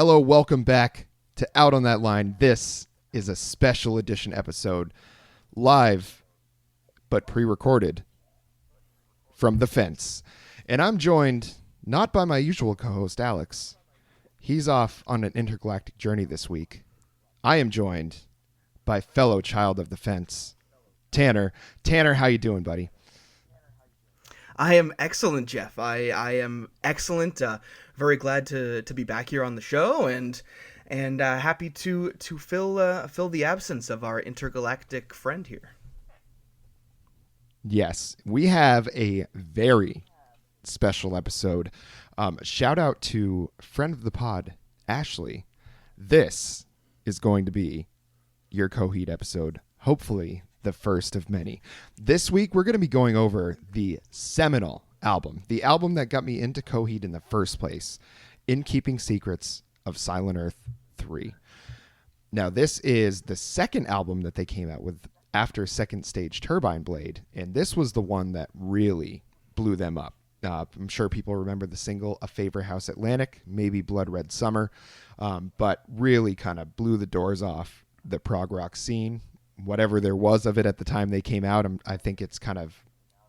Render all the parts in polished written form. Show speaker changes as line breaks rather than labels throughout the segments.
Hello, welcome back to Out on That Line. This is a special edition episode, live but pre-recorded from the fence. And I'm joined not by my usual co-host, Alex. He's off on an intergalactic journey this week. I am joined by fellow child of the fence, Tanner. Tanner, how you doing, buddy?
I am excellent, Geoff. I am excellent. Very glad to be back here on the show, and happy to fill the absence of our intergalactic friend here.
Yes, we have a very special episode. Shout out to friend of the pod, Ashley. This is going to be your Coheed episode, hopefully the first of many. This week, we're going to be going over the seminal album, the album that got me into Coheed in the first place, In Keeping Secrets of Silent Earth 3. Now, this is the second album that they came out with after Second Stage Turbine Blade, and this was the one that really blew them up. I'm sure people remember the single A Favor House Atlantic, maybe Blood Red Summer, but really kind of blew the doors off the prog rock scene. Whatever there was of it at the time they came out, I think it's kind of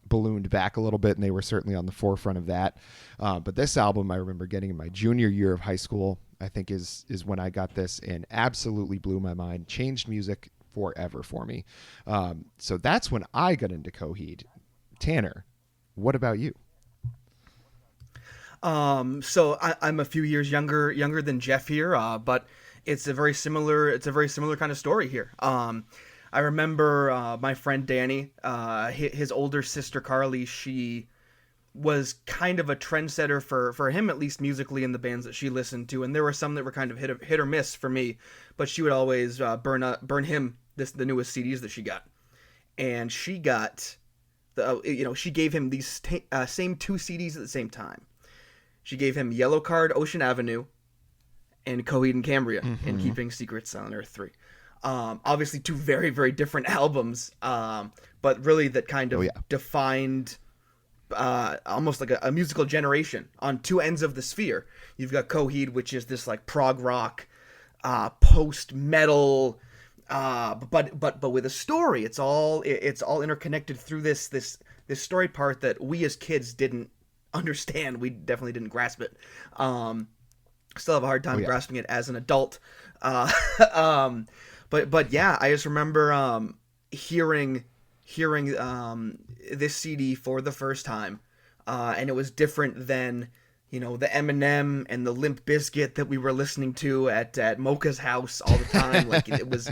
ballooned back a little bit, and they were certainly on the forefront of that. But this album I remember getting in my junior year of high school, I think is when I got this, and absolutely blew my mind, changed music forever for me. So that's when I got into Coheed. Tanner, what about you?
So I'm a few years younger than Geoff here, but it's a very similar kind of story here. I remember my friend Danny, his older sister Carly. She was kind of a trendsetter for him, at least musically, in the bands that she listened to, and there were some that were kind of hit or miss for me. But she would always burn him the newest CDs that she got, and she got she gave him these same two CDs at the same time. She gave him Yellow Card, Ocean Avenue, and Coheed and Cambria, and Keeping Secrets on Earth 3. Obviously two very, very different albums, but really that kind of defined almost like a musical generation on two ends of the sphere. You've got Coheed, which is this like prog rock, post-metal, but with a story. It's all interconnected through this story part that we as kids didn't understand. We definitely didn't grasp it. Still have a hard time grasping it as an adult. But yeah, I just remember hearing this CD for the first time, and it was different than the Eminem and the Limp Bizkit that we were listening to at Mocha's house all the time. Like it was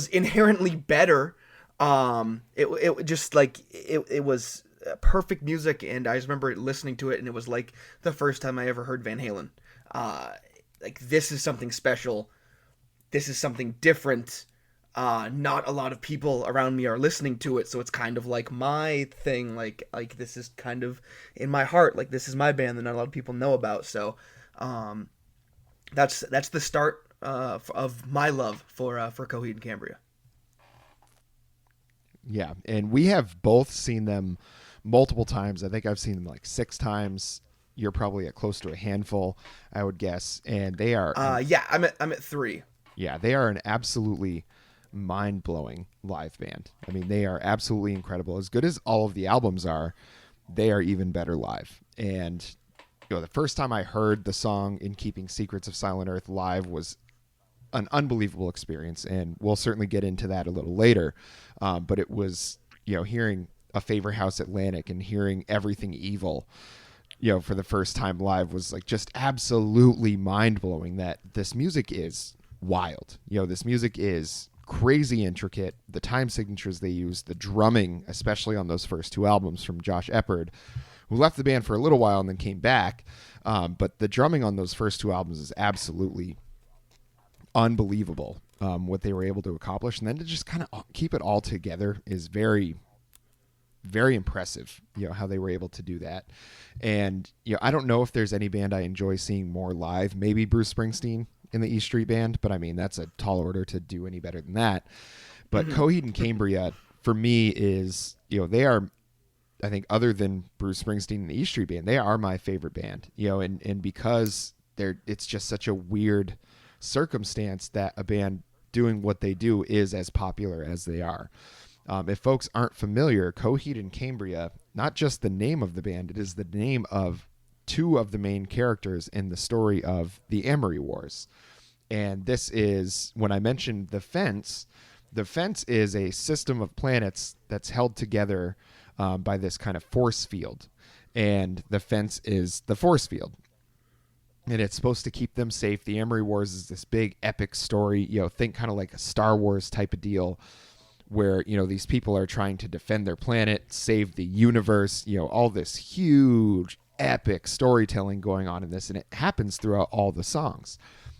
inherently better. It was perfect music, and I just remember listening to it, and it was like the first time I ever heard Van Halen. Like, this is something special. This is something different. Not a lot of people around me are listening to it, so it's kind of like my thing. Like this is kind of in my heart. Like, this is my band that not a lot of people know about. So, that's the start of my love for Coheed and Cambria.
Yeah, and we have both seen them multiple times. I think I've seen them like 6 times. You're probably at close to a handful, I would guess. And they are
I'm at 3.
Yeah, they are an absolutely mind-blowing live band. I mean, they are absolutely incredible. As good as all of the albums are, they are even better live. And the first time I heard the song In Keeping Secrets of Silent Earth live was an unbelievable experience, and we'll certainly get into that a little later. But it was, hearing A Favor House Atlantic and hearing Everything Evil, for the first time live was like just absolutely mind-blowing that this music is wild. This music is crazy intricate. The time signatures they use, the drumming, especially on those first 2 albums from Josh Eppard, who left the band for a little while and then came back. But the drumming on those first 2 albums is absolutely unbelievable, what they were able to accomplish. And then to just kind of keep it all together is very, very impressive, how they were able to do that. And, I don't know if there's any band I enjoy seeing more live, maybe Bruce Springsteen in the E Street Band, but I mean, that's a tall order to do any better than that. But Coheed and Cambria, for me, is, they are, I think, other than Bruce Springsteen and the E Street Band, they are my favorite band, and because it's just such a weird circumstance that a band doing what they do is as popular as they are. If folks aren't familiar, Coheed and Cambria, not just the name of the band, it is the name of two of the main characters in the story of the Amory Wars. And this is, when I mentioned the fence is a system of planets that's held together by this kind of force field. And the fence is the force field. And it's supposed to keep them safe. The Amory Wars is this big epic story, think kind of like a Star Wars type of deal where, these people are trying to defend their planet, save the universe, all this huge epic storytelling going on in this. And it happens throughout all the songs.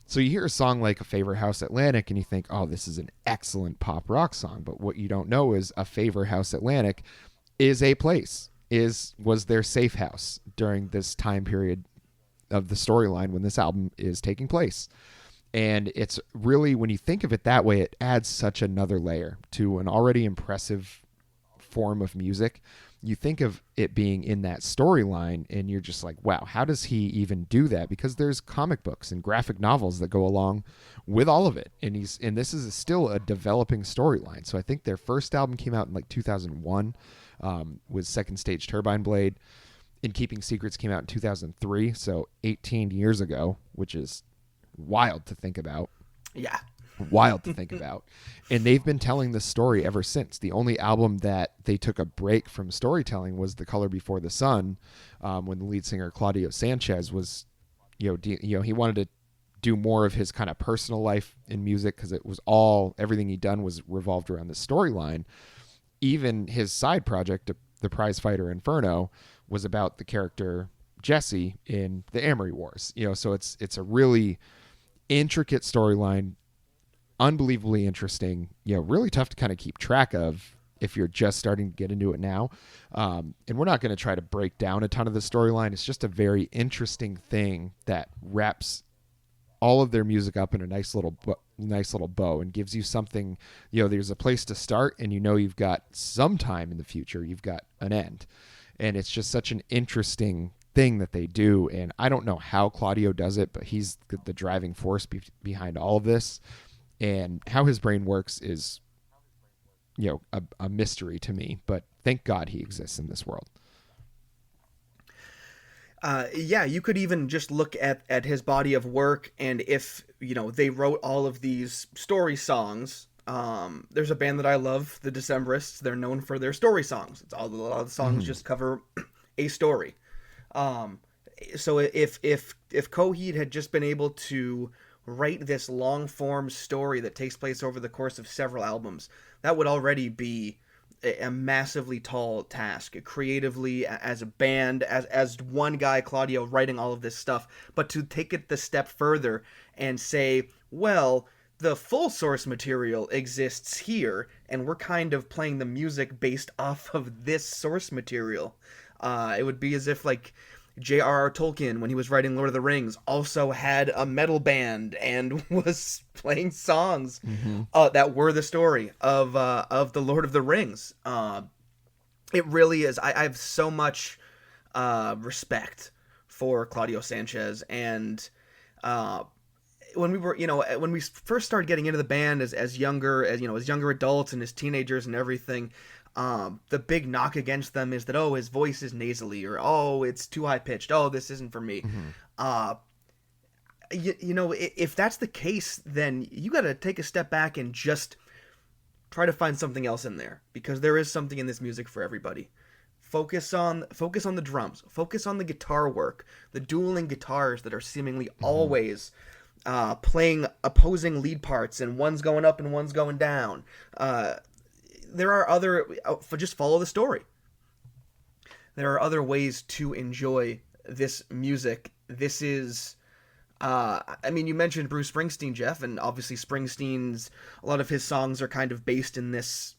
So you hear a song like A Favor House Atlantic and you think, oh, this is an excellent pop rock song. But what you don't know is A Favor House Atlantic is a place, was their safe house during this time period of the storyline when this album is taking place. And it's really, when you think of it that way, it adds such another layer to an already impressive form of music. You think of it being in that storyline and you're just like, wow, how does he even do that? Because there's comic books and graphic novels that go along with all of it. And this is still a developing storyline. So I think their first album came out in like 2001 with Second Stage Turbine Blade. In Keeping Secrets came out in 2003, so 18 years ago, which is wild to think about.
Yeah.
Wild to think about. And they've been telling this story ever since. The only album that they took a break from storytelling was The Color Before the Sun, when the lead singer Claudio Sanchez was, he wanted to do more of his kind of personal life in music because it was everything he'd done was revolved around the storyline. Even his side project, The Prize Fighter Inferno, was about the character Jesse in the Amory Wars. So it's a really intricate storyline, unbelievably interesting, really tough to kind of keep track of if you're just starting to get into it now. And we're not going to try to break down a ton of the storyline. It's just a very interesting thing that wraps all of their music up in a nice little bow and gives you something, there's a place to start and you've got some time in the future, you've got an end. And it's just such an interesting thing that they do. And I don't know how Claudio does it, but he's the driving force behind all of this. And how his brain works is, a mystery to me. But thank God he exists in this world.
You could even just look at his body of work. And if, they wrote all of these story songs. There's a band that I love, the Decemberists. They're known for their story songs. A lot of the songs just cover a story. So if Coheed had just been able to write this long form story that takes place over the course of several albums, that would already be a massively tall task creatively as a band, as one guy, Claudio, writing all of this stuff. But to take it the step further and say, well, the full source material exists here, and we're kind of playing the music based off of this source material. It would be as if, like, J.R.R. Tolkien, when he was writing Lord of the Rings, also had a metal band and was playing songs that were the story of the Lord of the Rings. It really is. I have so much respect for Claudio Sanchez, and when we first started getting into the band as younger adults and as teenagers and everything, the big knock against them is that, his voice is nasally, or it's too high pitched. This isn't for me. If that's the case, then you got to take a step back and just try to find something else in there, because there is something in this music for everybody. Focus on the drums, focus on the guitar work, the dueling guitars that are seemingly always playing opposing lead parts, and one's going up and one's going down. There are just follow the story. There are other ways to enjoy this music. This is, you mentioned Bruce Springsteen, Geoff, and obviously a lot of his songs are kind of based in this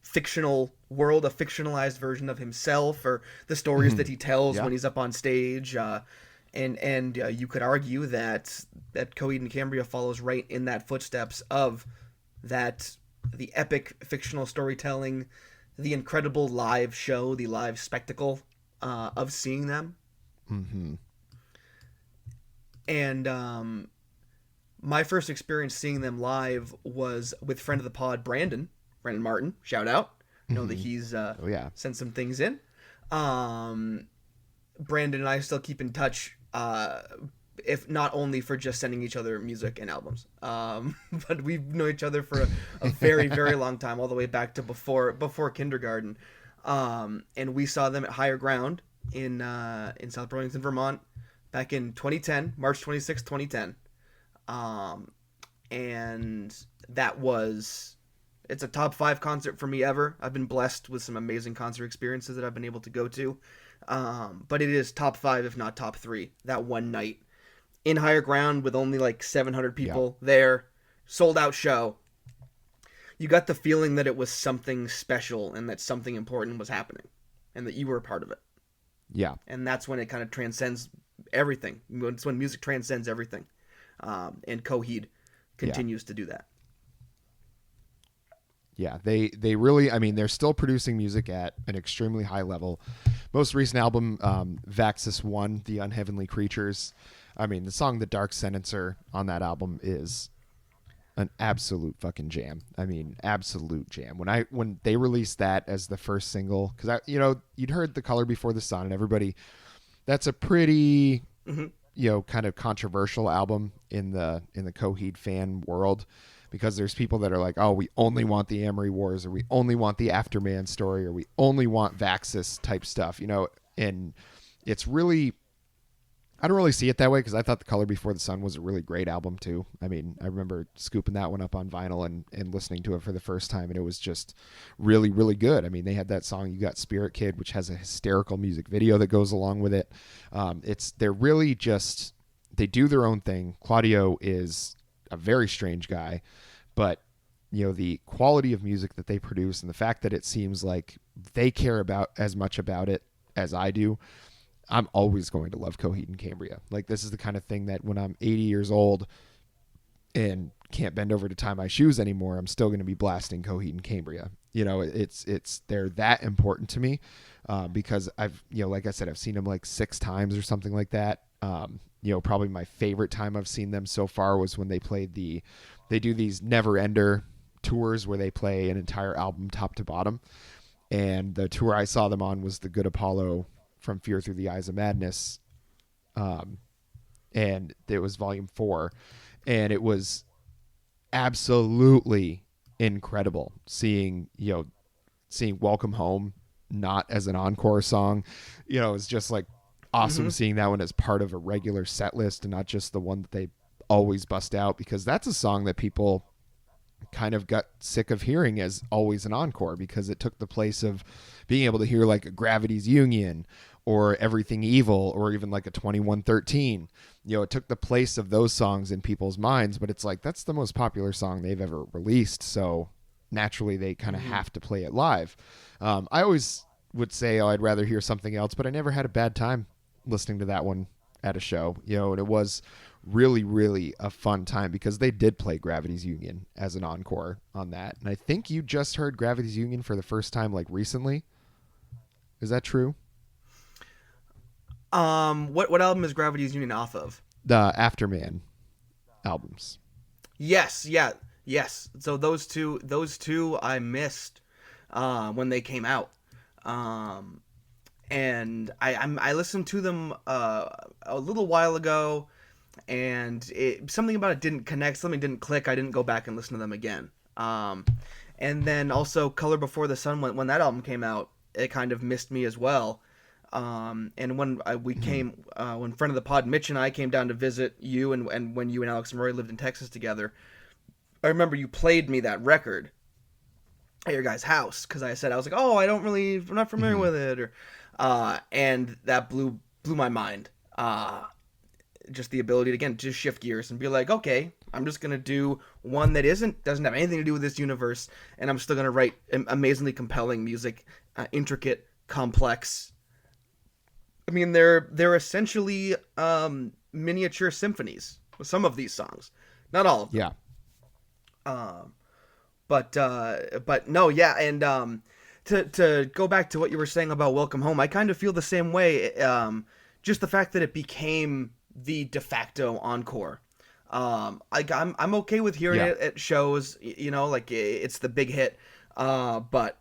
fictional world, a fictionalized version of himself, or the stories that he tells when he's up on stage. And you could argue that Coheed and Cambria follows right in that footsteps of that, the epic fictional storytelling, the incredible live show, the live spectacle of seeing them. And my first experience seeing them live was with friend of the pod, Brandon Martin. Shout out. I know that he's
Oh yeah.
sent some things in. Brandon and I still keep in touch, if not only for just sending each other music and albums, but we've known each other for a very, very long time, all the way back to before kindergarten. And we saw them at Higher Ground in South Burlington, Vermont, back in 2010, March 26, 2010. And it's a top 5 concert for me ever. I've been blessed with some amazing concert experiences that I've been able to go to. But it is top 5, if not top 3, that one night in Higher Ground with only like 700 people there, sold out show. You got the feeling that it was something special and that something important was happening and that you were a part of it.
Yeah.
And that's when it kind of transcends everything. It's when music transcends everything. And Coheed continues to do that.
Yeah, they really, I mean, they're still producing music at an extremely high level. Most recent album, Vaxis 1, The Unheavenly Creatures. I mean, the song The Dark Sentencer on that album is an absolute fucking jam. I mean, absolute jam. When they released that as the first single, because you'd heard The Color Before the Sun, and everybody, that's a pretty, kind of controversial album in the Coheed fan world. Because there's people that are like, oh, we only want the Amory Wars, or we only want the Afterman story, or we only want Vaxis type stuff, and it's really, I don't really see it that way, because I thought The Color Before the Sun was a really great album too. I mean, I remember scooping that one up on vinyl and listening to it for the first time, and it was just really, really good. I mean, they had that song You Got Spirit Kid, which has a hysterical music video that goes along with it. They're really just, they do their own thing. Claudio is a very strange guy, but the quality of music that they produce and the fact that it seems like they care about as much about it as I do, I'm always going to love Coheed and Cambria. Like, this is the kind of thing that when I'm 80 years old and can't bend over to tie my shoes anymore, I'm still going to be blasting Coheed and Cambria. They're that important to me, because I've, like I said, I've seen them like 6 times or something like that. Probably my favorite time I've seen them so far was when they do these Never Ender tours where they play an entire album top to bottom. And the tour I saw them on was the Good Apollo From Fear Through the Eyes of Madness. And it was volume 4. And it was absolutely incredible seeing Welcome Home not as an encore song. It's just like awesome seeing that one as part of a regular set list and not just the one that they always bust out, because that's a song that people kind of got sick of hearing as always an encore, because it took the place of being able to hear like a Gravity's Union or Everything Evil or even like a 2113. It took the place of those songs in people's minds, but it's like, that's the most popular song they've ever released, so naturally they kind of have to play it live. I always would say, I'd rather hear something else, but I never had a bad time listening to that one at a show, and it was really, really a fun time because they did play Gravity's Union as an encore on that. And I think you just heard Gravity's Union for the first time like recently. Is that true?
What album is Gravity's Union off of?
The Afterman albums.
Yes. So those two I missed when they came out. And I listened to them a little while ago, and something about it didn't connect, something didn't click. I didn't go back and listen to them again. And then also Color Before the Sun, when that album came out, it kind of missed me as well. And when when friend of the pod Mitch and I came down to visit you, and when you and Alex and Roy lived in Texas together, I remember you played me that record at your guys' house, because I was like, oh, I'm not familiar with it, and that blew my mind. Just the ability to, again, just shift gears and be like, okay, I'm just gonna do one that doesn't have anything to do with this universe, and I'm still gonna write amazingly compelling music, intricate, complex. I mean, they're essentially miniature symphonies with some of these songs, not all of them.
Yeah.
But no, yeah, and to go back to what you were saying about Welcome Home, I kind of feel the same way. Just the fact that it became the de facto encore. I'm okay with hearing it at shows, you know, like it's the big hit, but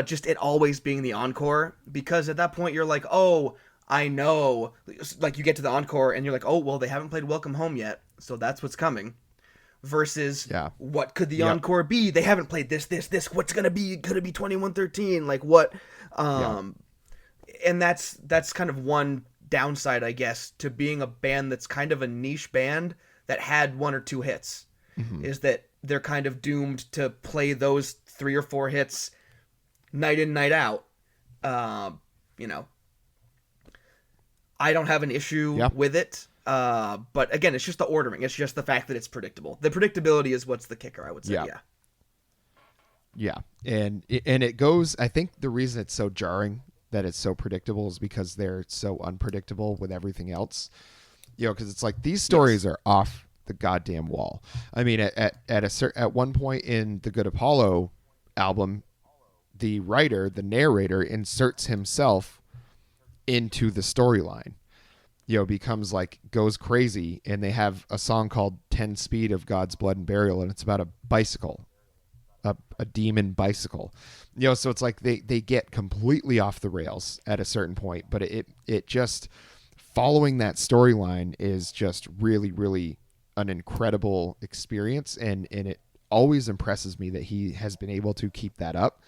just it always being the encore, because at that point you're like, oh, I know, like you get to the encore and you're like, oh, well, they haven't played Welcome Home yet, so that's what's coming. Versus, what could the encore be? They haven't played this. What's gonna be? Could it be 2113? Like what? And that's kind of one downside, I guess, to being a band that's kind of a niche band that had one or two hits, is that they're kind of doomed to play those 3 or 4 hits night in, night out. You know, I don't have an issue with it. But again, it's just the ordering. It's just the fact that it's predictable. The predictability is what's the kicker, I would say.
Yeah. And it goes, I think the reason it's so jarring that it's so predictable is because they're so unpredictable with everything else. You know, because it's like these stories are off the goddamn wall. I mean, at one point in the Good Apollo album, the narrator inserts himself into the storyline. You know, becomes like, goes crazy, and they have a song called 10 Speed of God's Blood and Burial, and it's about a bicycle, a demon bicycle. You know, so it's like they get completely off the rails at a certain point, but it just, following that storyline is just really, really an incredible experience, and it always impresses me that he has been able to keep that up.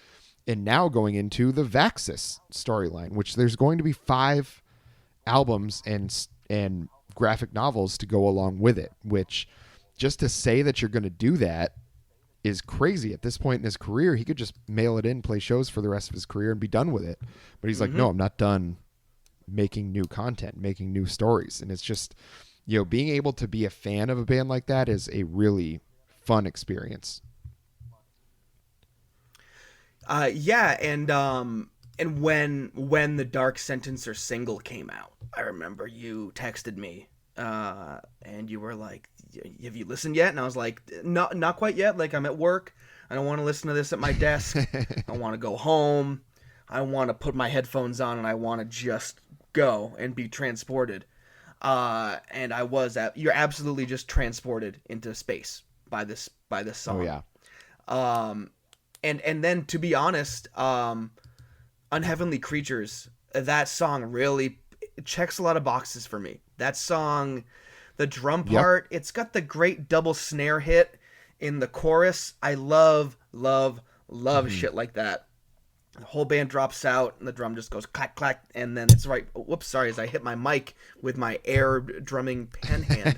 And now going into the Vaxis storyline, which there's going to be 5 albums and graphic novels to go along with it, which, just to say that you're going to do that is crazy. At this point in his career, he could just mail it in, play shows for the rest of his career, and be done with it. But he's like, no, I'm not done making new content, making new stories. And it's just, you know, being able to be a fan of a band like that is a really fun experience.
And when the Dark Sentencer single came out, I remember you texted me, and you were like, have you listened yet? And I was like, not quite yet. Like, I'm at work. I don't want to listen to this at my desk. I want to go home. I want to put my headphones on, and I want to just go and be transported. And you're absolutely just transported into space by this song.
Oh yeah.
And then, to be honest, Unheavenly Creatures, that song really checks a lot of boxes for me. That song, the drum part, it's got the great double snare hit in the chorus. I love shit like that. The whole band drops out and the drum just goes clack, clack. And then it's right. Whoops, sorry, as I hit my mic with my air drumming pen hand.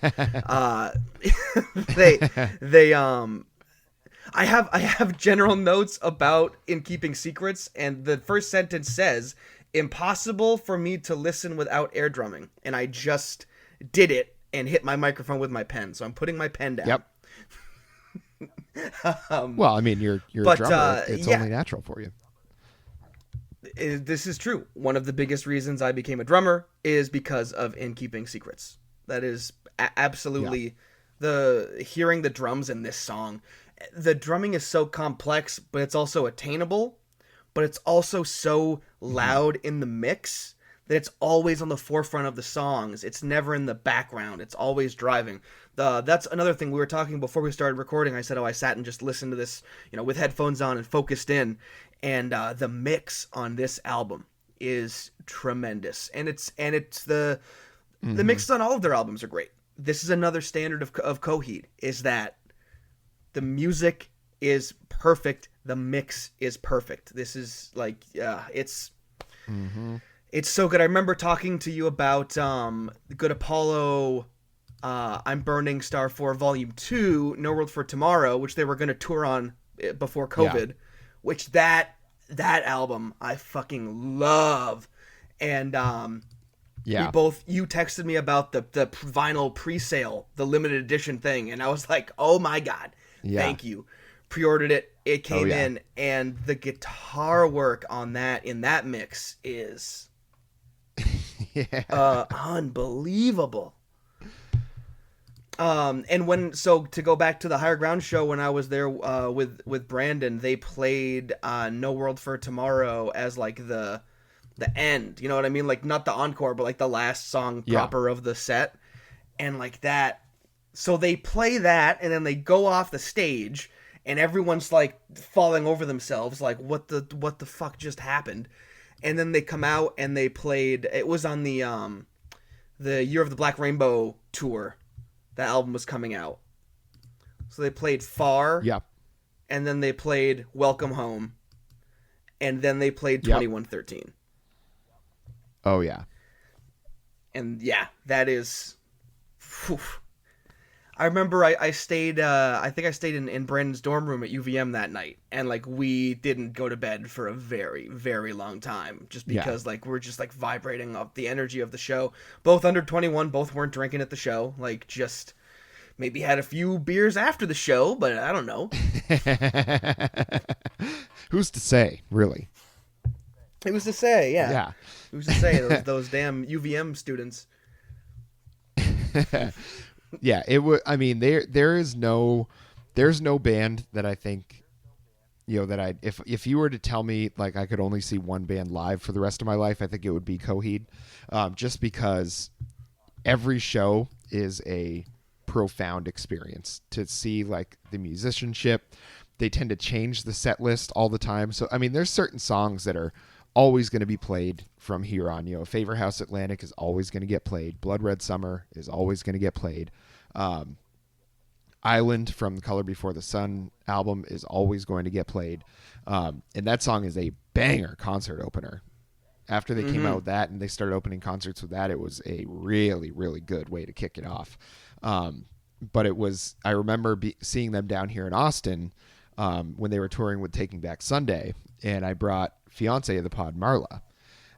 I have general notes about In Keeping Secrets, and the first sentence says, impossible for me to listen without air drumming. And I just did it and hit my microphone with my pen. So I'm putting my pen down.
Yep. Well, I mean, you're a drummer. It's only natural for you.
This is true. One of the biggest reasons I became a drummer is because of In Keeping Secrets. That is absolutely hearing the drums in this song. The drumming is so complex, but it's also attainable, but it's also so loud in the mix that it's always on the forefront of the songs. It's never in the background. It's always driving. That's another thing we were talking before we started recording. I said, I sat and just listened to this, with headphones on and focused in. And the mix on this album is tremendous. And it's the mixes on all of their albums are great. This is another standard of Coheed, is that the music is perfect. The mix is perfect. This is like, it's so good. I remember talking to you about Good Apollo, I'm Burning Star 4 Volume 2, No World for Tomorrow, which they were going to tour on before COVID, which that album I fucking love. And you texted me about the vinyl pre-sale, the limited edition thing, and I was like, oh my God, thank you. Pre-ordered it. It came in, and the guitar work on that in that mix is unbelievable. And to go back to the Higher Ground show, when I was there with Brandon, they played No World for Tomorrow as like the the end. You know what I mean? Like not the encore, but like the last song proper of the set, and like that. So they play that, and then they go off the stage, and everyone's like falling over themselves, like what the fuck just happened? And then they come out and they played. It was on the Year of the Black Rainbow tour. The album was coming out, so they played Far.
Yeah.
And then they played Welcome Home, and then they played 2113.
Oh yeah.
And yeah, that is. Whew. I remember I stayed. I think I stayed in Brandon's dorm room at UVM that night, and like we didn't go to bed for a very, very long time, just because like we're just like vibrating off the energy of the show. Both under 21, both weren't drinking at the show. Like just maybe had a few beers after the show, but I don't know.
Who's to say, really?
Who's to say? Yeah.
Yeah.
Who's to say those damn UVM students?
Yeah, it would. I mean, there's no band that I think, that if you were to tell me like I could only see one band live for the rest of my life, I think it would be Coheed, just because every show is a profound experience to see, like the musicianship. They tend to change the set list all the time. So I mean, there's certain songs that are always going to be played from here on. Favor House Atlantic is always going to get played. Blood Red Summer is always going to get played. Island from the Color Before the Sun album is always going to get played. And that song is a banger concert opener. After they came out with that and they started opening concerts with that, it was a really, really good way to kick it off. But I remember seeing them down here in Austin when they were touring with Taking Back Sunday, and I brought fiance of the pod, Marla,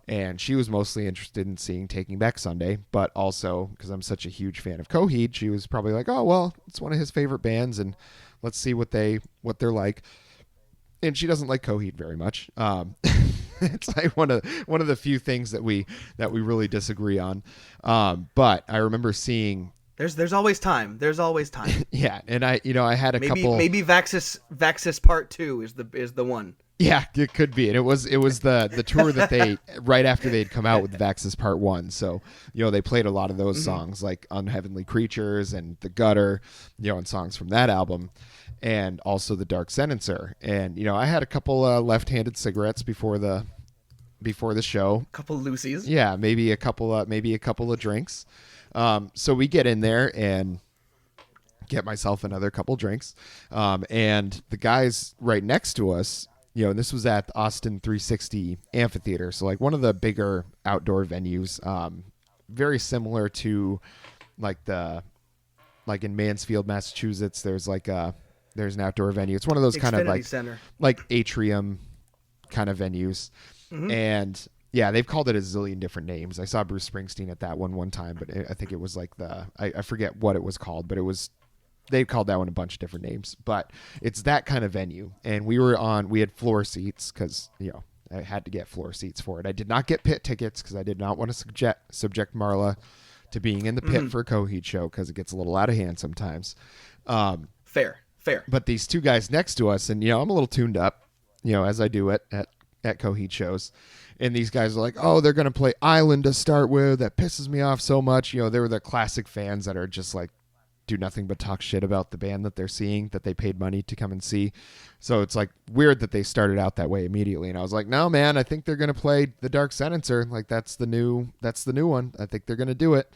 and she was mostly interested in seeing Taking Back Sunday, but also because I'm such a huge fan of Coheed, she was probably like, oh well, it's one of his favorite bands, and let's see what they're like. And she doesn't like Coheed very much. It's like one of the few things that we really disagree on. But I remember seeing.
There's always time. There's always time.
Yeah, and I had a couple.
Maybe Vaxis Part 2 is the one.
Yeah, it could be. And it was the tour that they right after they'd come out with Vaxis Part 1. So, they played a lot of those songs like Unheavenly Creatures and The Gutter, and songs from that album, and also The Dark Sentencer. And I had a couple left-handed cigarettes before the show.
A couple Lucy's.
Yeah, maybe a couple of drinks. So we get in there and get myself another couple drinks. And the guys right next to us, and this was at the Austin 360 Amphitheater. So like one of the bigger outdoor venues, very similar to like in Mansfield, Massachusetts, there's an outdoor venue. It's one of those
Xfinity
kind of like
Center. Like
atrium kind of venues. And yeah, they've called it a zillion different names. I saw Bruce Springsteen at that one time, but I think it was like I forget what it was called, but they called that one a bunch of different names. But it's that kind of venue. And we had floor seats because, I had to get floor seats for it. I did not get pit tickets because I did not want to subject Marla to being in the pit for a Coheed show because it gets a little out of hand sometimes.
Fair.
But these two guys next to us, and, I'm a little tuned up, as I do at Coheed shows. And these guys are like, oh, they're going to play Island to start with. That pisses me off so much. They were the classic fans that are just like, do nothing but talk shit about the band that they're seeing, that they paid money to come and see. So it's like weird that they started out that way immediately. And I was like, no, man, I think they're going to play The Dark Sentencer. Like that's the new one. I think they're going to do it.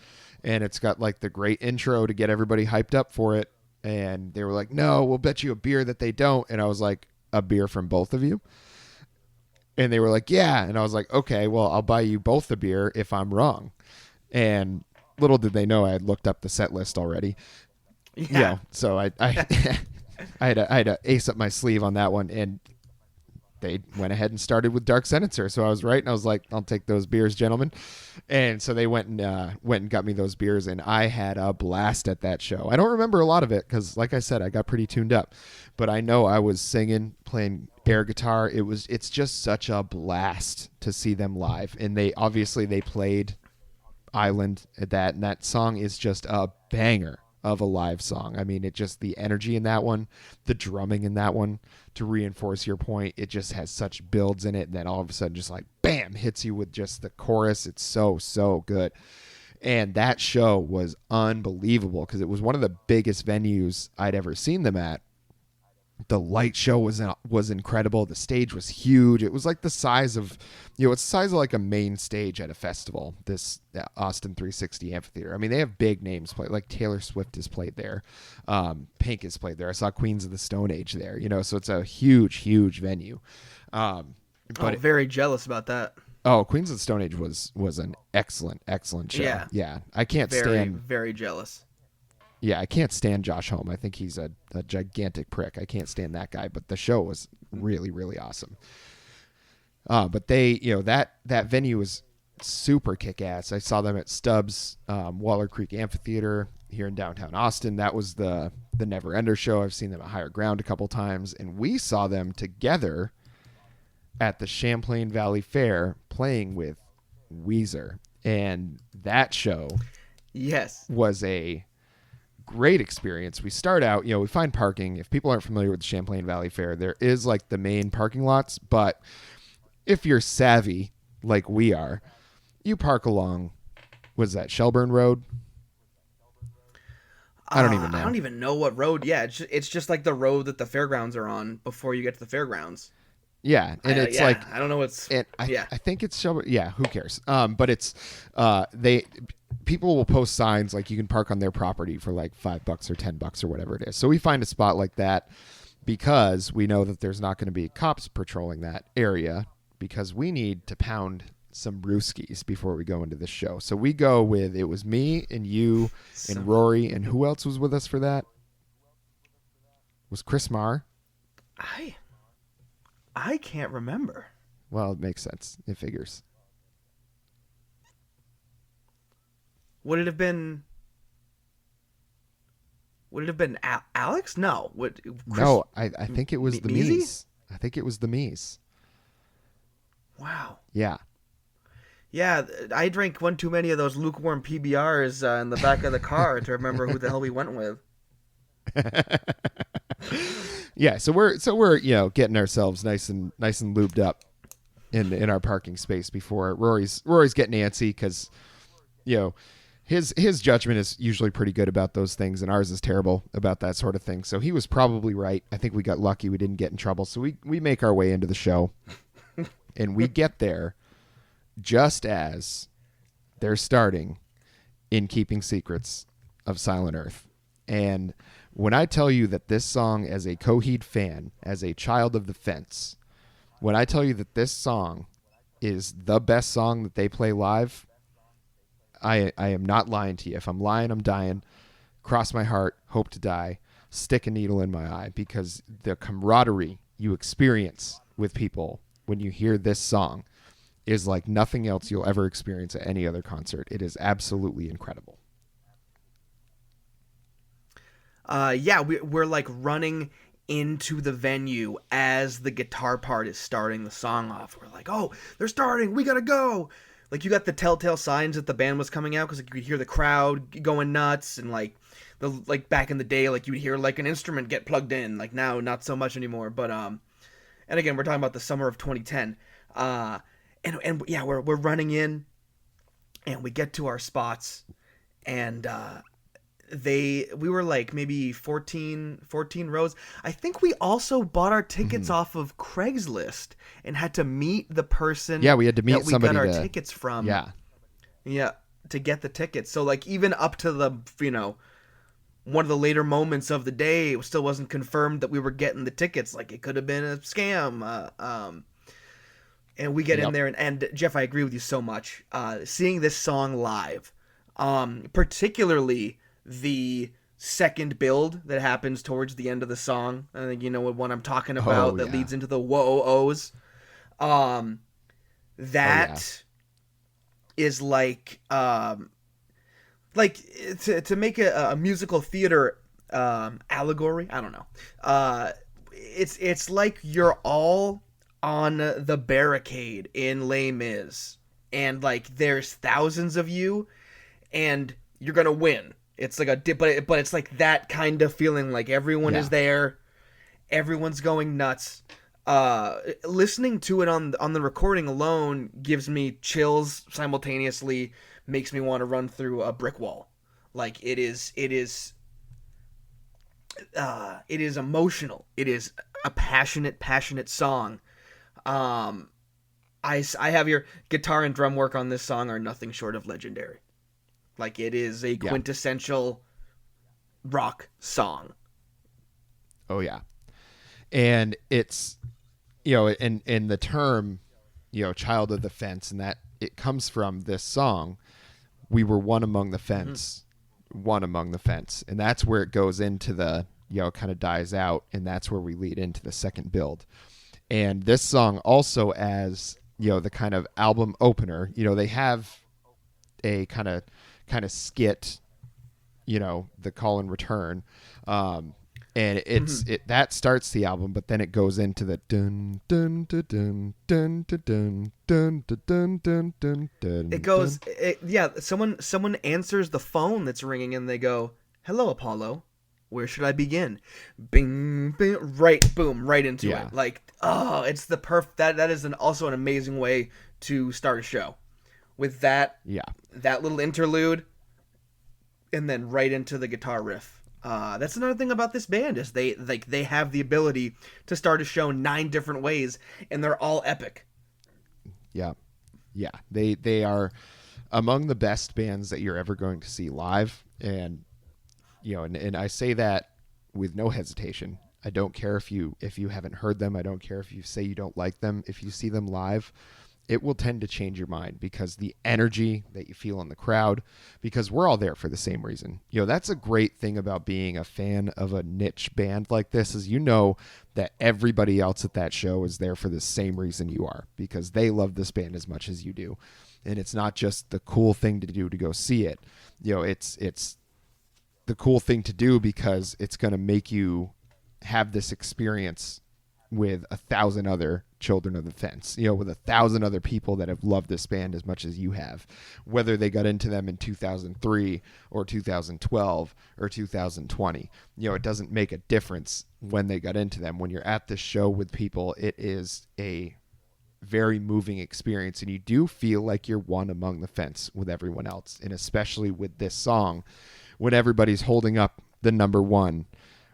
And it's got like the great intro to get everybody hyped up for it. And they were like, no, we'll bet you a beer that they don't. And I was like, a beer from both of you? And they were like, yeah. And I was like, okay, well, I'll buy you both a beer if I'm wrong. And little did they know I had looked up the set list already. Yeah. So I had a ace up my sleeve on that one. And they went ahead and started with Dark Sentencer. So I was right. And I was like, I'll take those beers, gentlemen. And so they went and got me those beers. And I had a blast at that show. I don't remember a lot of it because, like I said, I got pretty tuned up. But I know I was singing, playing air guitar. It's just such a blast to see them live. And they played Island at that. And that song is just a banger of a live song. I mean, it just, the energy in that one, the drumming in that one, to reinforce your point, it just has such builds in it, and then all of a sudden just like bam, hits you with just the chorus. It's so good. And that show was unbelievable because it was one of the biggest venues I'd ever seen them at. The light show was incredible. The stage was huge. It was like the size of, it's the size of like a main stage at a festival, this Austin 360 Amphitheater. I mean, they have big names play, like Taylor Swift has played there. Pink has played there. I saw Queens of the Stone Age there, so it's a huge venue. But
very jealous about that.
Oh, Queens of the Stone Age was an excellent show. Yeah. I can't stand.
Very jealous.
Yeah, I can't stand Josh Homme. I think he's a gigantic prick. I can't stand that guy. But the show was really awesome. But they, that venue was super kick-ass. I saw them at Stubbs Waller Creek Amphitheater here in downtown Austin. That was the Never Ender show. I've seen them at Higher Ground a couple times, and we saw them together at the Champlain Valley Fair playing with Weezer. And that show was a great experience. We start out, we find parking. If people aren't familiar with the Champlain Valley Fair, there is like the main parking lots, but if you're savvy like we are, you park along, was that Shelburne Road? I don't even know.
I don't even know what road. Yeah, it's just like the road that the fairgrounds are on before you get to the fairgrounds.
Yeah, and it's like,
I don't know what's.
I think it's Shelburne. Yeah, who cares? But it's people will post signs like you can park on their property for like $5 or $10 or whatever it is. So we find a spot like that because we know that there's not going to be cops patrolling that area because we need to pound some brewskis before we go into the show. So we go with, it was me and you and Rory, and who else was with us for that? Was Chris Marr?
I can't remember.
Well, it makes sense. It figures.
Would it have been Alex? No.
No, I think it was the Mies. I think it was the Mies.
Wow.
Yeah.
Yeah, I drank one too many of those lukewarm PBRs in the back of the car to remember who the hell we went with.
Yeah, so we're getting ourselves nice and lubed up in our parking space before Rory's getting antsy because his judgment is usually pretty good about those things, and ours is terrible about that sort of thing. So he was probably right. I think we got lucky we didn't get in trouble. So we make our way into the show, and we get there just as they're starting In Keeping Secrets of Silent Earth. And when I tell you that this song, as a Coheed fan, as a child of the fence, when I tell you that this song is the best song that they play live, I am not lying to you. If I'm lying, I'm dying. Cross my heart, hope to die, stick a needle in my eye, because the camaraderie you experience with people when you hear this song is like nothing else you'll ever experience at any other concert. It is absolutely incredible.
We're like running into the venue as the guitar part is starting the song off. We're like, oh, they're starting. We gotta go. Like, you got the telltale signs that the band was coming out because like, you could hear the crowd going nuts, and like back in the day, like you'd hear like an instrument get plugged in. Like now, not so much anymore. But and again, we're talking about the summer of 2010. We're running in, and we get to our spots, and we were like maybe 14 rows. I think we also bought our tickets off of Craigslist and had to meet the person.
Yeah, we had to meet
that we
somebody
got our tickets from. Yeah, to get the tickets. So like even up to the one of the later moments of the day, it still wasn't confirmed that we were getting the tickets. Like it could have been a scam. And we get in there, and Geoff, I agree with you so much. Seeing this song live, particularly the second build that happens towards the end of the song. I think you know what one I'm talking about, that leads into the whoa-ohs. Is like to make a musical theater allegory. I don't know. It's like you're all on the barricade in Les Mis, and like there's thousands of you, and you're gonna win. It's like a dip, but it's like that kind of feeling. Like everyone
Yeah.
is there, everyone's going nuts. Listening to it on the recording alone gives me chills. Simultaneously, makes me want to run through a brick wall. Like it is emotional. It is a passionate song. Um, I have your guitar and drum work on this song are nothing short of legendary. Like it is a
Yeah.
quintessential rock song.
Oh yeah. And it's, in the term, child of the fence, and that it comes from this song, we were one among the
Mm-hmm.
fence, one among the fence. And that's where it goes into the, kind of dies out. And that's where we lead into the second build. And this song also, as, the kind of album opener, they have a kind of skit, the call and return. And
Mm-hmm.
it that starts the album, but then it goes into the dun dun dun dun dun dun dun dun dun dun
It
dun
goes,
dun.
yeah. Someone answers the phone that's ringing, and they go, "Hello, Apollo. Where should I begin?" Bing, bing, right, boom, right into
Yeah,
it. Like, oh, it's the that is also an amazing way to start a show with
yeah,
that little interlude, and then right into the guitar riff. That's another thing about this band is they have the ability to start a show 9 different ways, and they're all epic.
yeah, yeah. They are among the best bands that you're ever going to see live, and and I say that with no hesitation. I don't care if you haven't heard them. I don't care if you say you don't like them. If you see them live, it will tend to change your mind because the energy that you feel in the crowd, because we're all there for the same reason. That's a great thing about being a fan of a niche band like this is that everybody else at that show is there for the same reason you are, because they love this band as much as you do. And it's not just the cool thing to do to go see it. It's the cool thing to do because it's going to make you have this experience with 1,000 other children of the fence, with 1,000 other people that have loved this band as much as you have, whether they got into them in 2003 or 2012 or 2020. It doesn't make a difference when they got into them. When you're at this show with people, it is a very moving experience, and you do feel like you're one among the fence with everyone else. And especially with this song, when everybody's holding up the number one,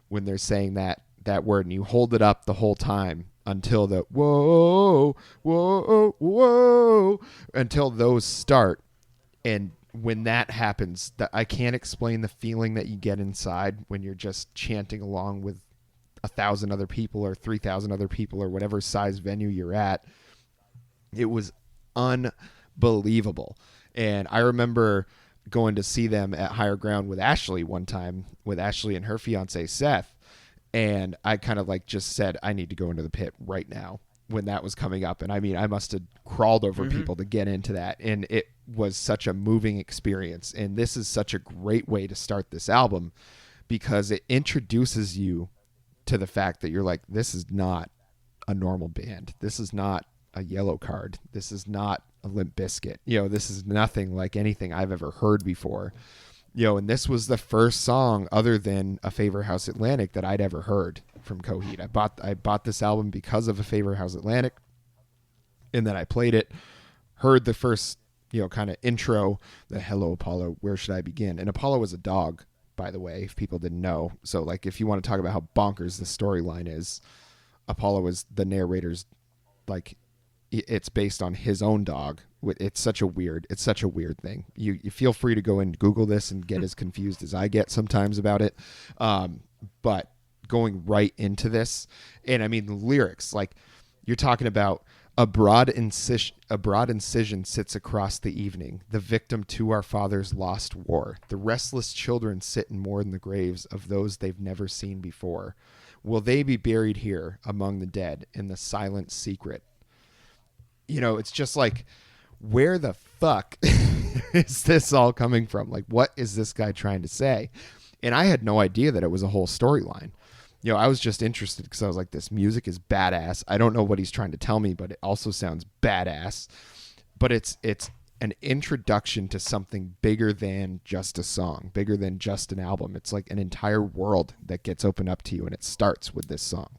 when they're saying that word, and you hold it up the whole time until the whoa, whoa, whoa, until those start. And when that happens, I can't explain the feeling that you get inside when you're just chanting along with 1,000 other people or 3,000 other people or whatever size venue you're at. It was unbelievable. And I remember going to see them at Higher Ground with Ashley one time, with Ashley and her fiance Seth. And I kind of like just said, I need to go into the pit right now when that was coming up. And I mean, I must have crawled over
Mm-hmm.
people to get into that. And it was such a moving experience. And this is such a great way to start this album because it introduces you to the fact that you're like, this is not a normal band. This is not a Yellow Card. This is not a Limp Bizkit. This is nothing like anything I've ever heard before. And this was the first song other than A Favor House Atlantic that I'd ever heard from Coheed. I bought this album because of A Favor House Atlantic, and then I played it, heard the first, kind of intro, the Hello Apollo, where should I begin? And Apollo was a dog, by the way, if people didn't know. So like if you want to talk about how bonkers the storyline is, Apollo is the narrator's, like, it's based on his own dog. It's such a weird thing. You feel free to go and Google this and get as confused as I get sometimes about it. But going right into this, and I mean the lyrics, like you're talking about a broad incision sits across the evening, the victim to our father's lost war. The restless children sit and mourn the graves of those they've never seen before. Will they be buried here among the dead in the silent secret? It's just like, where the fuck is this all coming from? Like, what is this guy trying to say? And I had no idea that it was a whole storyline. I was just interested because I was like, this music is badass. I don't know what he's trying to tell me, but it also sounds badass. But it's an introduction to something bigger than just a song, bigger than just an album. It's like an entire world that gets opened up to you, and it starts with this song.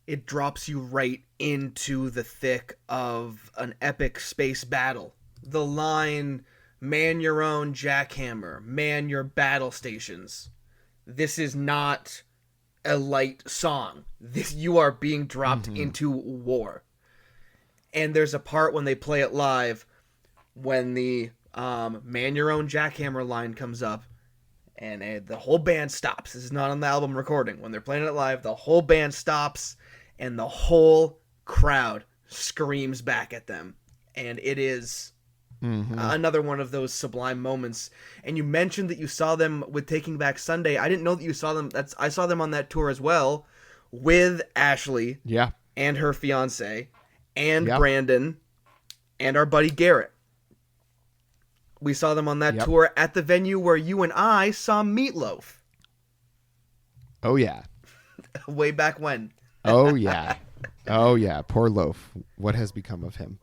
It drops you right into the thick of an epic space battle. The line, "Man your own jackhammer, man your battle stations." This is not a light song. You are being dropped into war. And there's a part when they play it live when the "Man your own jackhammer" line comes up, and the whole band stops. This is not on the album recording. When they're playing it live, the whole band stops, and the whole crowd screams back at them. And it is another one of those sublime moments. And you mentioned that you saw them with Taking Back Sunday. I didn't know that you saw them. I saw them on that tour as well with Ashley and her fiance and Brandon and our buddy Garrett. We saw them on that tour at the venue where you and I saw Meatloaf.
Oh, yeah.
Way back when.
Oh, yeah. Oh, yeah. Poor Loaf. What has become of him?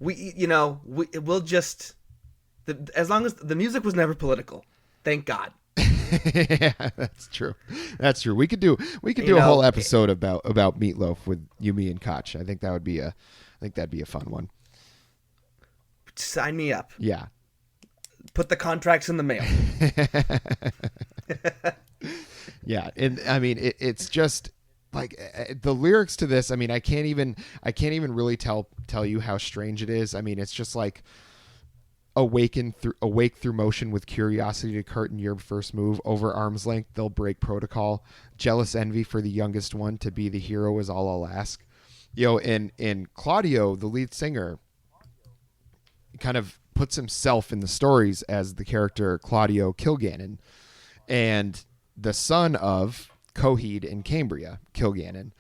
We'll just... as long as... The music was never political. Thank God.
Yeah, that's true. That's true. We could do a whole episode about Meatloaf with you, me, and Koch. I think that'd be a fun one.
Sign me up.
Yeah.
Put the contracts in the mail.
Yeah, and I mean it's just like the lyrics to this. I mean, I can't even really tell you how strange it is. I mean, it's just like awake through motion with curiosity to curtain your first move. Over arm's length they'll break protocol. Jealous envy for the youngest one. To be the hero is all I'll ask. And Claudio, the lead singer, kind of puts himself in the stories as the character Claudio Kilgannon, and the son of Coheed and Cambria Kilgannon.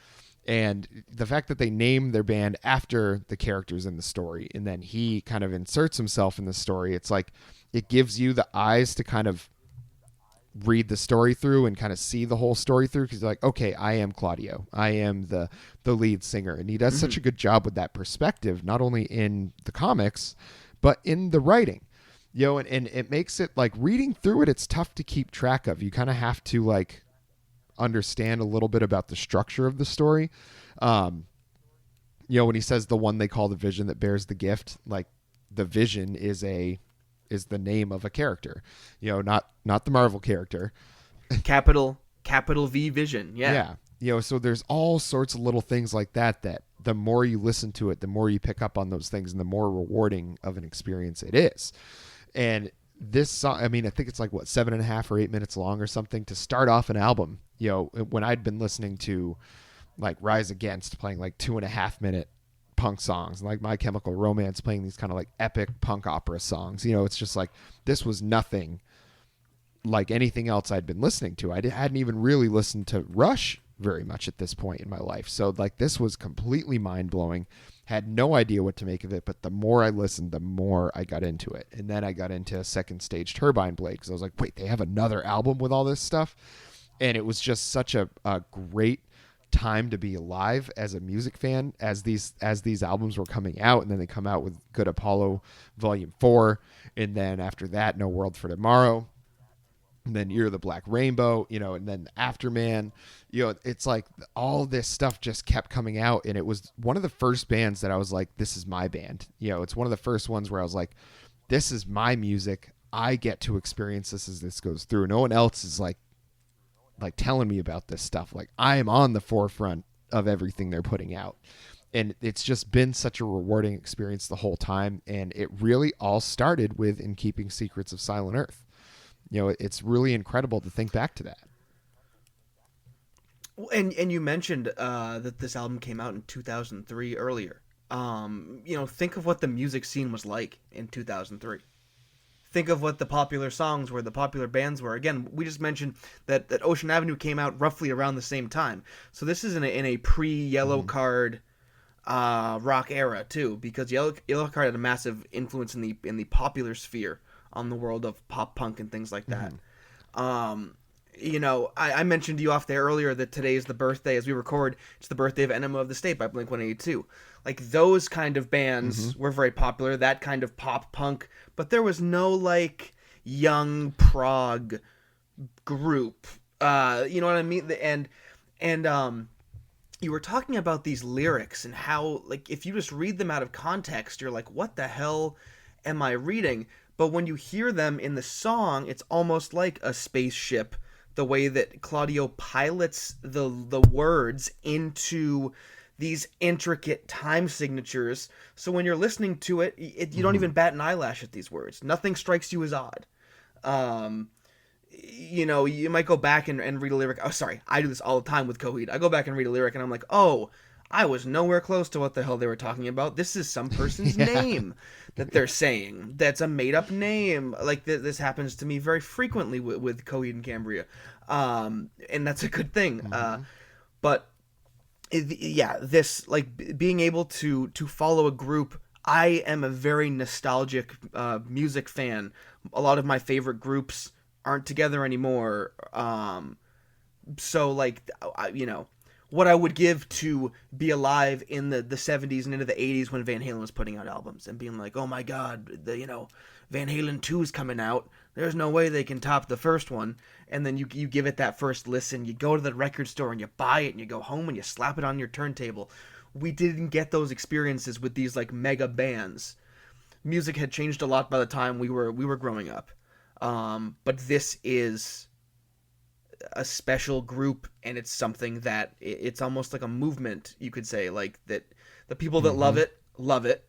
And the fact that they name their band after the characters in the story, and then he kind of inserts himself in the story, it's like it gives you the eyes to kind of read the story through and kind of see the whole story through, because you're like, okay, I am Claudio. I am the lead singer. And he does such a good job with that perspective, not only in the comics, but in the writing. And it makes it like reading through it, it's tough to keep track of. You kind of have to like understand a little bit about the structure of the story. When he says the one they call the vision that bears the gift, like the vision is the name of a character, not the Marvel character.
Capital V Vision. Yeah.
So there's all sorts of little things like that the more you listen to it, the more you pick up on those things, and the more rewarding of an experience it is. And this song, I mean, I think it's like 7.5 or 8 minutes long or something to start off an album. When I'd been listening to like Rise Against playing like 2.5 minute punk songs, and like My Chemical Romance playing these kind of like epic punk opera songs, it's just like, this was nothing like anything else I'd been listening to. I hadn't even really listened to Rush very much at this point in my life. So like this was completely mind blowing. Had no idea what to make of it, but the more I listened, the more I got into it. And then I got into Second Stage Turbine Blade, because I was like, wait, they have another album with all this stuff? And it was just such a great time to be alive as a music fan as these albums were coming out. And then they come out with Good Apollo Volume 4, and then after that, No World for Tomorrow, and then Year of the Black Rainbow, and then Afterman. It's like all this stuff just kept coming out, and it was one of the first bands that I was like, this is my band. It's one of the first ones where I was like, this is my music. I get to experience this as this goes through. No one else is like telling me about this stuff. Like, I am on the forefront of everything they're putting out. And it's just been such a rewarding experience the whole time. And it really all started with In Keeping Secrets of Silent Earth. It's really incredible to think back to that.
And you mentioned that this album came out in 2003 earlier. Think of what the music scene was like in 2003. Think of what the popular songs were, the popular bands were. Again, we just mentioned that Ocean Avenue came out roughly around the same time. So this is in a pre-Yellow Card rock era too, because Yellow Card had a massive influence in the popular sphere on the world of pop punk and things like that. I mentioned to you off there earlier that today is the birthday, as we record, it's the birthday of Enema of the State by Blink-182. Like, those kind of
Mm-hmm.
bands were very popular, that kind of pop punk, but there was no, like, young prog group. You know what I mean? And you were talking about these lyrics and how, like, if you just read them out of context, you're like, what the hell am I reading? But when you hear them in the song, it's almost like a spaceship, the way that Claudio pilots the words into these intricate time signatures. So when you're listening to you don't
Mm-hmm.
even bat an eyelash at these words. Nothing strikes you as odd. Um, you might go back and read a lyric. Oh, sorry, I do this all the time with Coheed. I go back and read a lyric, and I'm like, oh, I was nowhere close to what the hell they were talking about. This is some person's
Yeah.
name that they're saying. That's a made up name. Like, this happens to me very frequently with Coheed and Cambria, and that's a good thing.
Mm-hmm.
But yeah, this, like, being able to follow a group. I am a very nostalgic music fan. A lot of my favorite groups aren't together anymore. So, like, what I would give to be alive in the 70s and into the 80s when Van Halen was putting out albums and being like, oh my god, Van Halen 2 is coming out. There's no way they can top the first one. And then you give it that first listen, you go to the record store and you buy it and you go home and you slap it on your turntable. We didn't get those experiences with these, like, mega bands. Music had changed a lot by the time we were growing up. But this is a special group, and it's something that it's almost like a movement, you could say, like, that the people that
Mm-hmm.
love it.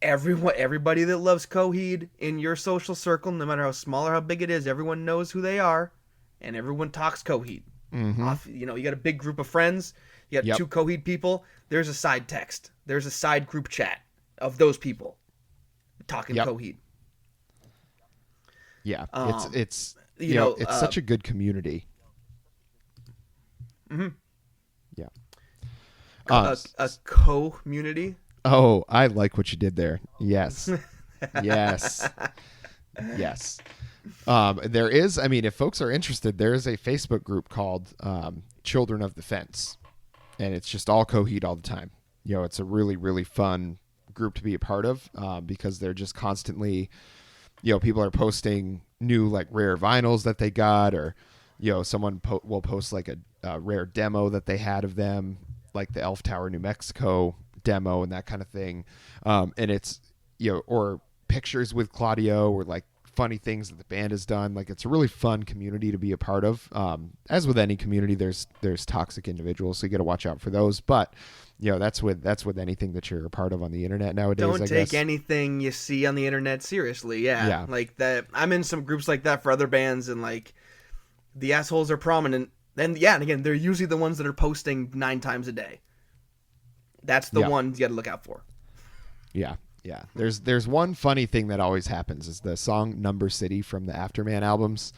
Everybody that loves Coheed in your social circle, no matter how small or how big it is, everyone knows who they are, and everyone talks Coheed.
Mm-hmm.
You got a big group of friends, you got
Yep.
two Coheed people. There's a side text, there's a side group chat of those people talking
Yep.
Coheed.
Yeah. It's
Um,
it's
you know,
it's such a good community.
mhm.
Yeah.
a, a community.
Oh, I like what you did there. Yes. Yes. Yes. There is, I mean, if folks are interested, there is a Facebook group called Children of the Fence, and it's just all Coheed all the time. It's a really, really fun group to be a part of because they're just constantly, people are posting new, like, rare vinyls that they got, or, someone will post, like, a rare demo that they had of them, like the Elf Tower, New Mexico demo and that kind of thing. And it's, or pictures with Claudio, or, like, funny things that the band has done. Like, it's a really fun community to be a part of. As with any community, there's toxic individuals, so you got to watch out for those. But that's with anything that you're a part of on the internet nowadays.
Don't
I
take
guess.
anything you see on the internet seriously. Yeah,
Yeah.
like that. I'm in some groups like that for other bands, and, like, the assholes are prominent. And yeah, and again, they're usually the ones that are posting 9 times a day. That's the
Yeah.
ones you got to look out for.
Yeah. Yeah. There's one funny thing that always happens is the song Number City from the Afterman albums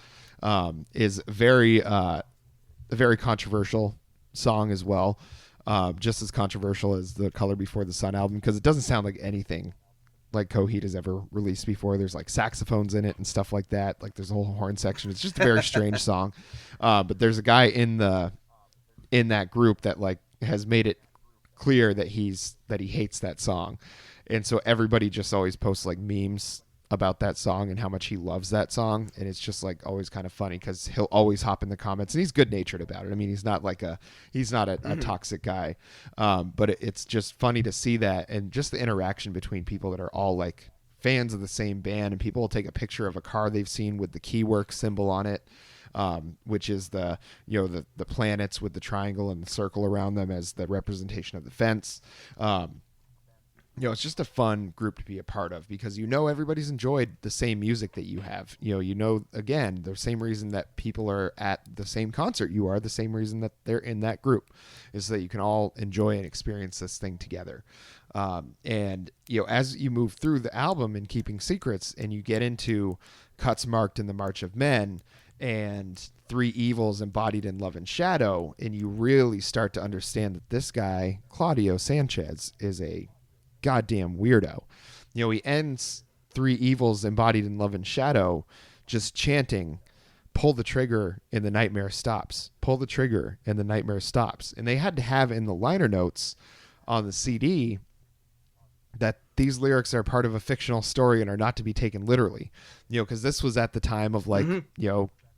is a very controversial song as well. Just as controversial as the Color Before the Sun album, because it doesn't sound like anything like Coheed has ever released before. There's, like, saxophones in it and stuff like that. Like, there's a whole horn section. It's just a very strange song. But there's a guy in that group that, like, has made it clear that he hates that song, and so everybody just always posts, like, memes about that song and how much he loves that song, and it's just, like, always kind of funny because he'll always hop in the comments, and he's good natured about it. I mean, he's not a toxic guy, but it's just funny to see that, and just the interaction between people that are all, like, fans of the same band, and people will take a picture of a car they've seen with the Keywork symbol on it, which is the planets with the triangle and the circle around them as the representation of the fence. It's just a fun group to be a part of because everybody's enjoyed the same music that you have. Again, the same reason that people are at the same concert you are, the same reason that they're in that group, is that you can all enjoy and experience this thing together. And as you move through the album in Keeping Secrets, and you get into Cuts Marked in the March of Men and Three Evils Embodied in Love and Shadow, and you really start to understand that this guy, Claudio Sanchez, is a goddamn weirdo. He ends Three Evils Embodied in Love and Shadow just chanting, pull the trigger and the nightmare stops, pull the trigger and the nightmare stops. And they had to have in the liner notes on the CD that these lyrics are part of a fictional story and are not to be taken literally, because this was at the time of like,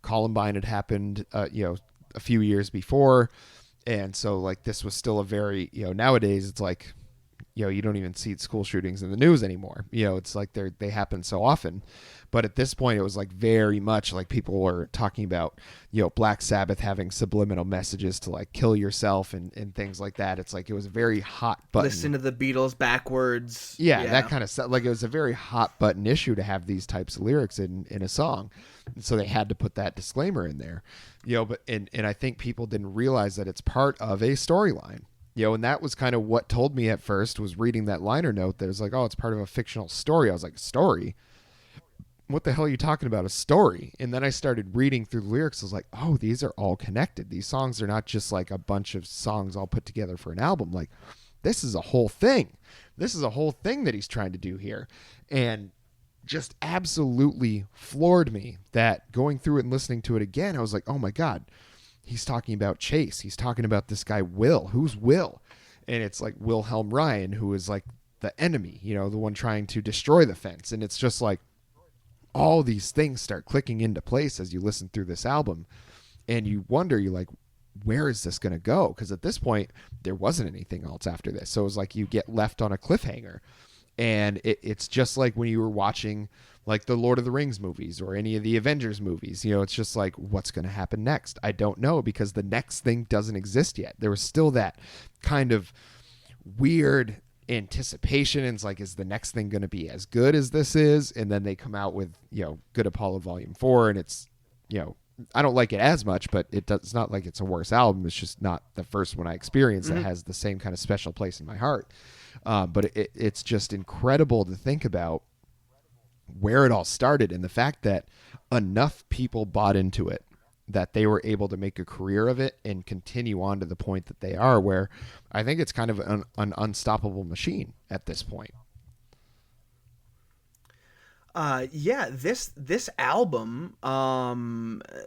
Columbine had happened, a few years before. And so like, this was still a very, nowadays it's like, you don't even see school shootings in the news anymore. It's like they happen so often. But at this point, it was like very much like people were talking about, Black Sabbath having subliminal messages to like kill yourself and things like that. It's like it was a very hot button.
Listen to the Beatles backwards.
Yeah, that kind of stuff. Like it was a very hot button issue to have these types of lyrics in a song. And so they had to put that disclaimer in there. But and I think people didn't realize that it's part of a storyline. And that was kind of what told me at first, was reading that liner note that was like, oh, it's part of a fictional story. I was like, story? What the hell are you talking about? A story? And then I started reading through the lyrics. I was like, oh, these are all connected. These songs are not just like a bunch of songs all put together for an album. Like, this is a whole thing. This is a whole thing that he's trying to do here. And just absolutely floored me that going through it and listening to it again, I was like, oh my God. He's talking about Chase. He's talking about this guy, Will. Who's Will? And it's like Wilhelm Ryan, who is like the enemy, the one trying to destroy the fence. And it's just like all these things start clicking into place as you listen through this album. And you wonder, you're like, where is this going to go? Because at this point, there wasn't anything else after this. So it was like you get left on a cliffhanger. And it's just like when you were watching like the Lord of the Rings movies or any of the Avengers movies, it's just like, what's going to happen next? I don't know, because the next thing doesn't exist yet. There was still that kind of weird anticipation. And it's like, is the next thing going to be as good as this is? And then they come out with, Good Apollo Volume 4. And it's, I don't like it as much, but it's not like it's a worse album. It's just not the first one I experienced that has the same kind of special place in my heart. But it's just incredible to think about where it all started, and the fact that enough people bought into it that they were able to make a career of it and continue on to the point that they are, where I think it's kind of an unstoppable machine at this point.
This album,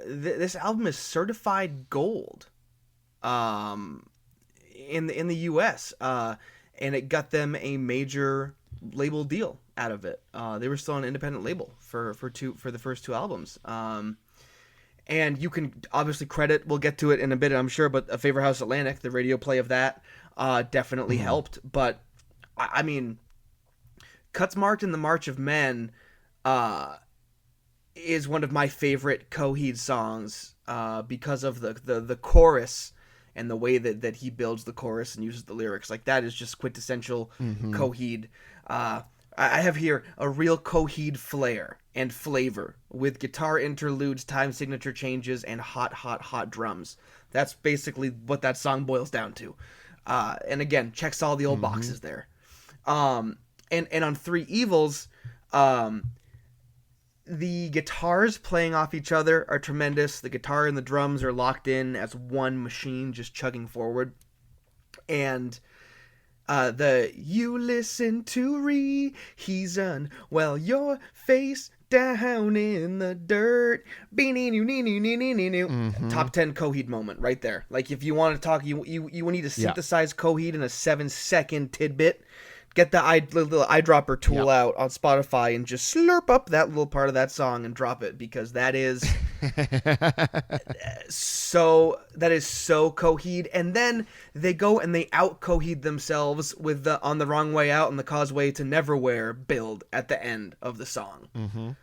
this album is certified gold, in the U.S. And it got them a major label deal out of it. They were still an independent label for the first two albums. And you can obviously credit, we'll get to it in a bit, I'm sure, but A Favor House Atlantic, the radio play of that, definitely helped. But I mean, Cuts Marked in the March of Men is one of my favorite Coheed songs because of the chorus and the way that he builds the chorus and uses the lyrics. Like, that is just quintessential Coheed. I have here a real Coheed flair and flavor with guitar interludes, time signature changes, and hot, hot, hot drums. That's basically what that song boils down to. And again, checks all the old boxes there. And on Three Evils, the guitars playing off each other are tremendous. The guitar and the drums are locked in as one machine, just chugging forward. And you listen to he's well, your face down in the dirt. Top 10 Coheed moment right there. Like, if you want to talk, you need to synthesize Coheed in a 7-second tidbit. Get the little eyedropper tool out on Spotify and just slurp up that little part of that song and drop it, because that is so Coheed. And then they go and they out Coheed themselves with the On the Wrong Way Out and the Causeway to Neverwhere build at the end of the song.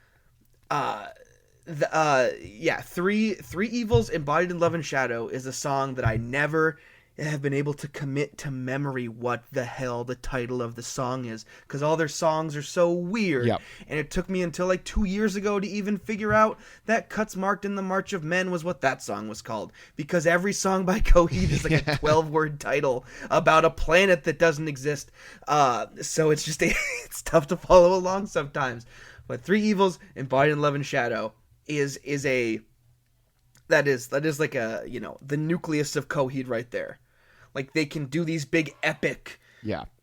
Three Evils Embodied in Love and Shadow is a song that I never have been able to commit to memory what the hell the title of the song is, because all their songs are so weird. And it took me until like 2 years ago to even figure out that Cuts Marked in the March of Men was what that song was called, because every song by Coheed is like a 12-word title about a planet that doesn't exist. So it's just it's tough to follow along sometimes. But Three Evils Embodied in Love and Shadow is like a, the nucleus of Coheed right there. Like, they can do these big epic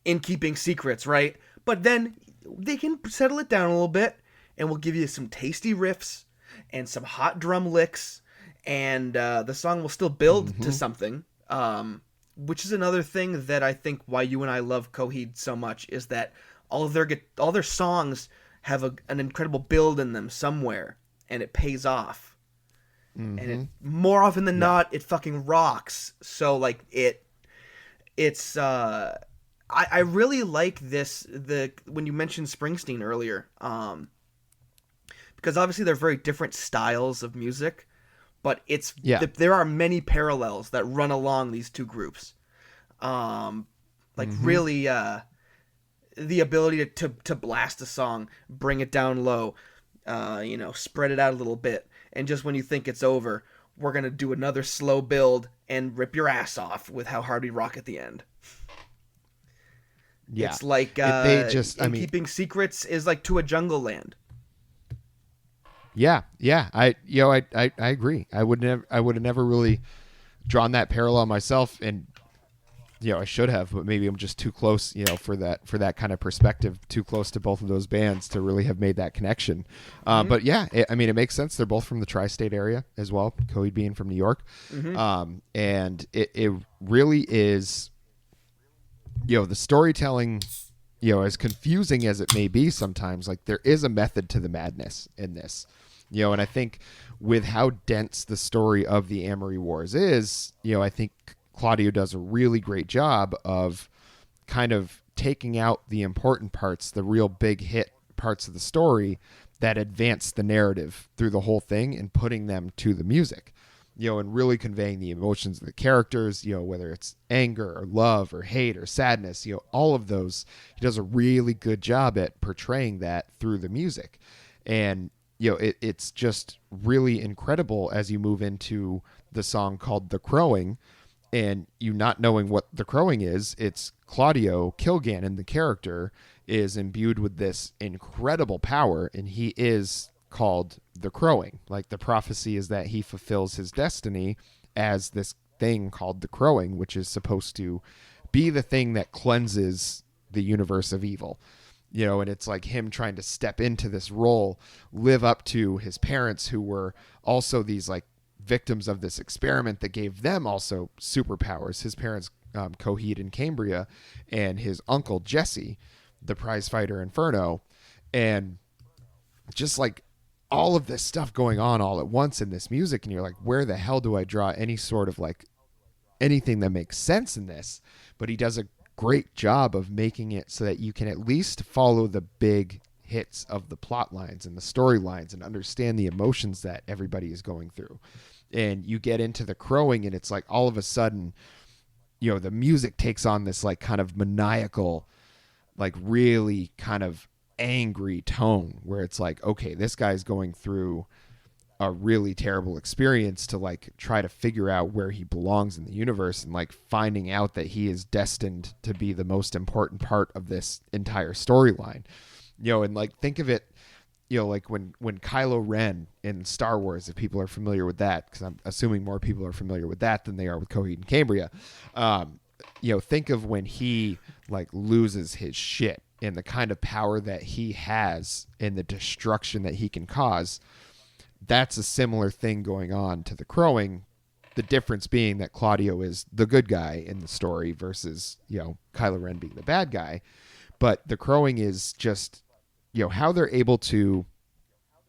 in-keeping secrets, right? But then they can settle it down a little bit, and we'll give you some tasty riffs, and some hot drum licks, and the song will still build to something. Which is another thing that I think why you and I love Coheed so much, is that all their songs have an incredible build in them somewhere, and it pays off. And it, more often than not, it fucking rocks. So like it's I really like this, when you mentioned Springsteen earlier, because obviously they're very different styles of music, but there are many parallels that run along these two groups. Really, the ability to blast a song, bring it down low, spread it out a little bit, and just when you think it's over, we're gonna do another slow build and rip your ass off with how hard we rock at the end. Yeah, it's like Keeping Secrets is like To a Jungle Land.
Yeah. I agree. I would have never really drawn that parallel myself, and I should have, but maybe I'm just too close, for that kind of perspective, too close to both of those bands to really have made that connection. But yeah, it makes sense. They're both from the tri-state area as well. Coheed being from New York, and it really is. The storytelling, as confusing as it may be sometimes, like there is a method to the madness in this, and I think with how dense the story of the Amory Wars is, I think Claudio does a really great job of kind of taking out the important parts, the real big hit parts of the story that advance the narrative through the whole thing, and putting them to the music. And really conveying the emotions of the characters, whether it's anger or love or hate or sadness, all of those, he does a really good job at portraying that through the music. And, it's just really incredible as you move into the song called The Crowing, and you not knowing what the crowing is. It's Claudio Kilgannon, the character, is imbued with this incredible power, and he is called the Crowing. Like, the prophecy is that he fulfills his destiny as this thing called the Crowing, which is supposed to be the thing that cleanses the universe of evil. And it's like him trying to step into this role, live up to his parents, who were also these like victims of this experiment that gave them also superpowers. His parents, Coheed and Cambria, and his uncle Jesse, the prize fighter Inferno, and just like all of this stuff going on all at once in this music, and you're like, where the hell do I draw any sort of like anything that makes sense in this? But he does a great job of making it so that you can at least follow the big hits of the plot lines and the storylines and understand the emotions that everybody is going through. And you get into the crowing, and it's like all of a sudden, the music takes on this like kind of maniacal, like really kind of angry tone, where it's like, okay, this guy's going through a really terrible experience to like try to figure out where he belongs in the universe, and like finding out that he is destined to be the most important part of this entire storyline. And like, think of it, like when Kylo Ren in Star Wars, if people are familiar with that, because I'm assuming more people are familiar with that than they are with Coheed and Cambria. Think of when he like loses his shit, and the kind of power that he has and the destruction that he can cause. That's a similar thing going on to the crowing. The difference being that Claudio is the good guy in the story versus, Kylo Ren being the bad guy. But the crowing is just, how they're able to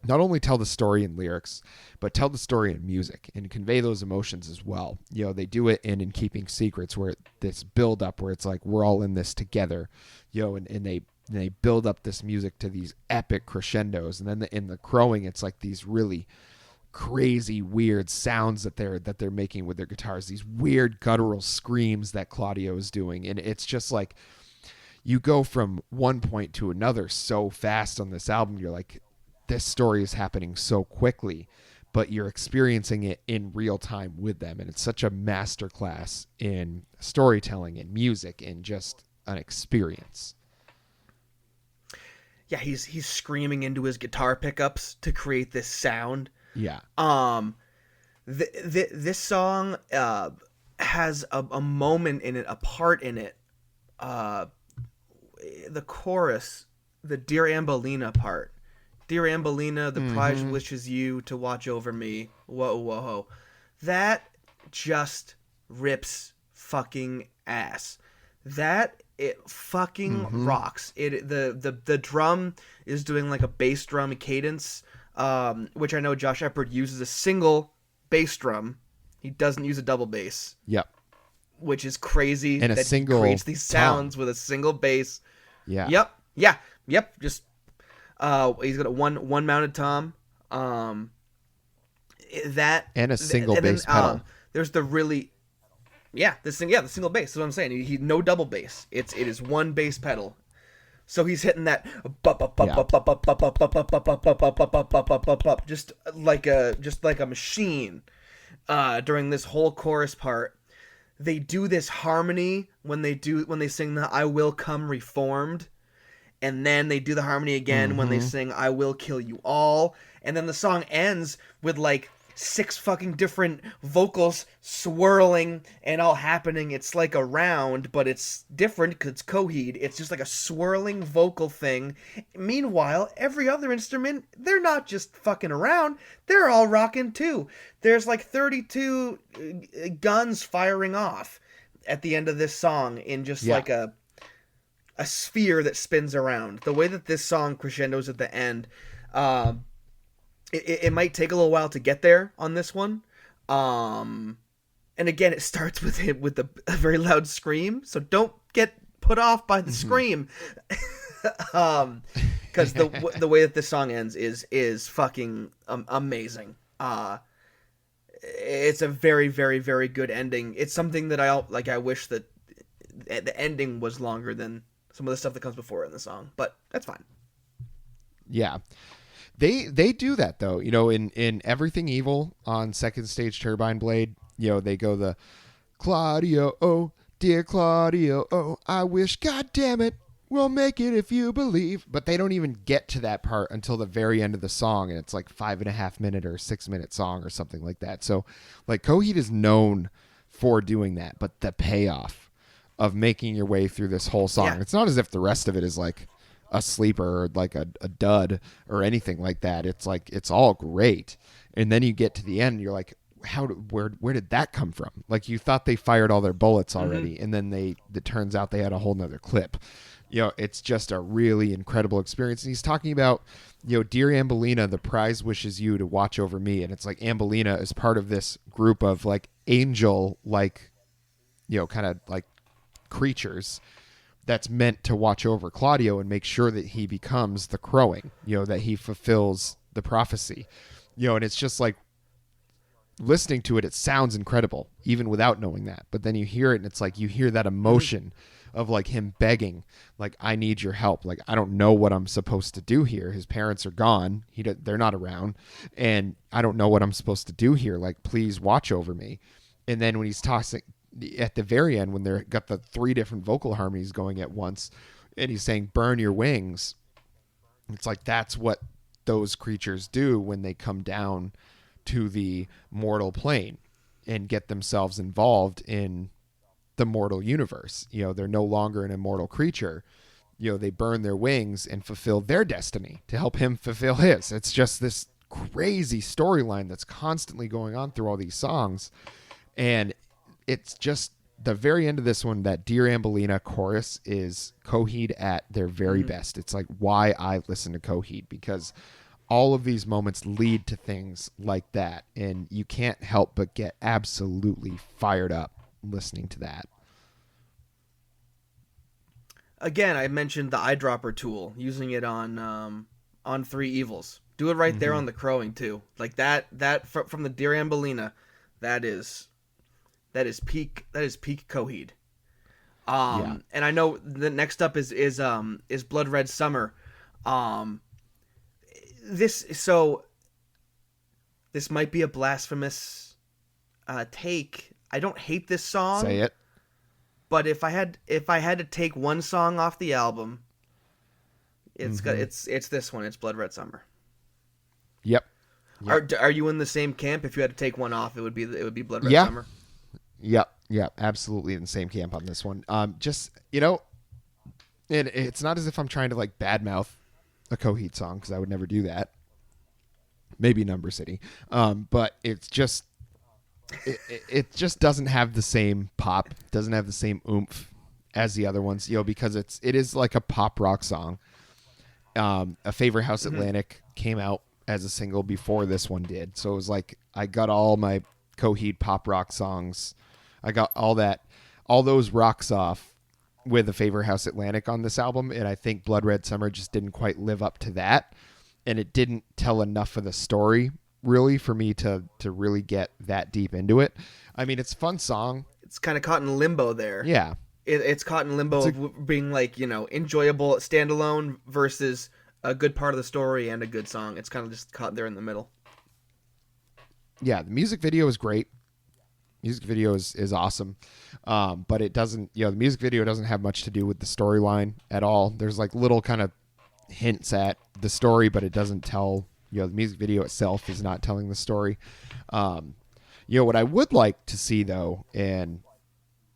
not only tell the story in lyrics, but tell the story in music and convey those emotions as well. They do it in Keeping Secrets, where this build up, where it's like, we're all in this together, and they build up this music to these epic crescendos. And then in the crowing, it's like these really crazy, weird sounds that they're making with their guitars, these weird guttural screams that Claudio is doing. And it's just like, you go from one point to another so fast on this album. You're like, this story is happening so quickly, but you're experiencing it in real time with them. And it's such a masterclass in storytelling and music and just an experience.
Yeah, he's screaming into his guitar pickups to create this sound.
Yeah.
This song has a moment in it, a part in it. The chorus, the Dear Ambolina part, Dear Ambelina, the prize wishes you to watch over me. Whoa, whoa, whoa. That just rips fucking ass. That it fucking rocks. The drum is doing like a bass drum cadence, which I know Josh Eppard uses a single bass drum. He doesn't use a double bass.
Yep.
Which is crazy
And
that he creates these sounds with a single bass.
Yeah.
Yep. Yeah. Yep. Just he's got a one mounted tom. That
and a single bass pedal.
There's the really the single bass. That's what I'm saying. He no double bass. It is one bass pedal. So he's hitting that just like a machine during this whole chorus part. They do this harmony when they sing the I Will Come Reformed, and then they do the harmony again when they sing I Will Kill You All, and then the song ends with like 6 fucking different vocals swirling and all happening. It's like a round, but it's different because it's Coheed. It's just like a swirling vocal thing. Meanwhile, every other instrument, they're not just fucking around. They're all rocking too. There's like 32 guns firing off at the end of this song in just like a sphere that spins around. The way that this song crescendos at the end, it might take a little while to get there on this one. And again, it starts with him with a very loud scream. So don't get put off by the scream. Because the way that this song ends is fucking amazing. It's a very, very, very good ending. It's something that I wish that the ending was longer than some of the stuff that comes before it in the song, but that's fine.
Yeah. They do that though, in Everything Evil on Second Stage Turbine Blade, they go the Claudio, oh, dear Claudio, oh, I wish, God damn it, we'll make it if you believe. But they don't even get to that part until the very end of the song, and it's like 5.5 minute or 6 minute song or something like that. So like Coheed is known for doing that, but the payoff of making your way through this whole song, it's not as if the rest of it is like a sleeper or like a dud or anything like that. It's like it's all great, and then you get to the end and you're like, where did that come from? Like you thought they fired all their bullets already, and then it turns out they had a whole nother clip. It's just a really incredible experience. And he's talking about, dear Ambelina, the prize wishes you to watch over me, and it's like Ambelina is part of this group of like angel like kind of like creatures that's meant to watch over Claudio and make sure that he becomes the crowing, that he fulfills the prophecy, and it's just like listening to it, it sounds incredible even without knowing that. But then you hear it and it's like you hear that emotion of like him begging, like, I need your help. Like, I don't know what I'm supposed to do here. His parents are gone. They're not around, and I don't know what I'm supposed to do here. Like, please watch over me. And then when he's tossing at the very end, when they're got the 3 different vocal harmonies going at once, and he's saying, burn your wings. It's like, that's what those creatures do when they come down to the mortal plane and get themselves involved in the mortal universe. They're no longer an immortal creature. They burn their wings and fulfill their destiny to help him fulfill his. It's just this crazy storyline that's constantly going on through all these songs. And it's just the very end of this one, that Dear Ambelina chorus is Coheed at their very best. It's like why I listen to Coheed, because all of these moments lead to things like that, and you can't help but get absolutely fired up listening to that.
Again, I mentioned the eyedropper tool, using it on 3 Evils. Do it right there on the crowing too, like that from the Dear Ambelina. That is peak Coheed. And I know the next up is Blood Red Summer. This might be a blasphemous take. I don't hate this song.
Say it.
But if I had to take one song off the album, it's this one. It's Blood Red Summer.
Yep.
Are you in the same camp? If you had to take one off, it would be Blood Red Summer.
Yep, absolutely in the same camp on this one. Just it's not as if I'm trying to like badmouth a Coheed song because I would never do that. Maybe Number City, but it just doesn't have the same pop, doesn't have the same oomph as the other ones, because it is like a pop rock song. A Favorite House Atlantic came out as a single before this one did, so it was like I got all my Coheed pop rock songs. I got all those rocks off with A Favorite House Atlantic on this album, and I think Blood Red Summer just didn't quite live up to that, and it didn't tell enough of the story really for me to really get that deep into it. I mean, it's a fun song.
It's kind of caught in limbo there.
Yeah.
It's caught in limbo of being like, enjoyable standalone versus a good part of the story and a good song. It's kind of just caught there in the middle.
Yeah, the music video is great. Music video is awesome. But it doesn't, the music video doesn't have much to do with the storyline at all. There's like little kind of hints at the story, but it doesn't tell, the music video itself is not telling the story. What I would like to see though, and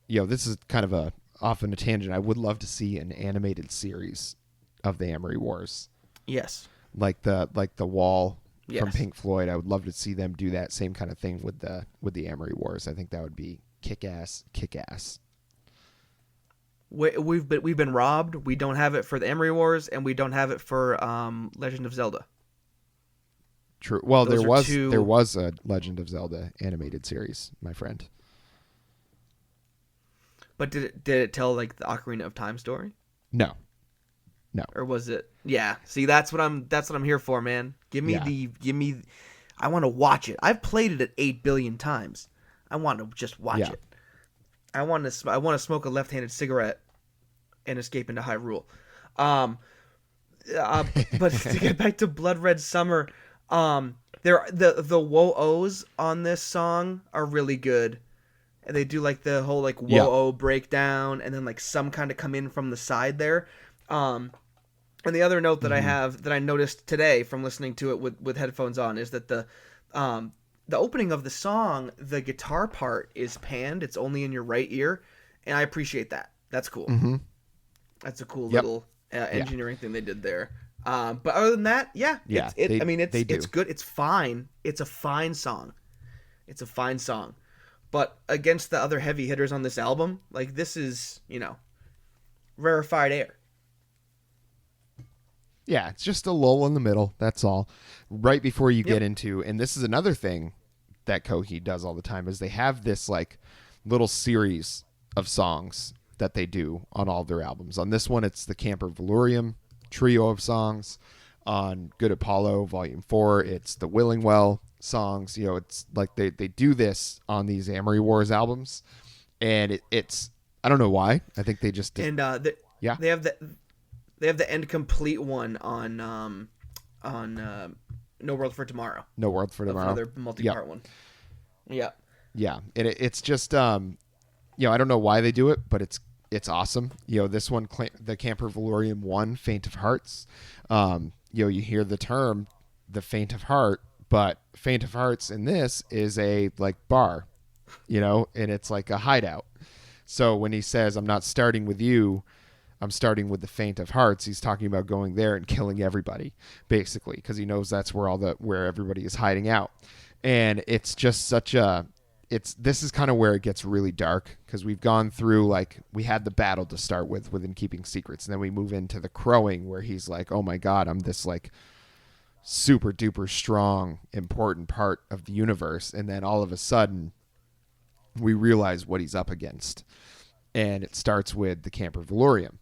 this is kind of off on a tangent. I would love to see an animated series of the Amory Wars.
Yes.
Like the Wall
Yes.
from Pink Floyd. I would love to see them do that same kind of thing with the Amory Wars. I think that would be kick ass.
We've been robbed. We don't have it for the Amory Wars, and we don't have it for Legend of Zelda.
True. Well,
Those
there was a Legend of Zelda animated series, my friend.
But did it tell like the Ocarina of Time story?
No.
Or was it? Yeah. See, that's what I'm here for, man. Give me I want to watch it. I've played it 8 billion times. I want to just watch it. I want to smoke a left-handed cigarette and escape into Hyrule. But to get back to Blood Red Summer, the whoa-ohs on this song are really good. And they do like the whole like whoa-oh breakdown, and then like some kind of come in from the side there. And the other note that I have that I noticed today from listening to it with headphones on is that the opening of the song, the guitar part is panned. It's only in your right ear, and I appreciate that. That's cool.
Mm-hmm.
That's a cool little engineering thing they did there. But other than that, it's good. It's fine. It's a fine song. But against the other heavy hitters on this album, like this is, rarefied air.
Yeah, it's just a lull in the middle. That's all. Right before you get into, and this is another thing that Coheed does all the time, is they have this like little series of songs that they do on all of their albums. On this one, it's the Camper Valurium trio of songs. On Good Apollo Volume 4, it's the Willingwell songs. It's like they do this on these Amory Wars albums, and it's I don't know why. I think they just did.
And they have the end complete one on No World for Tomorrow.
No World for Tomorrow.
Another multi-part one. Yeah.
Yeah, and it's just I don't know why they do it, but it's awesome. This one, the Camper Valurium 1, Faint of Hearts. You hear the term, the Faint of Heart, but Faint of Hearts in this is a like bar, and it's like a hideout. So when he says, "I'm not starting with you, I'm starting with the Faint of Hearts," he's talking about going there and killing everybody, basically, because he knows that's where everybody is hiding out. And it's just this is kind of where it gets really dark, because we've gone through, like, we had the battle to start with within Keeping Secrets, and then we move into the crowing, where he's like, oh my God, I'm this like super duper strong, important part of the universe. And then all of a sudden we realize what he's up against. And it starts with the Camper Valurium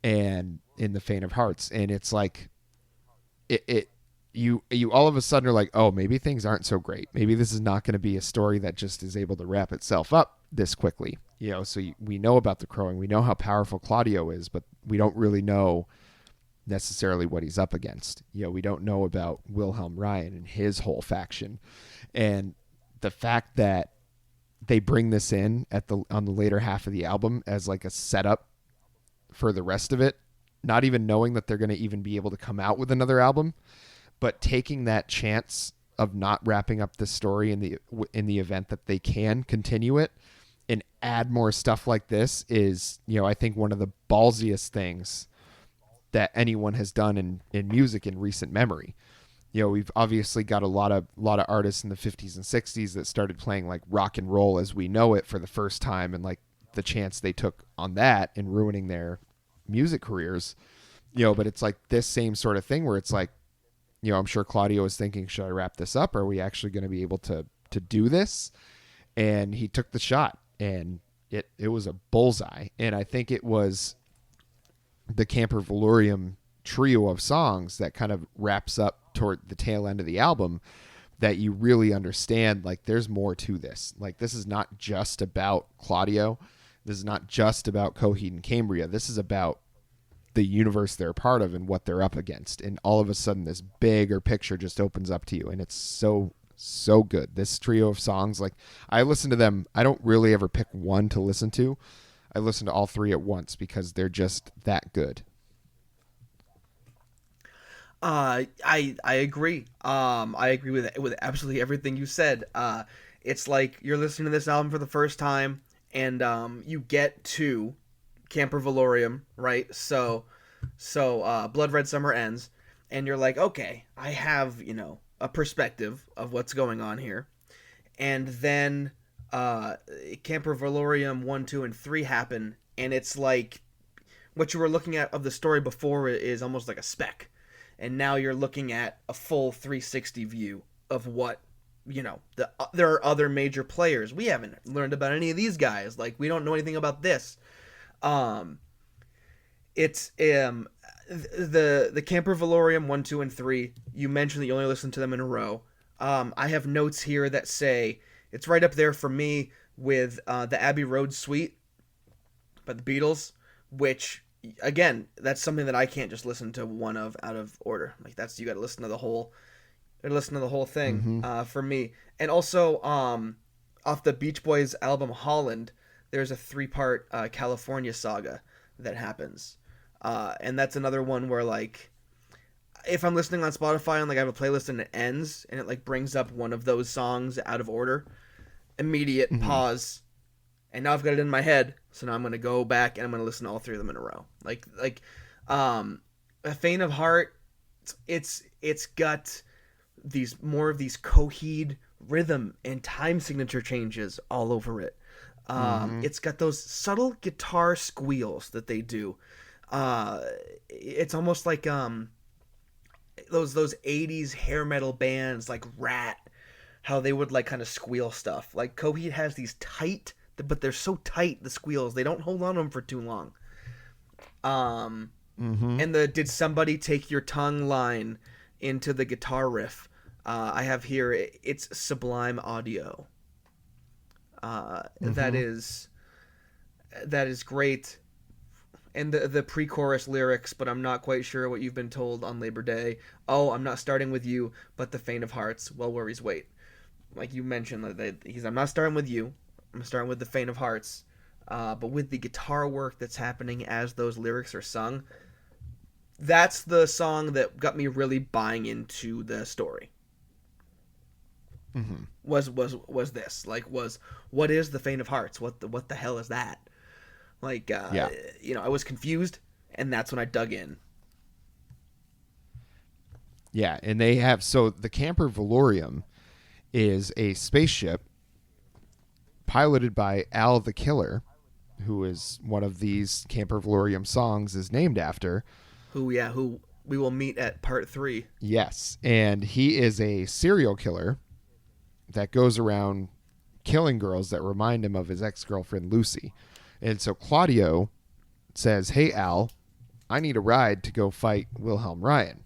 and in the Faint of Hearts. And it's like, you all of a sudden are like, oh, maybe things aren't so great. Maybe this is not going to be a story that just is able to wrap itself up this quickly. So we know about the crowing. We know how powerful Claudio is, but we don't really know necessarily what he's up against. We don't know about Wilhelm Ryan and his whole faction. And the fact that they bring this in on the later half of the album as like a setup for the rest of it, not even knowing that they're going to even be able to come out with another album, but taking that chance of not wrapping up the story in the event that they can continue it and add more stuff like this is, I think one of the ballsiest things that anyone has done in music in recent memory. We've obviously got a lot of artists in the 50s and 60s that started playing like rock and roll as we know it for the first time, and like the chance they took on that and ruining their music careers. But it's like this same sort of thing where it's like, I'm sure Claudio was thinking, should I wrap this up? Are we actually going to be able to do this? And he took the shot, and it was a bullseye. And I think it was the Camper Valorium trio of songs that kind of wraps up toward the tail end of the album that you really understand, like, there's more to this. Like, this is not just about Claudio. This is not just about Coheed and Cambria. This is about the universe they're a part of and what they're up against. And all of a sudden, this bigger picture just opens up to you. And it's so good. This trio of songs, like, I listen to them. I don't really ever pick one to listen to. I listen to all three at once because they're just that good.
I agree. I agree with absolutely everything you said. It's like you're listening to this album for the first time, and you get to Camper Valorium, right? So Blood Red Summer ends, and you're like, okay, I have a perspective of what's going on here, and then Camper Valorium 1, 2, and 3 happen, and it's like what you were looking at of the story before is almost like a speck. And now you're looking at a full 360 view of what, there are other major players. We haven't learned about any of these guys. Like, we don't know anything about this. It's the Camper Valorium 1, 2, and 3. You mentioned that you only listen to them in a row. I have notes here that say it's right up there for me with the Abbey Road Suite by the Beatles, which, again, that's something that I can't just listen to one of out of order. Like, that's, you got to listen to the whole, thing for me. And also, off the Beach Boys album Holland, there's a 3-part California Saga that happens, and that's another one where, like, if I'm listening on Spotify and like I have a playlist and it ends and it like brings up one of those songs out of order, immediate pause. And now I've got it in my head, so now I'm going to go back and I'm going to listen to all 3 of them in a row. Like A Faint of Heart, it's got more of these Coheed rhythm and time signature changes all over it. It's got those subtle guitar squeals that they do. It's almost like those 80s hair metal bands like Rat, how they would like kind of squeal stuff. Like, Coheed has these tight, but they're so tight, the squeals, they don't hold on to them for too long. And the "did somebody take your tongue" line into the guitar riff, I have here, it's sublime audio. That is great. And the pre-chorus lyrics, but I'm not quite sure what you've been told on Labor Day. Oh, I'm not starting with you, but the faint of hearts, well, worries wait. Like you mentioned, I'm not starting with you, I'm starting with the faint of hearts. But with the guitar work that's happening as those lyrics are sung, that's the song that got me really buying into the story. Was this, like, what is the faint of hearts? What the hell is that? Like, I was confused, and that's when I dug in.
Yeah, and they have, so the Camper Valorium is a spaceship piloted by Al the Killer, who is one of these Camper Valorium songs is named after.
Who we will meet at part 3.
Yes, and he is a serial killer that goes around killing girls that remind him of his ex-girlfriend Lucy. And so Claudio says, "Hey, Al, I need a ride to go fight Wilhelm Ryan."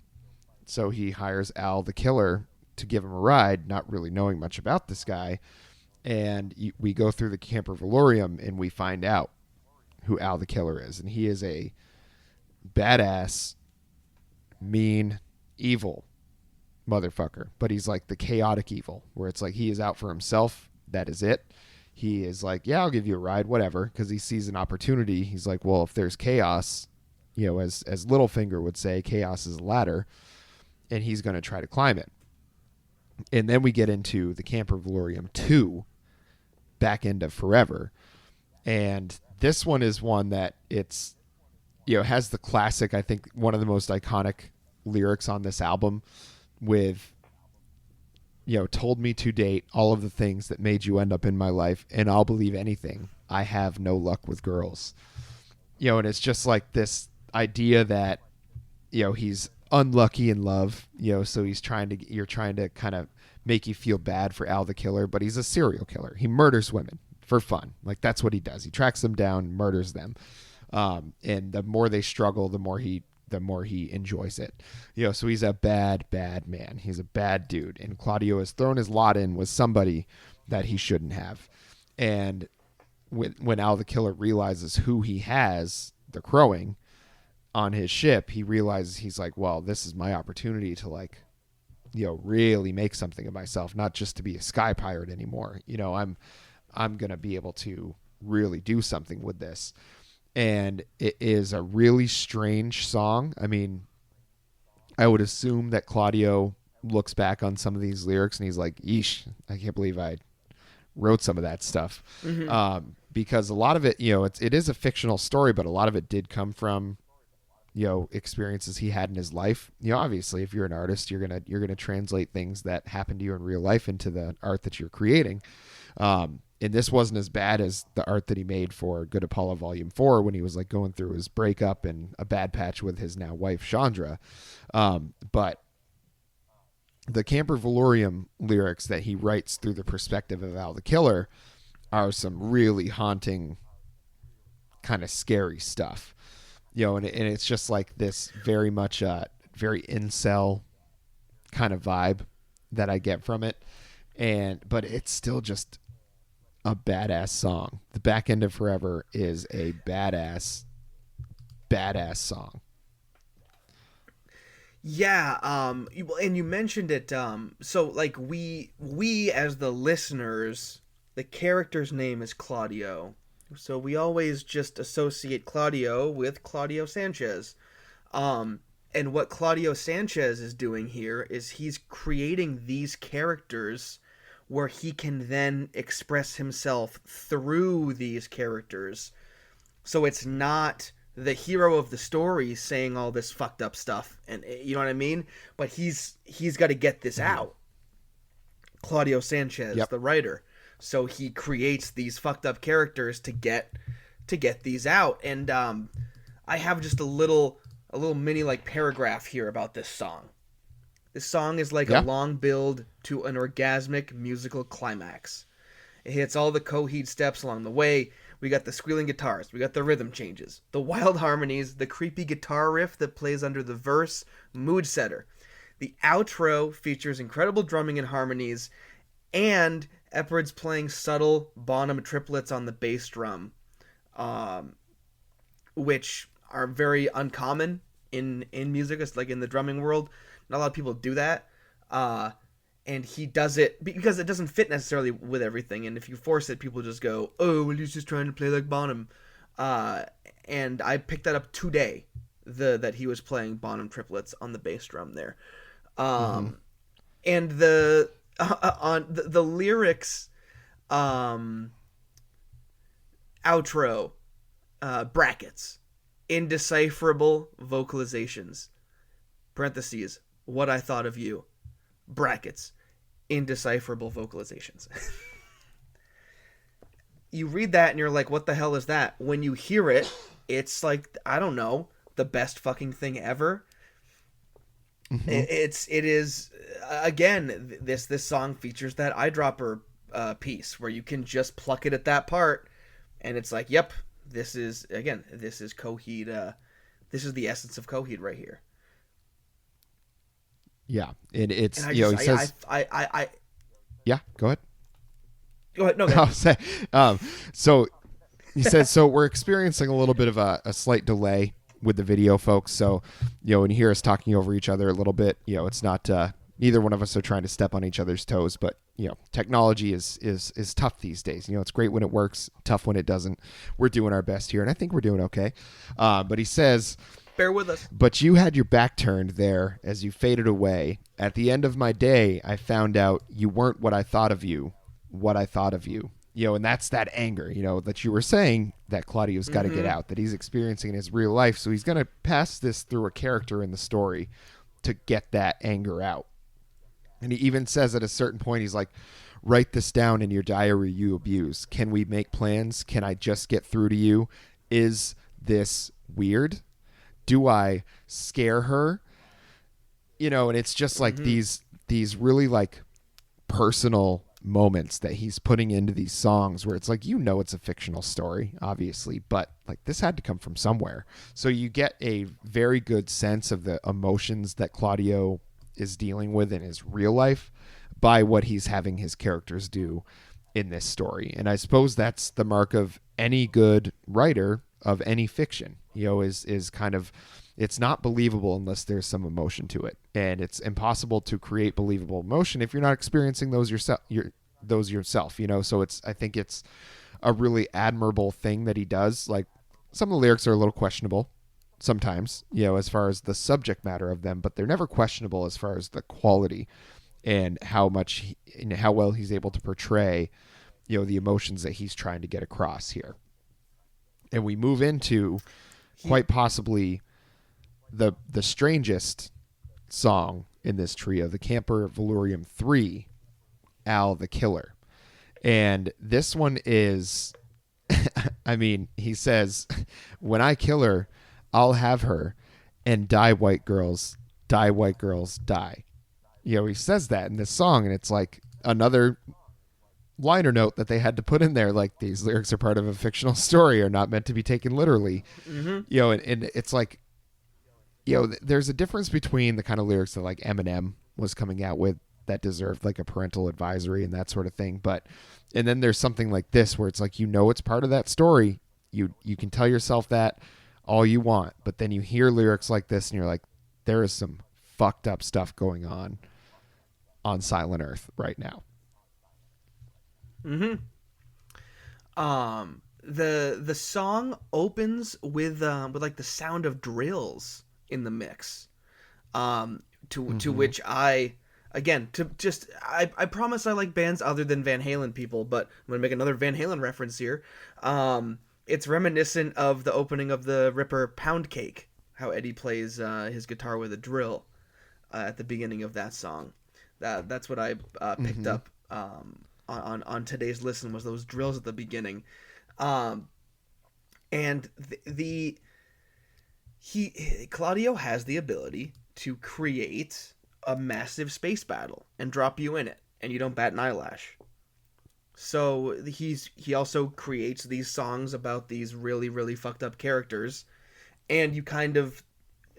So he hires Al the Killer to give him a ride, not really knowing much about this guy. And we go through the Camper Valorium and we find out who Al the Killer is. And he is a badass, mean, evil motherfucker. But he's like the chaotic evil, where it's like he is out for himself. That is it. He is like, yeah, I'll give you a ride, whatever, because he sees an opportunity. He's like, well, if there's chaos, as Littlefinger would say, chaos is a ladder, and he's going to try to climb it. And then we get into the Camper Valorium 2, Back End of Forever. And this one is one that has the classic, I think one of the most iconic lyrics on this album with, told me to date all of the things that made you end up in my life, and I'll believe anything. I have no luck with girls. And it's just like this idea that, he's unlucky in love, so you're trying to kind of make you feel bad for Al the killer, but he's a serial killer. He murders women for fun. Like, that's what he does. He tracks them down, murders them. And the more they struggle, the more he enjoys it. So he's a bad man. He's a bad dude. And Claudio has thrown his lot in with somebody that he shouldn't have. And when Al the killer realizes who he has, the crowing, on his ship, he realizes, he's like, well, this is my opportunity to, like, really make something of myself, not just to be a sky pirate anymore. I'm going to be able to really do something with this. And it is a really strange song. I mean, I would assume that Claudio looks back on some of these lyrics and he's like, yeesh, I can't believe I wrote some of that stuff. Mm-hmm. Because a lot of it, it is a fictional story, but a lot of it did come from, experiences he had in his life. Obviously, if you're an artist, you're gonna translate things that happen to you in real life into the art that you're creating. And this wasn't as bad as the art that he made for Good Apollo Volume 4 when he was like going through his breakup and a bad patch with his now wife Chandra. But the Camper Valorium lyrics that he writes through the perspective of Al the Killer are some really haunting, kind of scary stuff. And it's just like this very much very incel kind of vibe that I get from it. But it's still just a badass song. The Back End of Forever is a badass song.
Yeah, and you mentioned it, so like we as the listeners, the character's name is Claudio. So we always just associate Claudio with Claudio Sanchez. And what Claudio Sanchez is doing here is he's creating these characters where he can then express himself through these characters. So it's not the hero of the story saying all this fucked up stuff, and you know what I mean? But he's got to get this out. Claudio Sanchez, the writer. So he creates these fucked up characters to get these out. And I have just a little mini like paragraph here about this song. This song is like a long build to an orgasmic musical climax. It hits all the Coheed steps along the way. We got the squealing guitars, we got the rhythm changes, the wild harmonies, the creepy guitar riff that plays under the verse, mood setter. The outro features incredible drumming and harmonies, and Epard's playing subtle Bonham triplets on the bass drum, which are very uncommon in music. It's like in the drumming world, not a lot of people do that. And he does it because it doesn't fit necessarily with everything. And if you force it, people just go, oh, well, he's just trying to play like Bonham. And I picked that up today, that he was playing Bonham triplets on the bass drum there. And the on the lyrics, outro, brackets, indecipherable vocalizations, parentheses, what I thought of you, brackets, indecipherable vocalizations. You read that and you're like, what the hell is that? When you hear it, it's like, I don't know, the best fucking thing ever. Mm-hmm. It is again, this song features that eyedropper piece where you can just pluck it at that part and it's like, yep, this is Coheed, this is the essence of Coheed right here.
Yeah, it's
and
he says, yeah, go ahead.
Go ahead. No, go ahead.
So he says, so we're experiencing a little bit of a slight delay with the video, folks. So, when you hear us talking over each other a little bit, it's not neither one of us are trying to step on each other's toes, but technology is tough these days. It's great when it works, tough when it doesn't. We're doing our best here, and I think we're doing okay. But he says,
bear with us.
But you had your back turned there as you faded away. At the end of my day, I found out you weren't what I thought of you. And that's that anger, that you were saying that Claudio's got to get out, that he's experiencing in his real life. So he's going to pass this through a character in the story to get that anger out. And he even says at a certain point, he's like, write this down in your diary you abuse. Can we make plans? Can I just get through to you? Is this weird? Do I scare her? And it's just like these really like personal moments that he's putting into these songs where it's like, it's a fictional story, obviously, but like this had to come from somewhere. So you get a very good sense of the emotions that Claudio is dealing with in his real life by what he's having his characters do in this story. And I suppose that's the mark of any good writer of any fiction, is kind of, it's not believable unless there's some emotion to it. And it's impossible to create believable emotion if you're not experiencing those yourself, So I think it's a really admirable thing that he does. Like, some of the lyrics are a little questionable sometimes, as far as the subject matter of them, but they're never questionable as far as the quality and how well he's able to portray, the emotions that he's trying to get across here. And we move into quite possibly the strangest song in this trio, the Camper Valurium 3, Al the Killer. And this one is, he says, when I kill her, I'll have her, and die white girls, die. He says that in this song, and it's like another liner note that they had to put in there, like, these lyrics are part of a fictional story, are not meant to be taken literally. And it's like, there's a difference between the kind of lyrics that like Eminem was coming out with that deserved like a parental advisory and that sort of thing, and then there's something like this where it's like, it's part of that story, you can tell yourself that all you want, but then you hear lyrics like this and you're like, there is some fucked up stuff going on Silent Earth right now.
The song opens with like the sound of drills in the mix, to which I promise I like bands other than Van Halen people, but I'm gonna make another Van Halen reference here. It's reminiscent of the opening of the Ripper Pound Cake, how Eddie plays his guitar with a drill at the beginning of that song. That's what I picked up on today's listen, was those drills at the beginning. And Claudio has the ability to create a massive space battle and drop you in it, and you don't bat an eyelash. So he also creates these songs about these really, really fucked up characters, and you kind of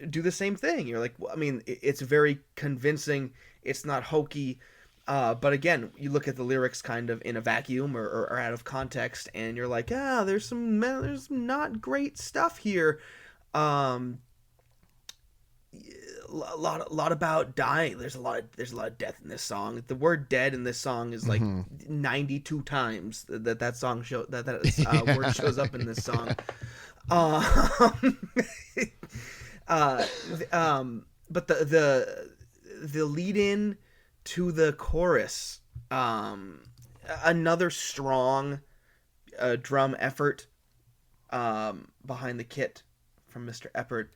do the same thing. You're like, well, it's very convincing. It's not hokey. But again, you look at the lyrics kind of in a vacuum or out of context, and you're like, there's some not great stuff here. A lot about dying. There's a lot of death in this song. The word "dead" in this song is like 92 times that song word shows up in this song. But the lead in to the chorus, another strong drum effort behind the kit from Mr. Eppert,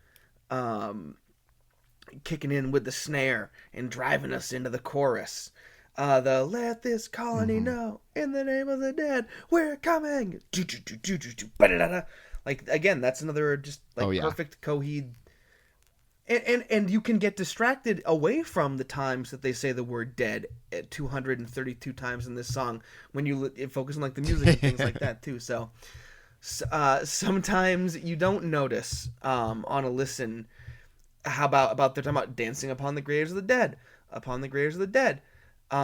kicking in with the snare and driving us into the chorus. The "let this colony know, in the name of the dead, we're coming." Like, again, that's another just like perfect Coheed. And you can get distracted away from the times that they say the word "dead" at 232 times in this song when you focus on like the music and things like that too. So sometimes you don't notice on a listen how about they're talking about dancing upon the graves of the dead, upon the graves of the dead. They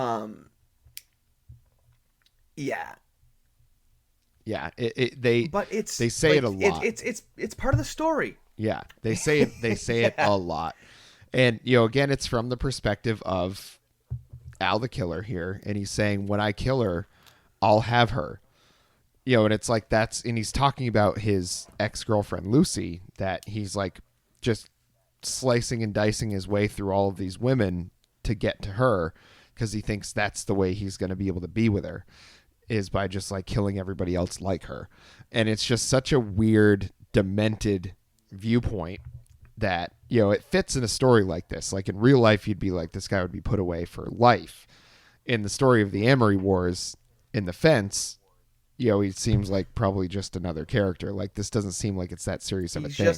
say
like,
it a lot. It's part of the story.
Yeah, they say it a lot. And, again, it's from the perspective of Al the Killer here. And he's saying, when I kill her, I'll have her. And it's like, and he's talking about his ex-girlfriend, Lucy, that he's like just slicing and dicing his way through all of these women to get to her because he thinks that's the way he's going to be able to be with her. is by just like killing everybody else like her. And it's just such a weird, demented viewpoint that, you know, it fits in a story like this. Like in real life, you'd be like, this guy would be put away for life. In the story of the Amory Wars in the Fence, you know, he seems like probably just another character. Like this doesn't seem like it's that serious of a thing.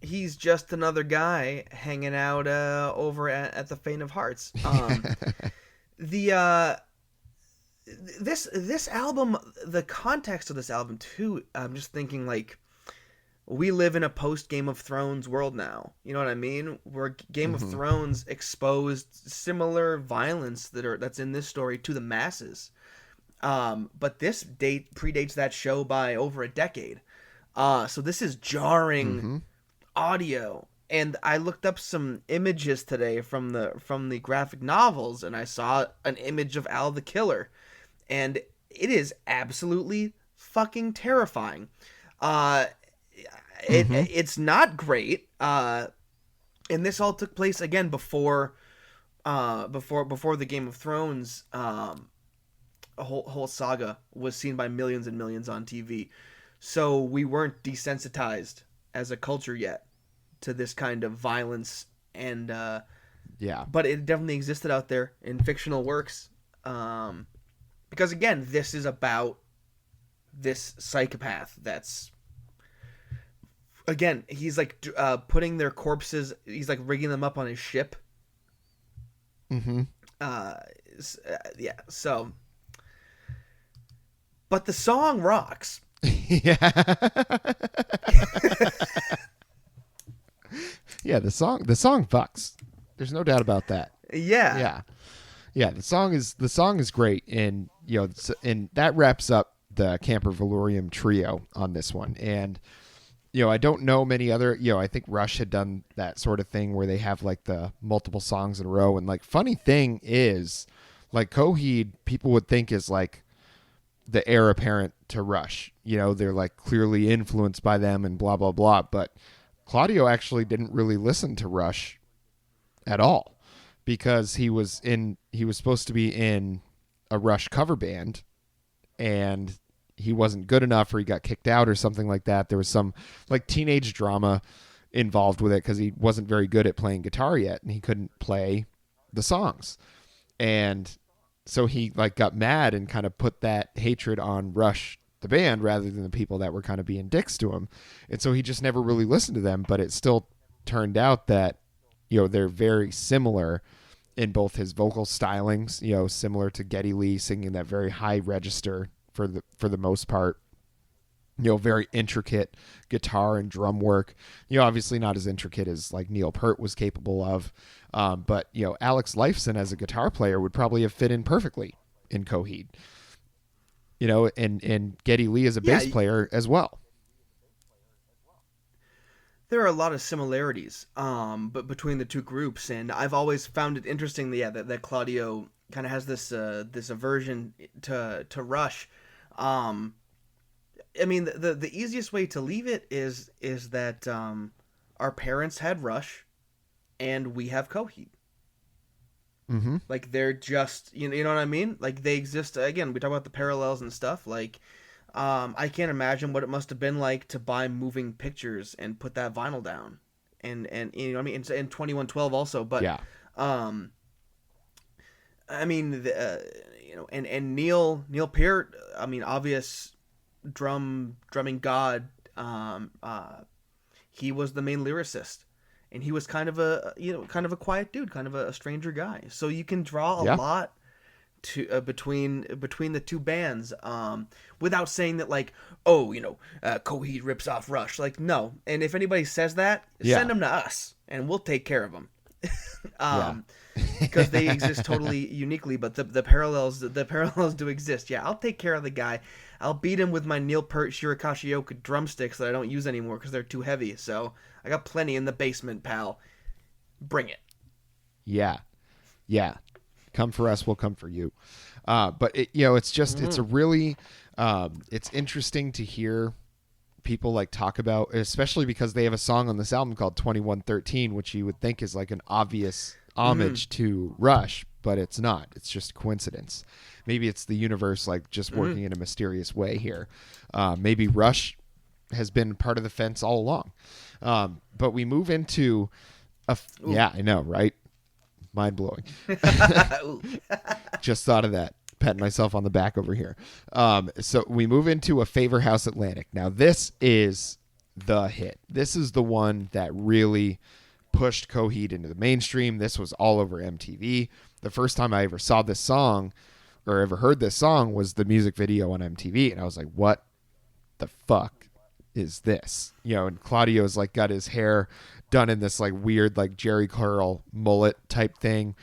He's just another guy hanging out over at the Faint of Hearts. This album, the context of this album too, I'm just thinking like, we live in a post Game of Thrones world now. You know what I mean? Where Game of Thrones exposed similar violence that's in this story to the masses. But this predates that show by over a decade. So this is jarring audio. And I looked up some images today from the graphic novels, and I saw an image of Al the Killer. And it is absolutely fucking terrifying. It's not great. And this all took place again before the Game of Thrones whole saga was seen by millions and millions on TV. So we weren't desensitized as a culture yet to this kind of violence, and but it definitely existed out there in fictional works. Because again, this is about this psychopath that's, again, he's like putting their corpses, he's like rigging them up on his ship. So, but the song rocks.
Yeah. Yeah, the song fucks. There's no doubt about that.
Yeah.
The song is great, and you know, and that wraps up the Camper Valorium trio on this one. And you know, I don't know many other, you know, I think Rush had done that sort of thing where they have like the multiple songs in a row. And like, funny thing is, like, Coheed, people would think is like the heir apparent to Rush. You know, they're like clearly influenced by them and blah, blah, blah. But Claudio actually didn't really listen to Rush at all, because he was supposed to be in a Rush cover band, and he wasn't good enough, or he got kicked out or something like that. There was some like teenage drama involved with it because he wasn't very good at playing guitar yet, and he couldn't play the songs. And so he like got mad and kind of put that hatred on Rush, the band, rather than the people that were kind of being dicks to him. And so he just never really listened to them, but it still turned out that, you know, they're very similar in both his vocal stylings, you know, similar to Geddy Lee singing that very high register for the most part, you know, very intricate guitar and drum work, you know, obviously not as intricate as like Neil Peart was capable of. But, you know, Alex Lifeson as a guitar player would probably have fit in perfectly in Coheed, you know, and Geddy Lee as a bass player as well.
There are a lot of similarities, but between the two groups, and I've always found it interesting, that Claudio kind of has this aversion to Rush. I mean, the easiest way to leave it is that our parents had Rush, and we have Coheed. Like, they're just, you know what I mean? Like, they exist. Again, we talk about the parallels and stuff. Like, I can't imagine what it must have been like to buy moving pictures and put that vinyl down, and you know what I mean, in 2112 also. But I mean, you know, and Neil Peart, I mean, obvious drumming god. He was the main lyricist, and he was kind of a quiet dude, kind of a stranger guy. So you can draw a lot to between the two bands, without saying that, like, oh, you know, Coheed rips off Rush. Like, no. And if anybody says that, send them to us, and we'll take care of them. Because they exist totally uniquely, but the parallels do exist. Yeah, I'll take care of the guy. I'll beat him with my Neil Peart Shirokashioka drumsticks that I don't use anymore because they're too heavy. So I got plenty in the basement, pal. Bring it.
Yeah. Come for us, we'll come for you. But it, you know, it's just it's a really it's interesting to hear people like talk about, especially because they have a song on this album called 2113, which you would think is like an obvious homage to Rush, but it's not. It's just coincidence. Maybe it's the universe like just working in a mysterious way here. Maybe Rush has been part of the fence all along. But we move into yeah, I know, right? Mind blowing. Just thought of that. Patting myself on the back over here. So we move into A Favor House Atlantic. Now this is the hit. This is the one that really pushed Coheed into the mainstream. This was all over MTV. The first time I ever saw this song or ever heard this song was the music video on MTV, and I was like, what the fuck is this? You know, and Claudio's like got his hair done in this like weird like Jerry Curl mullet type thing.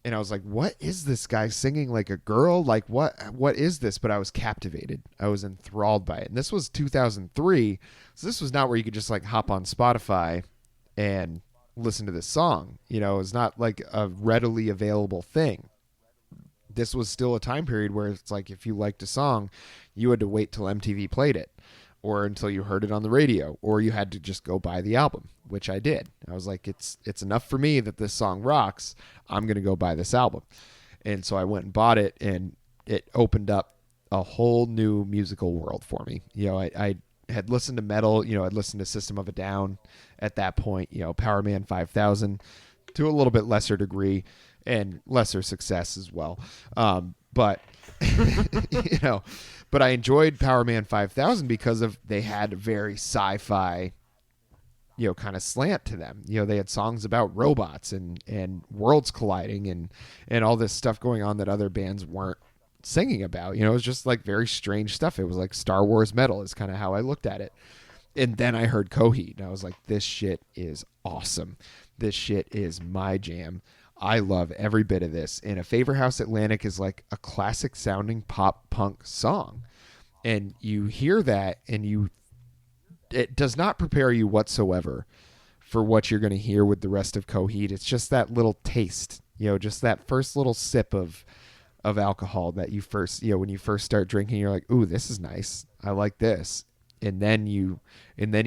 And I was like, what is this guy singing like a girl? Like, what is this? But I was captivated. I was enthralled by it. And this was 2003. So this was not where you could just like hop on Spotify and listen to this song. You know, it's not like a readily available thing. This was still a time period where it's like if you liked a song, you had to wait till MTV played it or until you heard it on the radio, or you had to just go buy the album, which I did. I was like, it's enough for me that this song rocks. I'm going to go buy this album. And so I went and bought it, and it opened up a whole new musical world for me. You know, I had listened to metal, you know, I'd listened to System of a Down at that point, you know, Power Man 5000 to a little bit lesser degree and lesser success as well. But, you know, but I enjoyed Power Man 5000 because of they had a very sci-fi, you know, kind of slant to them. You know, they had songs about robots and worlds colliding and all this stuff going on that other bands weren't singing about. You know, it was just like very strange stuff. It was like Star Wars metal is kind of how I looked at it. And then I heard Coheed, and I was like, this shit is awesome. This shit is my jam. I love every bit of this. And A Favor House Atlantic is like a classic sounding pop punk song. And you hear that and it does not prepare you whatsoever for what you're going to hear with the rest of Coheed. It's just that little taste, you know, just that first little sip of alcohol that you first, you know, when you first start drinking, you're like, ooh, this is nice. I like this. And then you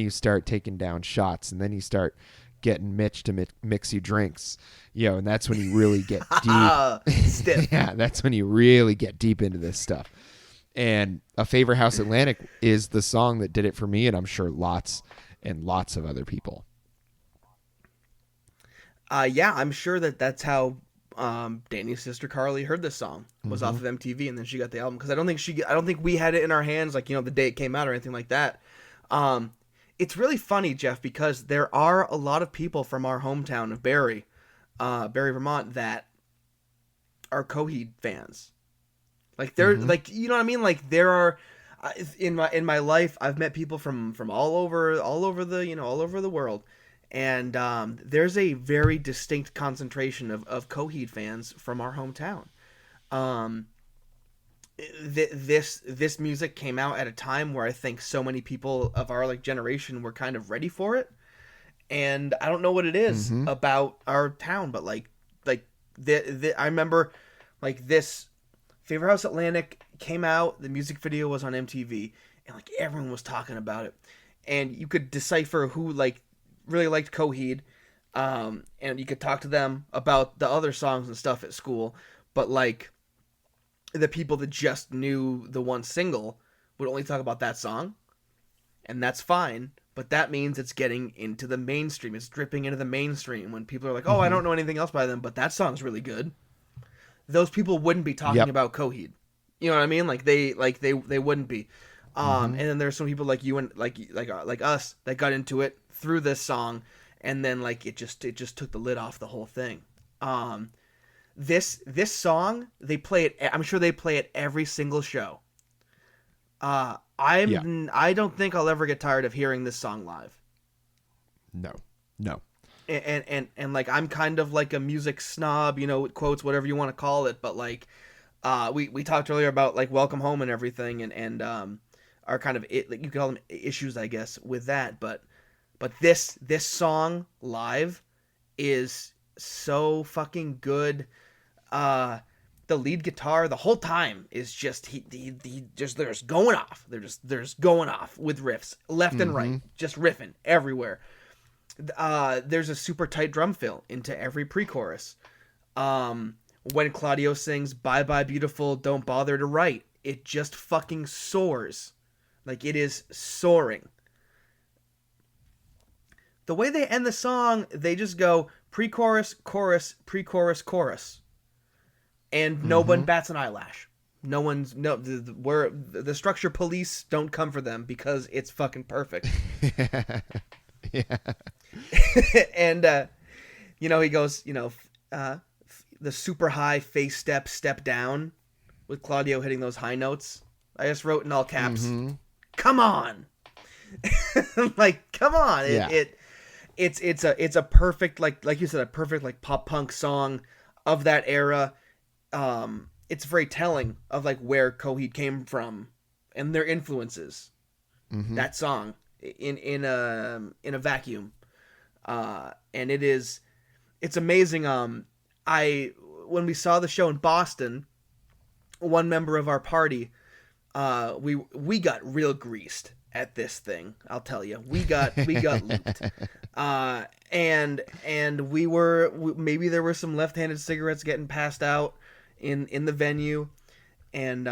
start taking down shots, and then you start getting Mitch to mix you drinks, you know, and that's when you really get deep. Yeah, that's when you really get deep into this stuff. And A Favor House Atlantic is the song that did it for me, and I'm sure lots and lots of other people.
Yeah, I'm sure that's how Danny's sister Carly heard this song, was off of MTV, and then she got the album, because I don't think we had it in our hands like, you know, the day it came out or anything like that. It's really funny, Geoff, because there are a lot of people from our hometown of Barry, Vermont, that are Coheed fans. Like they're like, you know what I mean? Like there are in my life, I've met people from all over the, you know, all over the world. And there's a very distinct concentration of Coheed fans from our hometown. This music came out at a time where I think so many people of our like generation were kind of ready for it. And I don't know what it is about our town, but like I remember like this Favor House Atlantic came out, the music video was on MTV, and like everyone was talking about it. And you could decipher who like really liked Coheed, and you could talk to them about the other songs and stuff at school, but like the people that just knew the one single would only talk about that song, and that's fine, but that means it's getting into the mainstream, it's dripping into the mainstream when people are like, oh, I don't know anything else by them, but that song's really good. Those people wouldn't be talking about Coheed. You know what I mean? Like they wouldn't be. And then there's some people like you and like us that got into it through this song, and then like it just took the lid off the whole thing. This song, they play it. I'm sure they play it every single show. I don't think I'll ever get tired of hearing this song live.
No.
And like I'm kind of like a music snob, you know, quotes, whatever you want to call it, but like we talked earlier about like Welcome Home and everything, and our kind of like you could call them issues, I guess, with that, but this song live is so fucking good. The lead guitar the whole time is just he just there's going off. There's going off with riffs left and right, just riffing everywhere. There's a super tight drum fill into every pre-chorus. One when Claudio sings "Bye Bye Beautiful, Don't Bother to Write," it just fucking soars. Like, it is soaring. The way they end the song, they just go pre-chorus, chorus, pre-chorus, chorus, and no one bats an eyelash. No one's where the structure police don't come for them because it's fucking perfect.
Yeah.
And he goes, the super high face step down with Claudio hitting those high notes. I just wrote in all caps, "Come on." Like, come on. It's a perfect, like you said, a perfect like pop punk song of that era. It's very telling of like where Coheed came from and their influences. That song in a vacuum, and it's amazing. When we saw the show in Boston, one member of our party, we got real greased at this thing. I'll tell you, we got looped. And maybe there were some left-handed cigarettes getting passed out in the venue, and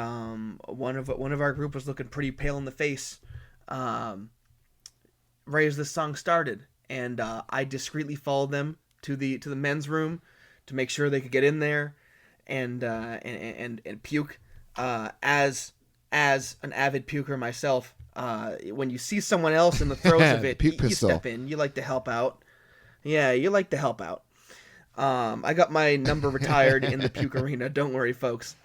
one of our group was looking pretty pale in the face right as this song started, and I discreetly followed them to the men's room to make sure they could get in there and puke. As an avid puker myself, when you see someone else in the throes of it, you step in. You like to help out. Yeah, you like to help out. I got my number retired in the puke arena. Don't worry, folks.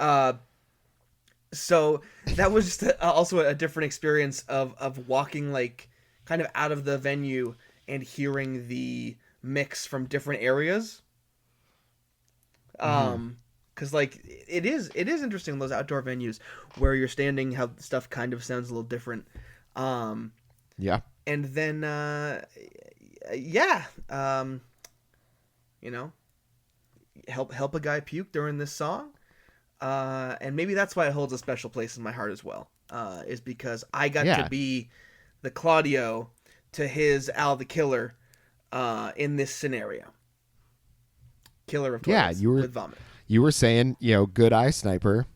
So that was just also a different experience of walking like kind of out of the venue and hearing the mix from different areas. Because like it is interesting in those outdoor venues where you're standing, how stuff kind of sounds a little different.
Yeah.
And then help a guy puke during this song. And maybe that's why it holds a special place in my heart as well. Is because I got to be the Claudio to his Al the Killer in this scenario. Killer of toilets with vomit.
You were saying, good eye sniper.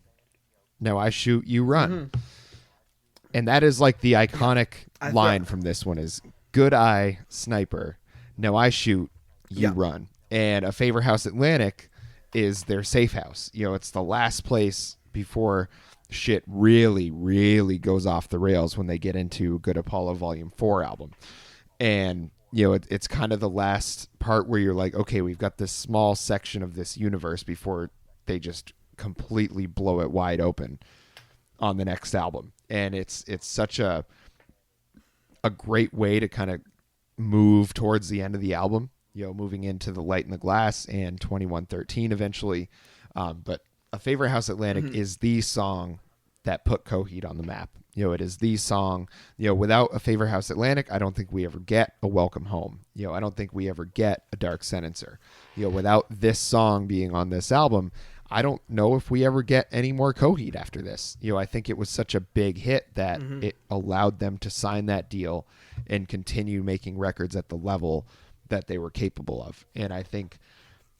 No, I shoot, you run. And that is like the iconic line from this one is, good eye sniper. No, I shoot, you run. And A Favor House Atlantic is their safe house. It's the last place before shit really, really goes off the rails when they get into Good Apollo Volume 4 album. And it's kind of the last part where you're like, okay, we've got this small section of this universe before they just completely blow it wide open on the next album. And it's such a great way to kind of move towards the end of the album, moving into The Light in the Glass and 2113 eventually. But A Favor House Atlantic is the song that put Coheed on the map. It is the song, without A Favor House Atlantic, I don't think we ever get A Welcome Home. I don't think we ever get A Dark Sentencer. Without this song being on this album, I don't know if we ever get any more Coheed after this. I think it was such a big hit that it allowed them to sign that deal and continue making records at the level that they were capable of. And I think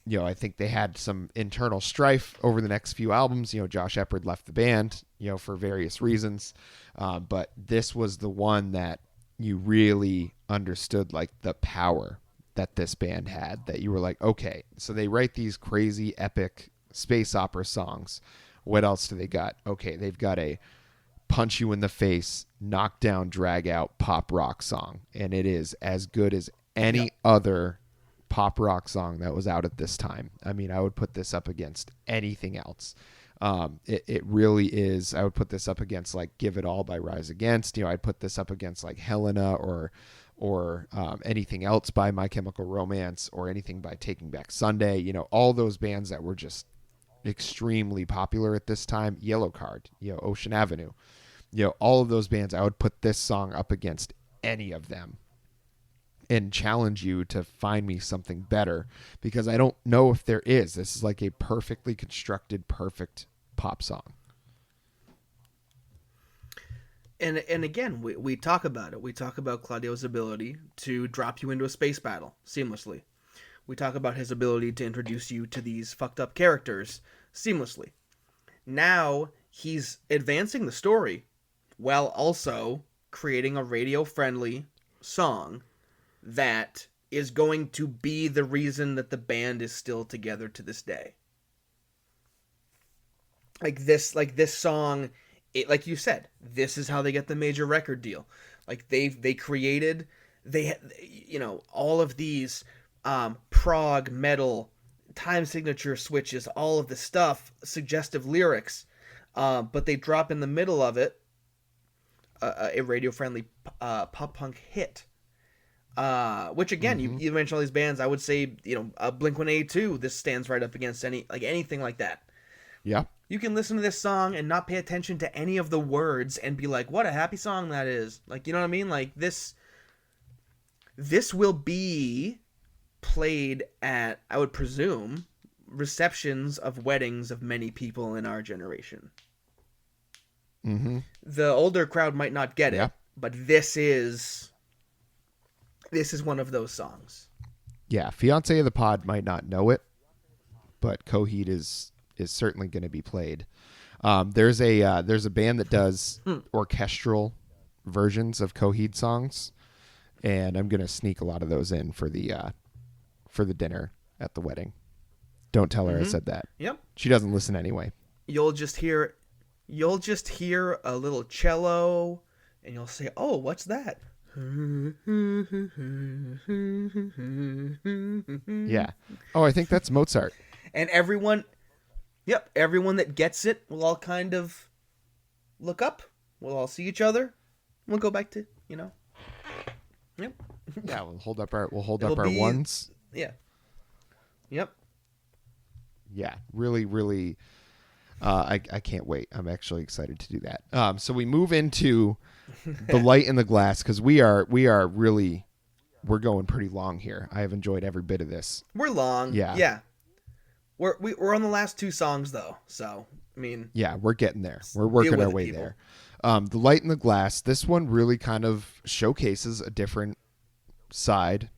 they had some internal strife over the next few albums. Josh Eppard left the band, for various reasons. But this was the one that you really understood like the power that this band had, that you were like, okay, so they write these crazy epic space opera songs. What else do they got? Okay, they've got a punch you in the face, knock down, drag out pop rock song. And it is as good as any other pop rock song that was out at this time. I mean, I would put this up against anything else. It really is. I would put this up against like Give It All by Rise Against. I'd put this up against like Helena or anything else by My Chemical Romance or anything by Taking Back Sunday. All those bands that were just extremely popular at this time. Yellow Card, Ocean Avenue, all of those bands. I would put this song up against any of them and challenge you to find me something better, because I don't know if there is. This is like a perfectly constructed, perfect pop song.
And again, we talk about it. We talk about Claudio's ability to drop you into a space battle seamlessly. we talk about his ability to introduce you to these fucked up characters seamlessly. Now he's advancing the story while also creating a radio-friendly song that is going to be the reason that the band is still together to this day. Like this song, like you said, this is how they get the major record deal. Like they created, all of these prog metal time signature switches, all of the stuff, suggestive lyrics, but they drop in the middle of it a radio friendly pop punk hit. Which again, you mentioned all these bands. I would say, Blink-182. This stands right up against anything like that.
Yeah.
You can listen to this song and not pay attention to any of the words and be like, "What a happy song that is!" Like, you know what I mean? Like this will be played at, I would presume, receptions of weddings of many people in our generation.
Mm-hmm.
The older crowd might not get it, but this is one of those songs.
Yeah, Fiancé of the Pod might not know it, but Coheed is certainly going to be played. There's a band that does orchestral versions of Coheed songs, and I'm going to sneak a lot of those in for the dinner at the wedding. Don't tell her I said that.
Yep.
She doesn't listen anyway.
You'll just hear a little cello, and you'll say, "Oh, what's that?"
Yeah. Oh, I think that's Mozart.
And everyone that gets it will all kind of look up. We'll all see each other. We'll go back to, Yep.
Yeah, we'll hold up our
be,
ones.
Yeah. Yep.
Yeah, really, really. I can't wait. I'm actually excited to do that. So we move into the light in the glass, because we're going pretty long here. I have enjoyed every bit of this.
We're long.
Yeah.
Yeah. We're on the last two songs though, so I mean.
Yeah, we're getting there. We're working our way there. The light in the glass. This one really kind of showcases a different side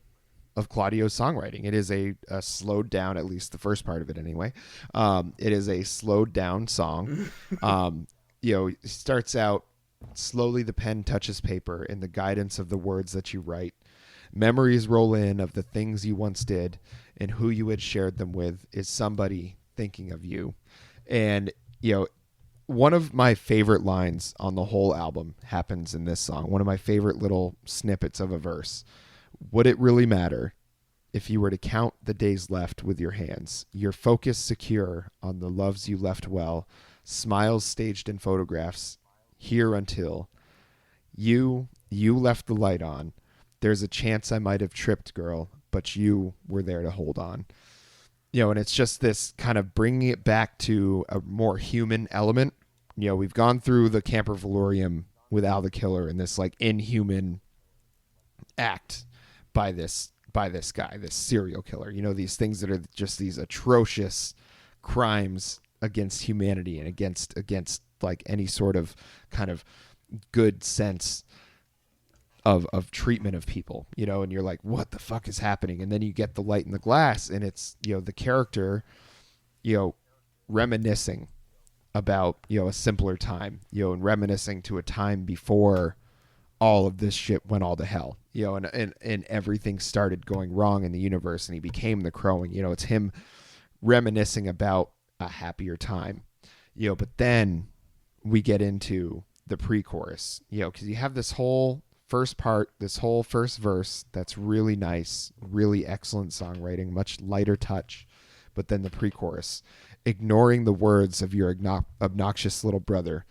of Claudio's songwriting. It is a slowed down, at least the first part of it anyway. It is a slowed down song. It starts out slowly. The pen touches paper in the guidance of the words that you write. Memories roll in of the things you once did, and who you had shared them with is somebody thinking of you. And, one of my favorite lines on the whole album happens in this song. One of my favorite little snippets of a verse. Would it really matter if you were to count the days left with your hands, your focus secure on the loves you left well, smiles staged in photographs, here until you left the light on. There's a chance I might have tripped, girl, but you were there to hold on. And it's just this kind of bringing it back to a more human element. We've gone through the Camper Valorium with Al the Killer and this like inhuman act by this guy, this serial killer. These things that are just these atrocious crimes against humanity and against like any sort of kind of good sense of treatment of people, and you're like, what the fuck is happening? And then you get the light in the glass, and it's, the character, reminiscing about, a simpler time, and reminiscing to a time before all of this shit went all to hell, and everything started going wrong in the universe, and he became the crowing. It's him reminiscing about a happier time, but then we get into the pre-chorus, because you have this whole first part, this whole first verse that's really nice, really excellent songwriting, much lighter touch, but then the pre-chorus, ignoring the words of your obnoxious little brother,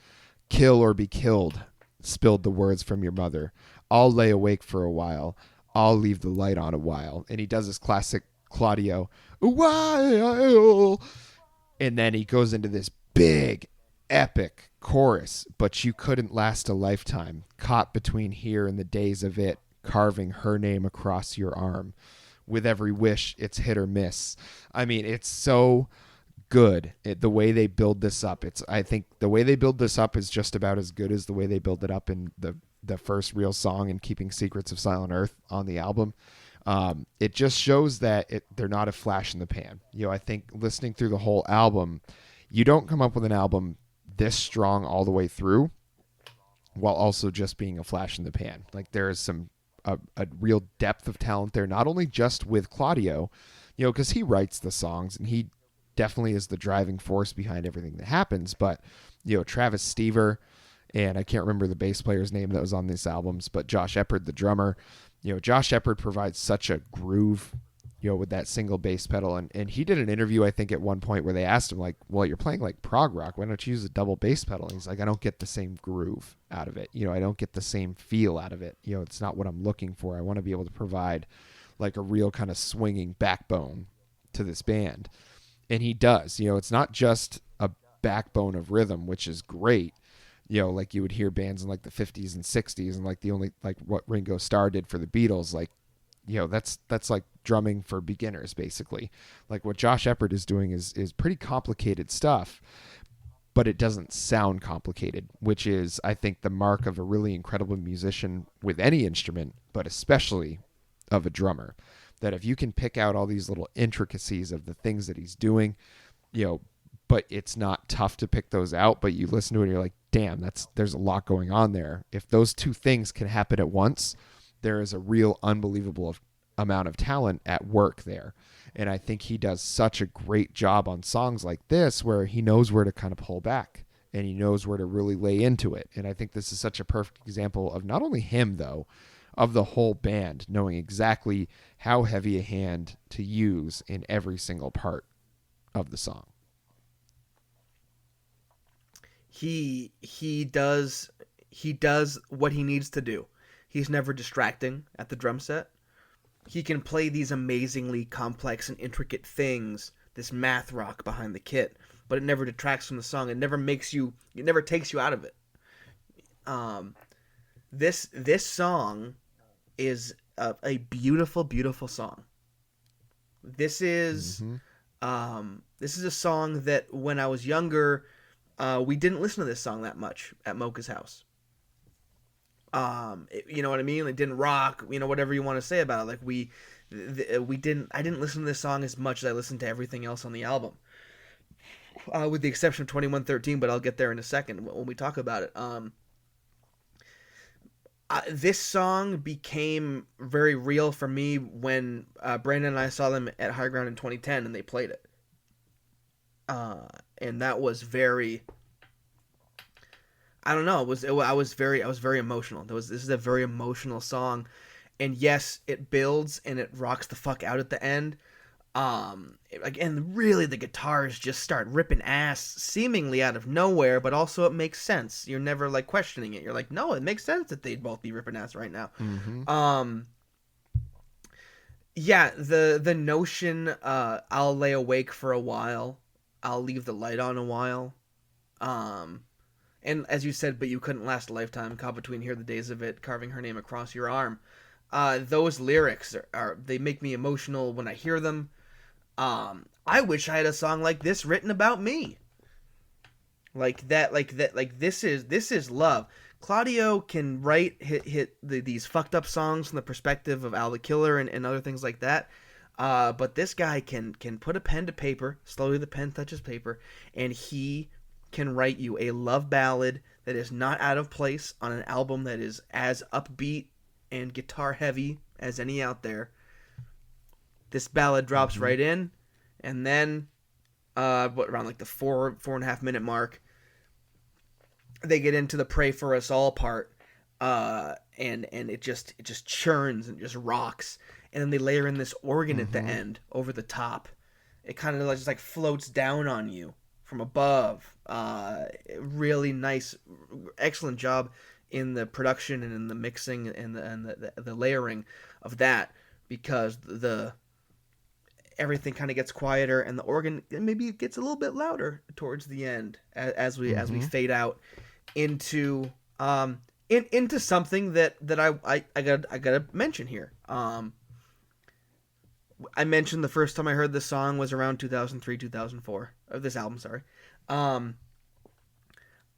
kill or be killed, spilled the words from your mother, I'll lay awake for a while, I'll leave the light on a while. And he does this classic Claudio, a while, and then he goes into this big epic chorus, but you couldn't last a lifetime, caught between here and the days of it, carving her name across your arm. With every wish, it's hit or miss. I mean, it's so good. The way they build this up, I think the way they build this up is just about as good as the way they build it up in the first real song in Keeping Secrets of Silent Earth on the album. It just shows that they're not a flash in the pan. I think listening through the whole album, you don't come up with an album this strong all the way through while also just being a flash in the pan. Like there is a real depth of talent there, not only just with Claudio, because he writes the songs and he definitely is the driving force behind everything that happens, but Travis Stever, and I can't remember the bass player's name that was on these albums, but Josh Eppard, the drummer. Josh Eppard provides such a groove, with that single bass pedal. And he did an interview, I think, at one point where they asked him, like, well, you're playing like prog rock. Why don't you use a double bass pedal? And he's like, I don't get the same groove out of it. I don't get the same feel out of it. It's not what I'm looking for. I want to be able to provide like a real kind of swinging backbone to this band. And he does. It's not just a backbone of rhythm, which is great. Like you would hear bands in like the 50s and 60s, and like the only like what Ringo Starr did for the Beatles, like that's like drumming for beginners, basically. Like what Josh Eppard is doing is pretty complicated stuff, but it doesn't sound complicated, which is, I think, the mark of a really incredible musician with any instrument, but especially of a drummer. That if you can pick out all these little intricacies of the things that he's doing, but it's not tough to pick those out, but you listen to it and you're like, damn, there's a lot going on there. If those two things can happen at once, there is a real unbelievable amount of talent at work there. And I think he does such a great job on songs like this, where he knows where to kind of pull back and he knows where to really lay into it. And I think this is such a perfect example of not only him, though, of the whole band knowing exactly how heavy a hand to use in every single part of the song.
He does what he needs to do. He's never distracting at the drum set. He can play these amazingly complex and intricate things, this math rock behind the kit, but it never detracts from the song. It never takes you out of it. This song is a beautiful, beautiful song. This is a song that when I was younger, we didn't listen to this song that much at Mocha's house. You know what I mean? It didn't rock, whatever you want to say about it. Like I didn't listen to this song as much as I listened to everything else on the album. With the exception of 2113, but I'll get there in a second when we talk about it. This song became very real for me when Brandon and I saw them at High Ground in 2010 and they played it. And that was very, I don't know. I was very emotional. This is a very emotional song, and yes, it builds and it rocks the fuck out at the end. And really the guitars just start ripping ass seemingly out of nowhere, but also it makes sense. You're never like questioning it. You're like, no, it makes sense that they'd both be ripping ass right now.
Mm-hmm.
Yeah, the notion, I'll lay awake for a while, I'll leave the light on a while. And as you said, but you couldn't last a lifetime, caught between here the days of it, carving her name across your arm. Those lyrics they make me emotional when I hear them. I wish I had a song like this written about me. Like this is love. Claudio can write these fucked up songs from the perspective of Al the Killer and other things like that. But this guy can put a pen to paper, slowly the pen touches paper, and he can write you a love ballad that is not out of place on an album that is as upbeat and guitar heavy as any out there. This ballad drops right in, and then around like the 4.5 minute mark, they get into the Pray For Us All part, and it just churns and just rocks, and then they layer in this organ at the end over the top. It kind of just like floats down on you from above. Really nice, excellent job in the production and in the mixing and the layering of that, because everything kind of gets quieter and the organ maybe gets a little bit louder towards the end as we fade out into into something that I gotta mention here. I mentioned the first time I heard this song was around 2003, 2004 of this album. Sorry.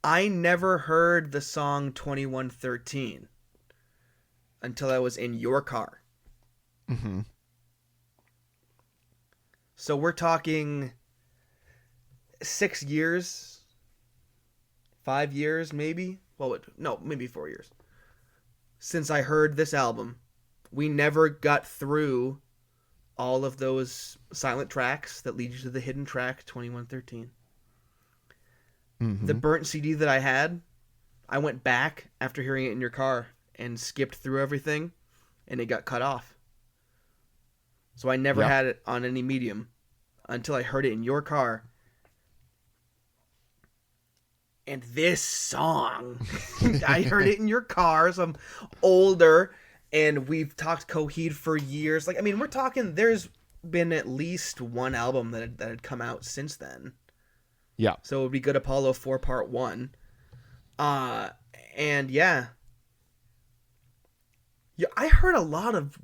I never heard the song 2113 until I was in your car.
Mm-hmm.
So we're talking 6 years, 5 years, maybe. Well, no, maybe 4 years since I heard this album. We never got through all of those silent tracks that lead you to the hidden track 2113. The
Mm-hmm.
burnt CD that I had, I went back after hearing it in your car and skipped through everything, and it got cut off. So I never
Yep.
had it on any medium until I heard it in your car. And this song, I heard it in your car, so I'm older, and we've talked Coheed for years. Like, I mean, we're talking, there's been at least one album that had come out since then.
Yeah.
So it would be Good Apollo 4 Part 1. Uh, and yeah. Yeah, I heard a lot of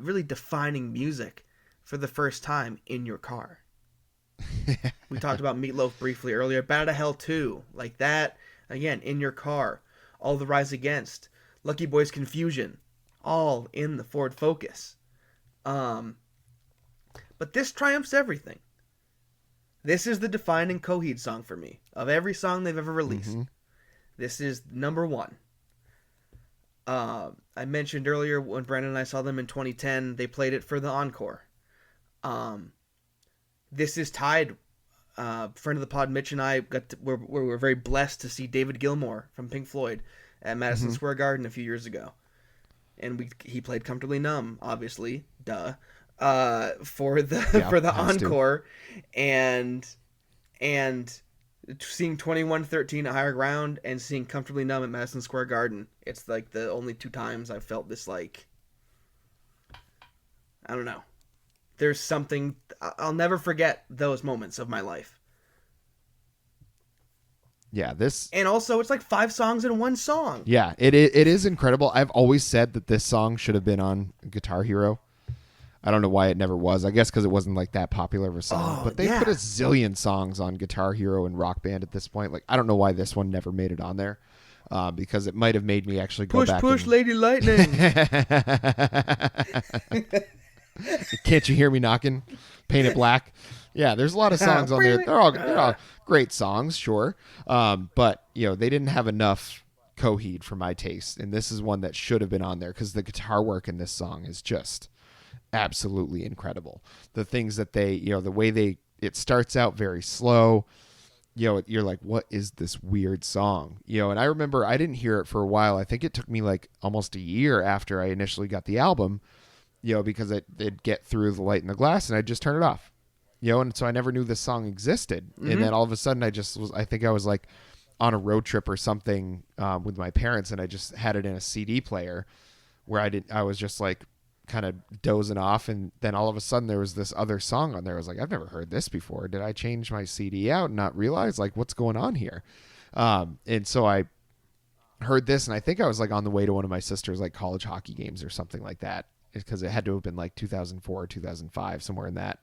really defining music for the first time in your car. We talked about Meatloaf briefly earlier. Bat Out of Hell 2, like that, again, in your car. All the Rise Against, Lucky Boys Confusion, all in the Ford Focus. But this triumphs everything. This is the defining Coheed song for me. Of every song they've ever released,
Mm-hmm.
this is number one. I mentioned earlier when Brandon and I saw them in 2010, they played it for the encore. This is tied. Friend of the pod, Mitch and I were very blessed to see David Gilmour from Pink Floyd at Madison
Mm-hmm.
Square Garden a few years ago, and he played "Comfortably Numb," obviously, for the
Yeah,
for the
has to.
encore, and seeing 2113 at Higher Ground and seeing "Comfortably Numb" at Madison Square Garden. It's like the only two times I've felt this, like, I don't know. There's something, I'll never forget those moments of my life.
Yeah, this.
And also, it's like 5 songs in one song.
Yeah, it is incredible. I've always said that this song should have been on Guitar Hero. I don't know why it never was. I guess because it wasn't like that popular of a song.
Oh,
But they
yeah.
put a zillion songs on Guitar Hero and Rock Band at this point. Like, I don't know why this one never made it on there. Because it might have made me actually go
Push,
back.
push,
and...
Lady Lightning.
Can't you hear me knocking? Paint It Black. Yeah, there's a lot of songs on there. They're all great songs, sure. But they didn't have enough Coheed for my taste, and this is one that should have been on there because the guitar work in this song is just absolutely incredible. The things that the way it starts out very slow. You're like, what is this weird song? And I remember I didn't hear it for a while. I think it took me like almost a year after I initially got the album, because it'd get through the light in the glass and I'd just turn it off. And so I never knew this song existed. Mm-hmm. And then all of a sudden I think I was like on a road trip or something with my parents, and I just had it in a CD player where I was just like kind of dozing off, and then all of a sudden there was this other song on there. I was like, I've never heard this before. Did I change my CD out and not realize like what's going on here? And so I heard this, and I think I was like on the way to one of my sister's like college hockey games or something like that, because it had to have been like 2004 or 2005, somewhere in that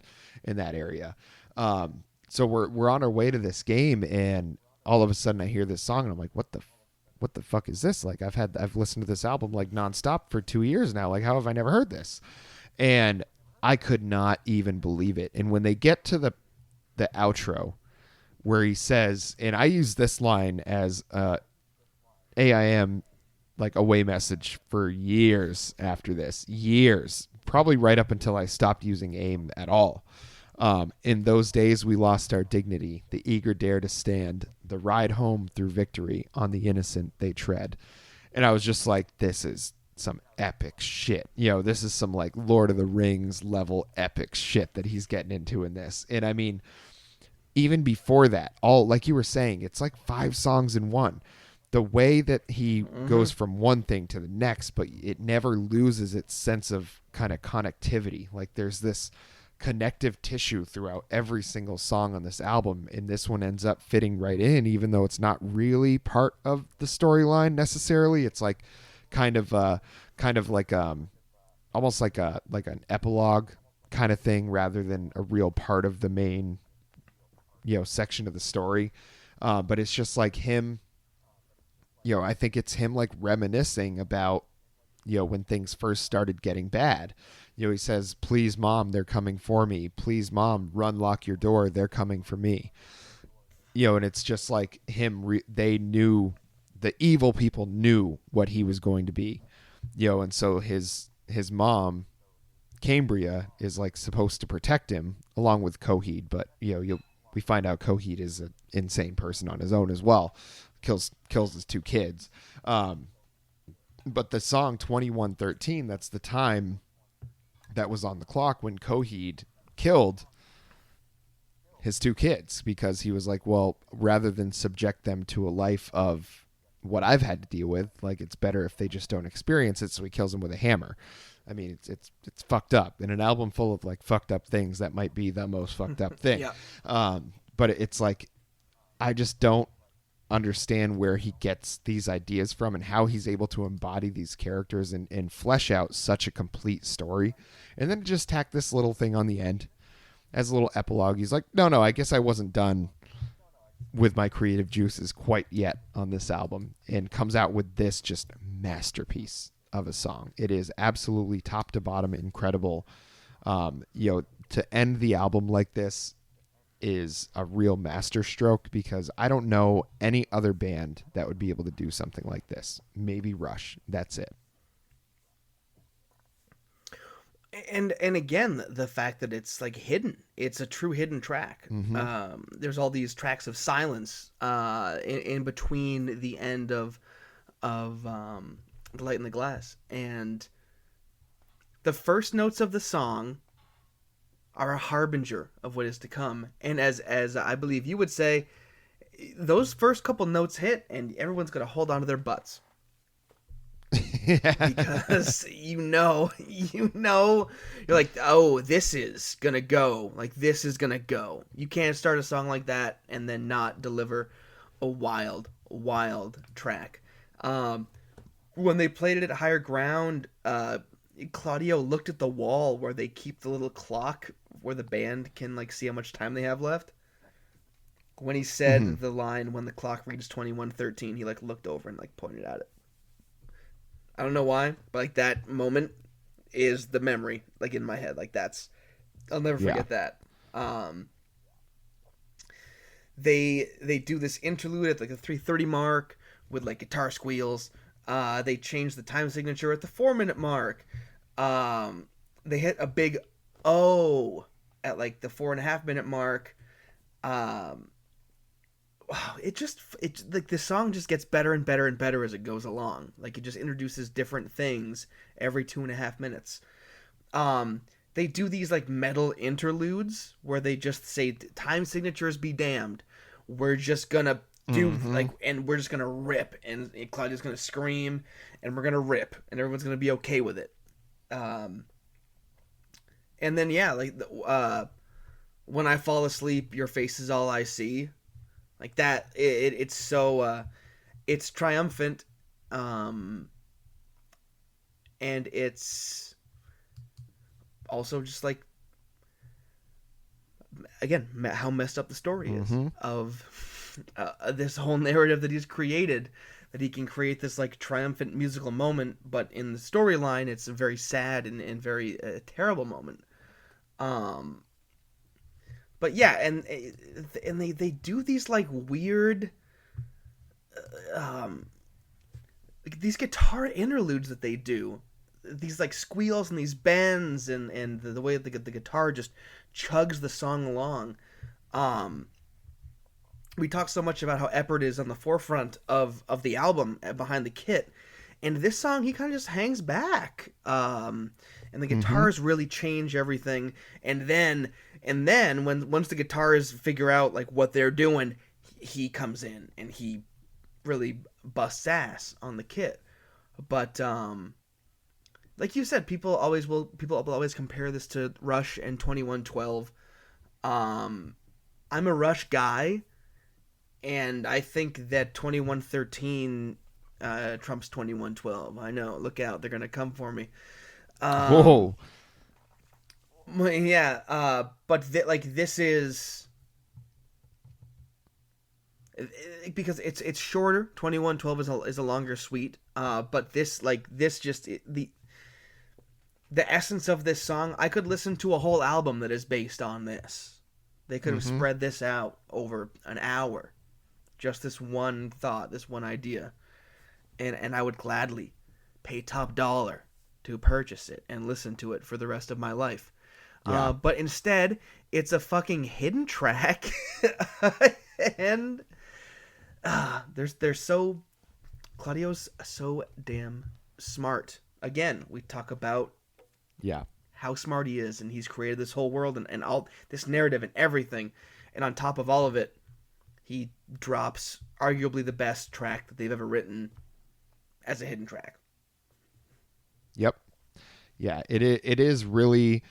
area. So we're on our way to this game, and all of a sudden I hear this song, and I'm like, what the fuck is this? Like, I've listened to this album like nonstop for 2 years now. Like, how have I never heard this? And I could not even believe it. And when they get to the outro where he says, and I use this line as AIM like away message for years after this, probably right up until I stopped using AIM at all. In those days, we lost our dignity, the eager dare to stand, the ride home through victory on the innocent they tread. And I was just like, this is some epic shit. This is some like Lord of the Rings level epic shit that he's getting into in this. And I mean, even before that, all like you were saying, it's like 5 songs in one. The way that he goes from one thing to the next, but it never loses its sense of kind of connectivity. Like there's this connective tissue throughout every single song on this album, and this one ends up fitting right in, even though it's not really part of the storyline necessarily. It's like kind of like almost like an epilogue kind of thing rather than a real part of the main section of the story. But it's just like him, I think it's him like reminiscing about when things first started getting bad. He says, "Please, Mom, they're coming for me. Please, Mom, run, lock your door. They're coming for me." And it's just like him. They knew, the evil people knew what he was going to be, and so his mom, Cambria, is like supposed to protect him along with Coheed, but we find out Coheed is an insane person on his own as well. Kills his two kids. But the song 2113, that's the time that was on the clock when Coheed killed his two kids, because he was like, well, rather than subject them to a life of what I've had to deal with, like, it's better if they just don't experience it. So he kills them with a hammer. I mean, it's fucked up. In an album full of like fucked up things, that might be the most fucked up thing.
Yeah.
But it's like, I just don't understand where he gets these ideas from and how he's able to embody these characters and flesh out such a complete story, and then just tack this little thing on the end as a little epilogue. He's like, no, I guess I wasn't done with my creative juices quite yet on this album, and comes out with this just masterpiece of a song. It is absolutely top to bottom incredible. To end the album like this is a real masterstroke, because I don't know any other band that would be able to do something like this. Maybe Rush. That's it.
And again, the fact that it's like hidden, it's a true hidden track.
Mm-hmm.
There's all these tracks of silence in between the end of The Light in the Glass, and the first notes of the song are a harbinger of what is to come. And as I believe you would say, those first couple notes hit, and everyone's gonna hold on to their butts. Because you're like, oh, this is gonna go, like, this is gonna go. You can't start a song like that and then not deliver a wild track. When they played it at Higher Ground, Claudio looked at the wall where they keep the little clock where the band can like see how much time they have left. When he said the line, "When the clock reads 21:13," he like looked over and like pointed at it. I don't know why, but like that moment is the memory like in my head. Like I'll never forget that. They do this interlude at like the 3:30 mark with like guitar squeals. They change the time signature at the 4-minute mark. They hit a big O at like the 4.5-minute mark. It like the song just gets better and better and better as it goes along. Like it just introduces different things every 2.5 minutes. They do these like metal interludes where they just say, "Time signatures be damned. We're just gonna do and we're just gonna rip," and Claudia's gonna scream, and we're gonna rip, and everyone's gonna be okay with it. And then when I fall asleep, your face is all I see. Like that, it's so it's triumphant, and it's also just like, again, how messed up the story is of this whole narrative that he's created, that he can create this like triumphant musical moment, but in the storyline it's a very sad and very terrible moment. But yeah, and they do these like weird these guitar interludes that they do, these like squeals and these bends, and the way the guitar just chugs the song along. We talk so much about how Eppert is on the forefront of the album behind the kit, and this song he kind of just hangs back, and the guitars really change everything. And then once the guitars figure out like what they're doing, he comes in and he really busts ass on the kit. But like you said, people will always compare this to Rush and 2112. I'm a Rush guy, and I think that 2113 trumps 2112. I know, look out, they're gonna come for me.
Whoa.
Yeah, but this is because it's shorter. 2112 is a longer suite. But this just the essence of this song, I could listen to a whole album that is based on this. They could have
Mm-hmm.
spread this out over an hour. Just this one thought, this one idea. And I would gladly pay top dollar to purchase it and listen to it for the rest of my life.
Yeah.
But instead, it's a fucking hidden track. And they're so Claudio's so damn smart. Again, we talk about
Yeah.
how smart he is, and he's created this whole world and all this narrative and everything. And on top of all of it, he drops arguably the best track that they've ever written as a hidden track.
Yep. Yeah. It is really.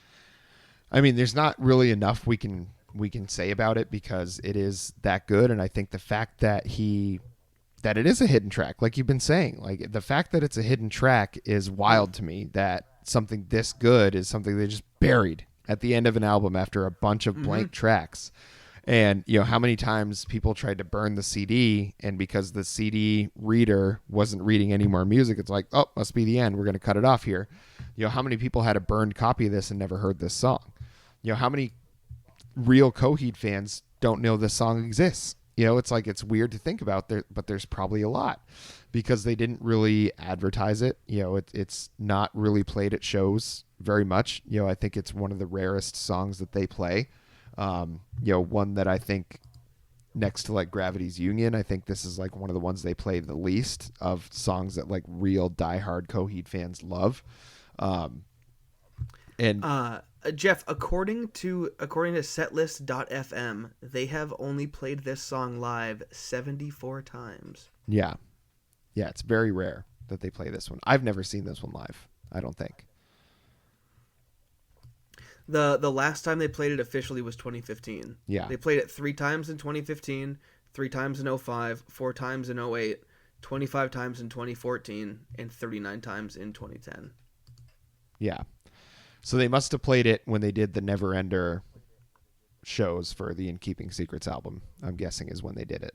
I mean, there's not really enough we can say about it because it is that good, and I think the fact that it is a hidden track, like you've been saying, like the fact that it's a hidden track is wild to me. That something this good is something they just buried at the end of an album after a bunch of blank tracks. And how many times people tried to burn the CD, and because the CD reader wasn't reading any more music, it's like, oh, must be the end. We're going to cut it off here. How many people had a burned copy of this and never heard this song? How many real Coheed fans don't know this song exists? It's like, it's weird to think about there, but there's probably a lot because they didn't really advertise it. It's not really played at shows very much. I think it's one of the rarest songs that they play. One that I think next to like Gravity's Union, I think this is like one of the ones they play the least of songs that like real diehard Coheed fans love. And
Geoff, according to setlist.fm, they have only played this song live 74 times.
yeah, it's very rare that they play this one. I've never seen this one live, I don't think.
The last time they played it officially was 2015.
Yeah.
They played it 3 times in 2015, 3 times in '05, 4 times in '08, 25 times in 2014, and 39 times in 2010.
Yeah. So they must have played it when they did the Neverender shows for the In Keeping Secrets album, I'm guessing is when they did it.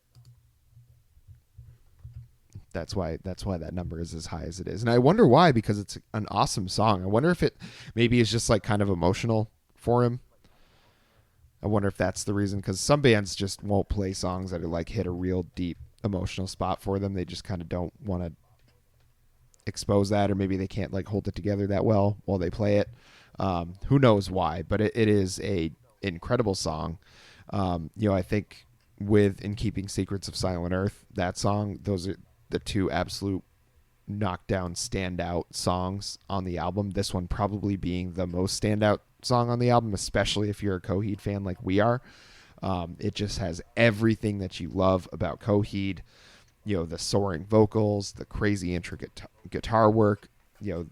That's why that number is as high as it is. And I wonder why, because it's an awesome song. I wonder if it maybe is just like kind of emotional for him. I wonder if that's the reason, because some bands just won't play songs that are like hit a real deep emotional spot for them. They just kind of don't want to expose that, or maybe they can't like hold it together that well while they play it. Who knows why, but it is a incredible song. I think with In Keeping Secrets of Silent Earth, that song, those are the two absolute knockdown standout songs on the album. This one probably being the most standout song on the album, especially if you're a Coheed fan like we are. It just has everything that you love about Coheed. The soaring vocals, the crazy intricate guitar work,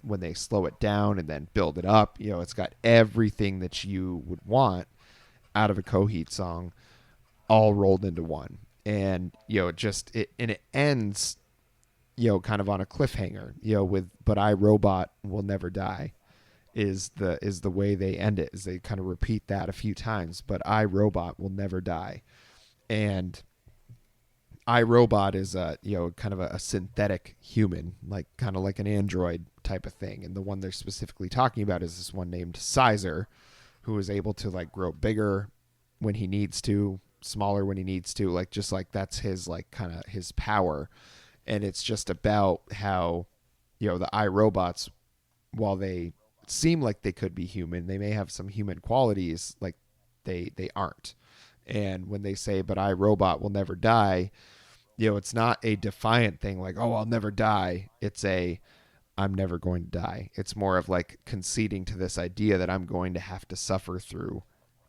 when they slow it down and then build it up, it's got everything that you would want out of a Coheed song all rolled into one. And, it ends, kind of on a cliffhanger, with "But I, Robot, Will Never Die" is the way they end it, is they kind of repeat that a few times. "But I, Robot, will never die." And iRobot is a kind of a synthetic human, like kind of like an android type of thing. And the one they're specifically talking about is this one named Sizer, who is able to like grow bigger when he needs to, smaller when he needs to, like just like that's his like kind of his power. And it's just about how the iRobots, while they seem like they could be human, they may have some human qualities, like they aren't. And when they say "But iRobot will never die," it's not a defiant thing like, "Oh, I'll never die." It's a, "I'm never going to die." It's more of like conceding to this idea that I'm going to have to suffer through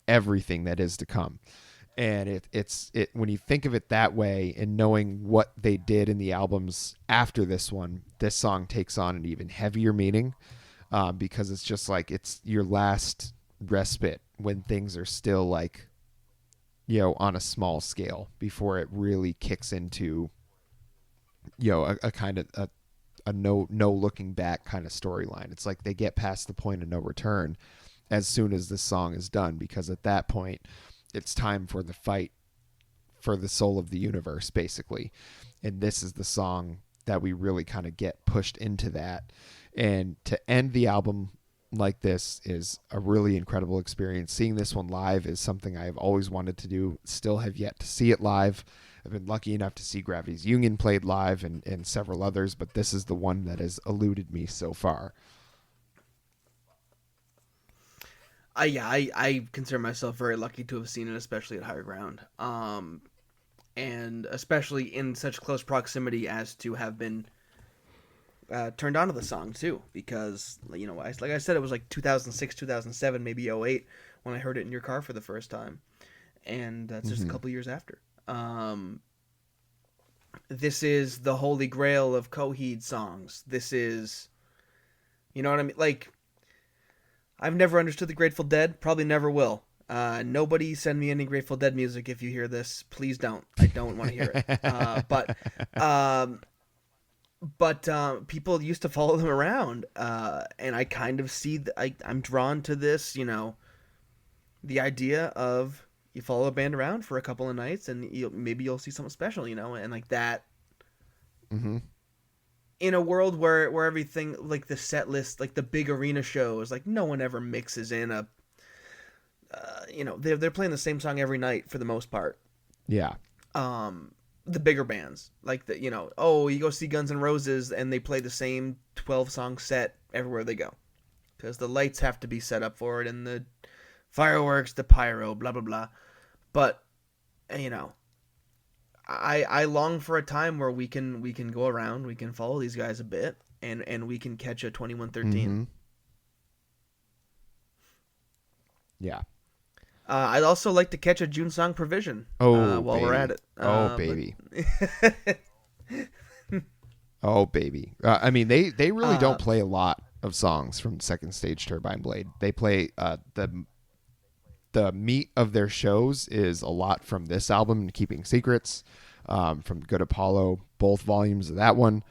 everything that is to come. And it's when you think of it that way, and knowing what they did in the albums after this one, this song takes on an even heavier meaning, because it's just like it's your last respite when things are still like, on a small scale before it really kicks into, a kind of a no looking back kind of storyline. It's like they get past the point of no return as soon as this song is done, because at that point it's time for the fight for the soul of the universe, basically. And this is the song that we really kind of get pushed into that. And to end the album like this is a really incredible experience. Seeing this one live is something I've always wanted to do. Still have yet to see it live. I've been lucky enough to see Gravity's Union played live and several others, but this is the one that has eluded me so far.
I consider myself very lucky to have seen it, especially at Higher Ground, and especially in such close proximity as to have been turned on to the song too, because like I said, it was like 2006, 2007, maybe '08 when I heard it in your car for the first time, and that's just a couple years after. This is the holy grail of Coheed songs. This is, you know what I mean? Like, I've never understood the Grateful Dead, probably never will. Nobody send me any Grateful Dead music if you hear this. Please don't. I don't want to hear it. But people used to follow them around, and I kind of see I'm drawn to this, the idea of you follow a band around for a couple of nights and maybe you'll see something special, and like that.
Mm-hmm.
In a world where everything, like the set list, like the big arena shows, like no one ever mixes in a, they're playing the same song every night for the most part.
Yeah.
The bigger bands, like you go see Guns N' Roses and they play the same 12-song set everywhere they go, because the lights have to be set up for it and the fireworks, the pyro, blah blah blah. But I long for a time where we can go around, we can follow these guys a bit, and we can catch a 2113.
Mm-hmm. Yeah.
I'd also like to catch a June Song Provision. While
baby.
we're at it.
Baby. Oh baby. I mean, they really don't play a lot of songs from Second Stage Turbine Blade. They play the meat of their shows is a lot from this album, Keeping Secrets, from Good Apollo, both volumes of that one.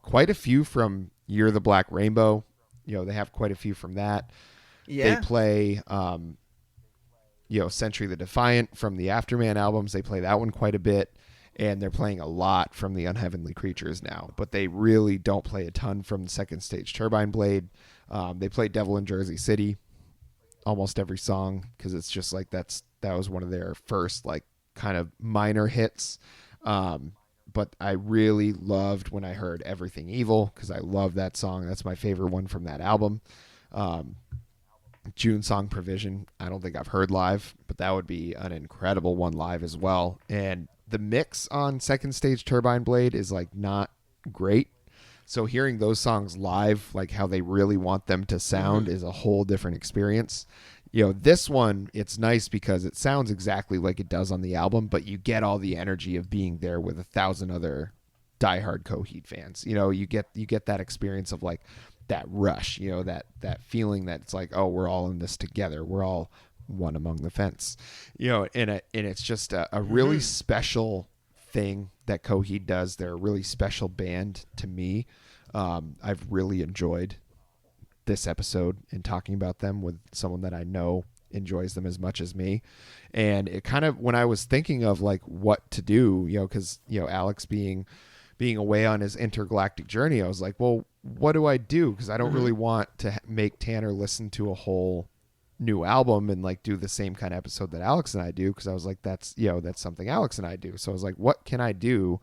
Quite a few from Year of the Black Rainbow. They have quite a few from that.
Yeah.
They play, Century the Defiant from the Afterman albums. They play that one quite a bit. And they're playing a lot from the Unheavenly Creatures now. But they really don't play a ton from the Second Stage Turbine Blade. They play Devil in Jersey City almost every song, because it's just like that was one of their first like kind of minor hits. But I really loved when I heard Everything Evil, because I love that song. That's my favorite one from that album. June Song Provision, I don't think I've heard live, but that would be an incredible one live as well. And the mix on Second Stage Turbine Blade is like not great. So hearing those songs live, like how they really want them to sound, is a whole different experience. This one, it's nice because it sounds exactly like it does on the album, but you get all the energy of being there with 1,000 other diehard Coheed fans. You get that experience of like that rush, that feeling that it's like, oh, we're all in this together. We're all one among the fence, and it's just a really special thing that Coheed does. They're a really special band to me. I've really enjoyed this episode and talking about them with someone that I know enjoys them as much as me. And it kind of, when I was thinking of like what to do, because Alex being away on his intergalactic journey, I was like, well, what do I do? Because I don't really want to make Tanner listen to a whole new album and like do the same kind of episode that Alex and I do, because I was like, that's something Alex and I do. So I was like, what can I do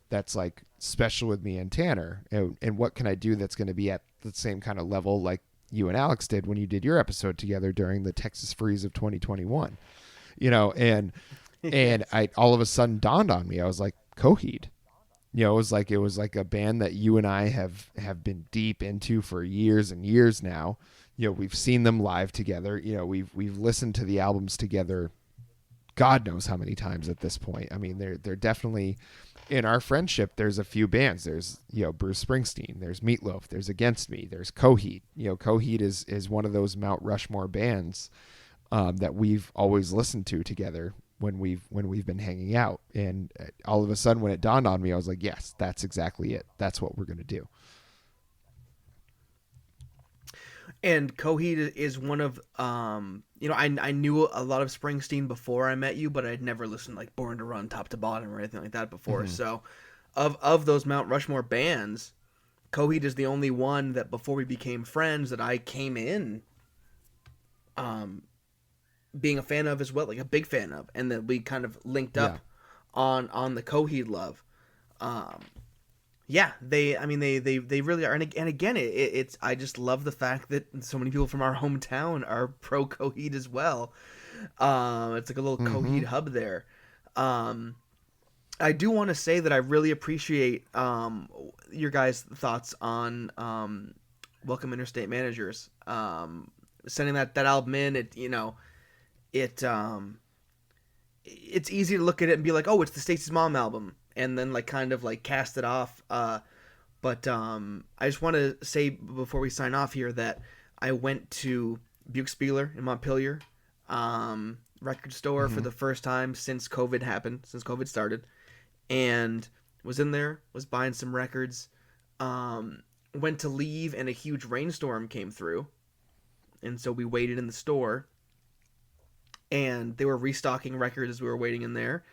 that's like special with me and Tanner, and what can I do that's going to be at the same kind of level like you and Alex did when you did your episode together during the Texas Freeze of 2021, and I all of a sudden dawned on me, I was like, Coheed. It was like a band that you and I have been deep into for years and years now. We've seen them live together. We've listened to the albums together, God knows how many times at this point. I mean, they're definitely in our friendship. There's a few bands. There's Bruce Springsteen. There's Meatloaf. There's Against Me. There's Coheed. Coheed is one of those Mount Rushmore bands that we've always listened to together when we've been hanging out. And all of a sudden, when it dawned on me, I was like, yes, that's exactly it. That's what we're gonna do.
And Coheed is one of I knew a lot of Springsteen before I met you, but I'd never listened like Born to Run top to bottom or anything like that before.
Hmm.
So of those Mount Rushmore bands, Coheed is the only one that before we became friends that I came in um being a fan of as well, like a big fan of, and that we kind of linked
Yeah.
up on the Coheed love. Um yeah, they really are, and again, it's I just love the fact that so many people from our hometown are pro Coheed as well. It's like a little
Hmm.
Coheed hub there. Um, I do want to say that I really appreciate your guys' thoughts on Welcome Interstate Managers. Sending that album in, it it's easy to look at it and be like, oh, it's the Stacy's Mom album, and then like kind of like cast it off. But I just want to say before we sign off here that I went to Buick-Spieler in Montpelier record store for
Hmm.
the first time since COVID happened, since COVID started, and was in there, was buying some records. Went to leave, and a huge rainstorm came through, and so we waited in the store, and they were restocking records as we were waiting in there.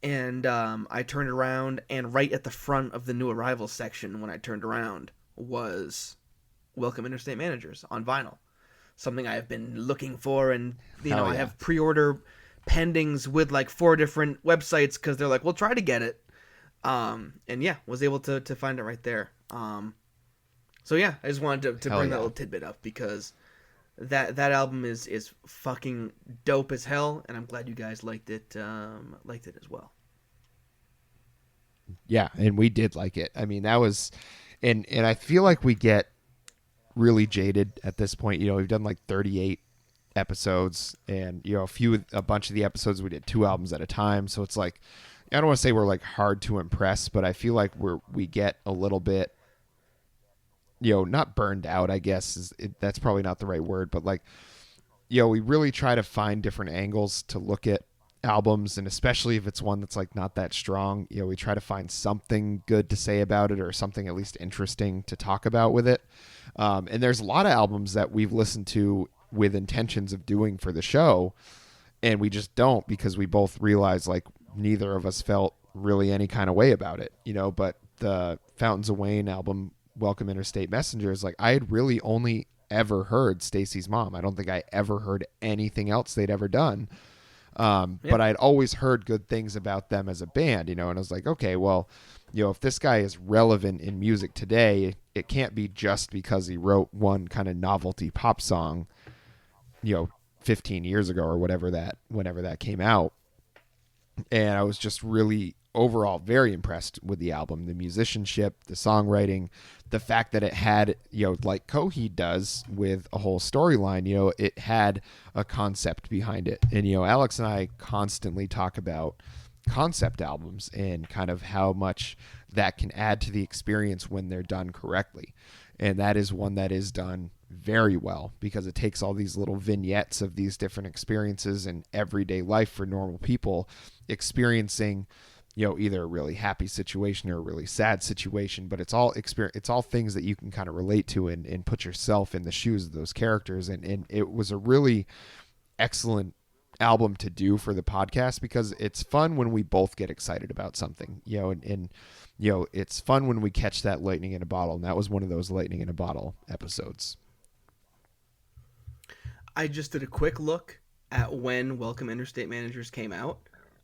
And I turned around, and right at the front of the new arrivals section, when I turned around, was Welcome Interstate Managers on vinyl. Something I have been looking for, and
Hell
I
yeah.
have pre-order pendings with like 4 different websites because they're like, "We'll try to get it." And yeah, was able to find it right there. So yeah, I just wanted to
Hell
bring that
yeah.
little tidbit up because that album is fucking dope as hell, and I'm glad you guys liked it as well.
Yeah, and we did like it. I mean, that was, and I feel like we get really jaded at this point. You know, we've done like 38 episodes, and you know, a bunch of the episodes we did 2 albums at a time. So it's like, I don't want to say we're like hard to impress, but I feel like we get a little bit, you know, not burned out. I guess that's probably not the right word, but like, you know, we really try to find different angles to look at albums, and especially if it's one that's like not that strong, you know, we try to find something good to say about it or something at least interesting to talk about with it. And there's a lot of albums that we've listened to with intentions of doing for the show, and we just don't because we both realize like neither of us felt really any kind of way about it, you know. But the Fountains of Wayne album, Welcome Interstate Messengers, like I had really only ever heard Stacy's Mom. I don't think I ever heard anything else they'd ever done.
Yeah,
But I'd always heard good things about them as a band, you know, and I was like, okay, well, you know, if this guy is relevant in music today, it can't be just because he wrote one kind of novelty pop song, you know, 15 years ago or whenever that came out. And I was just really overall very impressed with the album, the musicianship, the songwriting, the fact that it had, you know, like Coheed does with a whole storyline, you know, it had a concept behind it. And you know, Alex and I constantly talk about concept albums and kind of how much that can add to the experience when they're done correctly. And that is one that is done very well because it takes all these little vignettes of these different experiences in everyday life for normal people experiencing, you know, either a really happy situation or a really sad situation, but it's all experience, it's all things that you can kind of relate to and put yourself in the shoes of those characters. And it was a really excellent album to do for the podcast because it's fun when we both get excited about something, you know, and you know, it's fun when we catch that lightning in a bottle, and that was one of those lightning in a bottle episodes.
I just did a quick look at when Welcome Interstate Managers came out.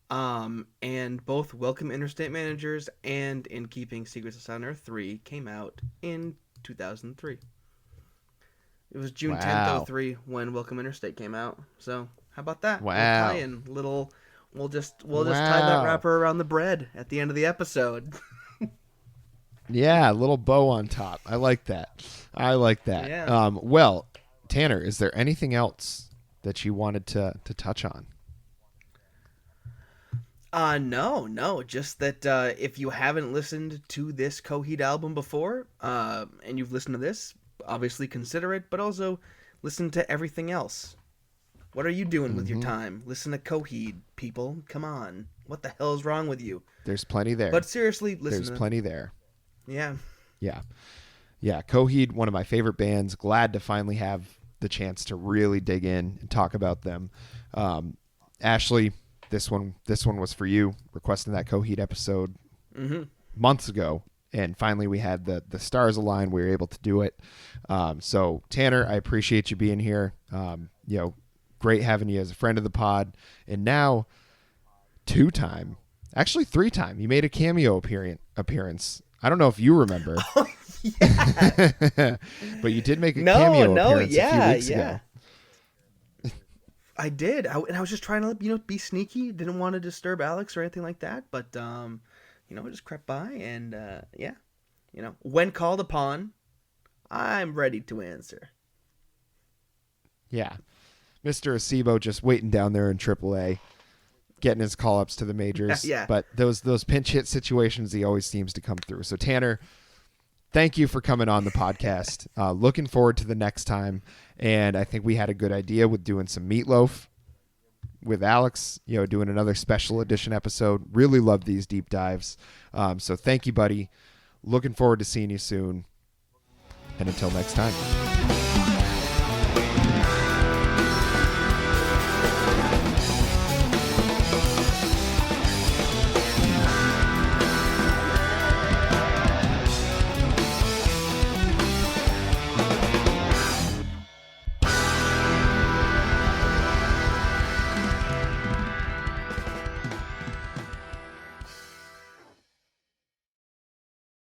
And both Welcome Interstate Managers and In Keeping Secrets of Silent Earth 3 came out in 2003. It was June 10th,
Wow.
03 when Welcome Interstate came out. So, how about that? Little
Wow.
tie-in, little we'll just tie that
Wow.
wrapper around the bread at the end of the episode.
Yeah, a little bow on top. I like that. I like that.
Yeah.
Well, Tanner, is there anything else that you wanted to touch on?
No, no. Just that if you haven't listened to this Coheed album before, and you've listened to this, obviously consider it, but also listen to everything else. What are you doing with your
Mm-hmm.
time? Listen to Coheed, people. Come on. What the hell is wrong with you?
There's plenty
But
there.
seriously, listen
There's
to.
plenty there.
Yeah.
Yeah. Yeah, Coheed, one of my favorite bands. Glad to finally have the chance to really dig in and talk about them. Ashley, this one was for you, requesting that Coheed episode months ago, and finally we had the stars align. We were able to do it. So Tanner, I appreciate you being here. Great having you as a friend of the pod, and now 2-time, actually 3-time. You made a cameo appearance. I don't know if you remember.
Oh, yeah.
But you did make a cameo appearance a few weeks ago.
I did. And I was just trying to, be sneaky. Didn't want to disturb Alex or anything like that. But, I just crept by and, when called upon, I'm ready to answer.
Yeah. Mr. Acebo just waiting down there in AAA, getting his call-ups to the majors.
Yeah.
But those pinch hit situations, he always seems to come through. So, Tanner, thank you for coming on the podcast. Looking forward to the next time. And I think we had a good idea with doing some Meatloaf with Alex, doing another special edition episode. Really love these deep dives. So thank you, buddy. Looking forward to seeing you soon. And until next time.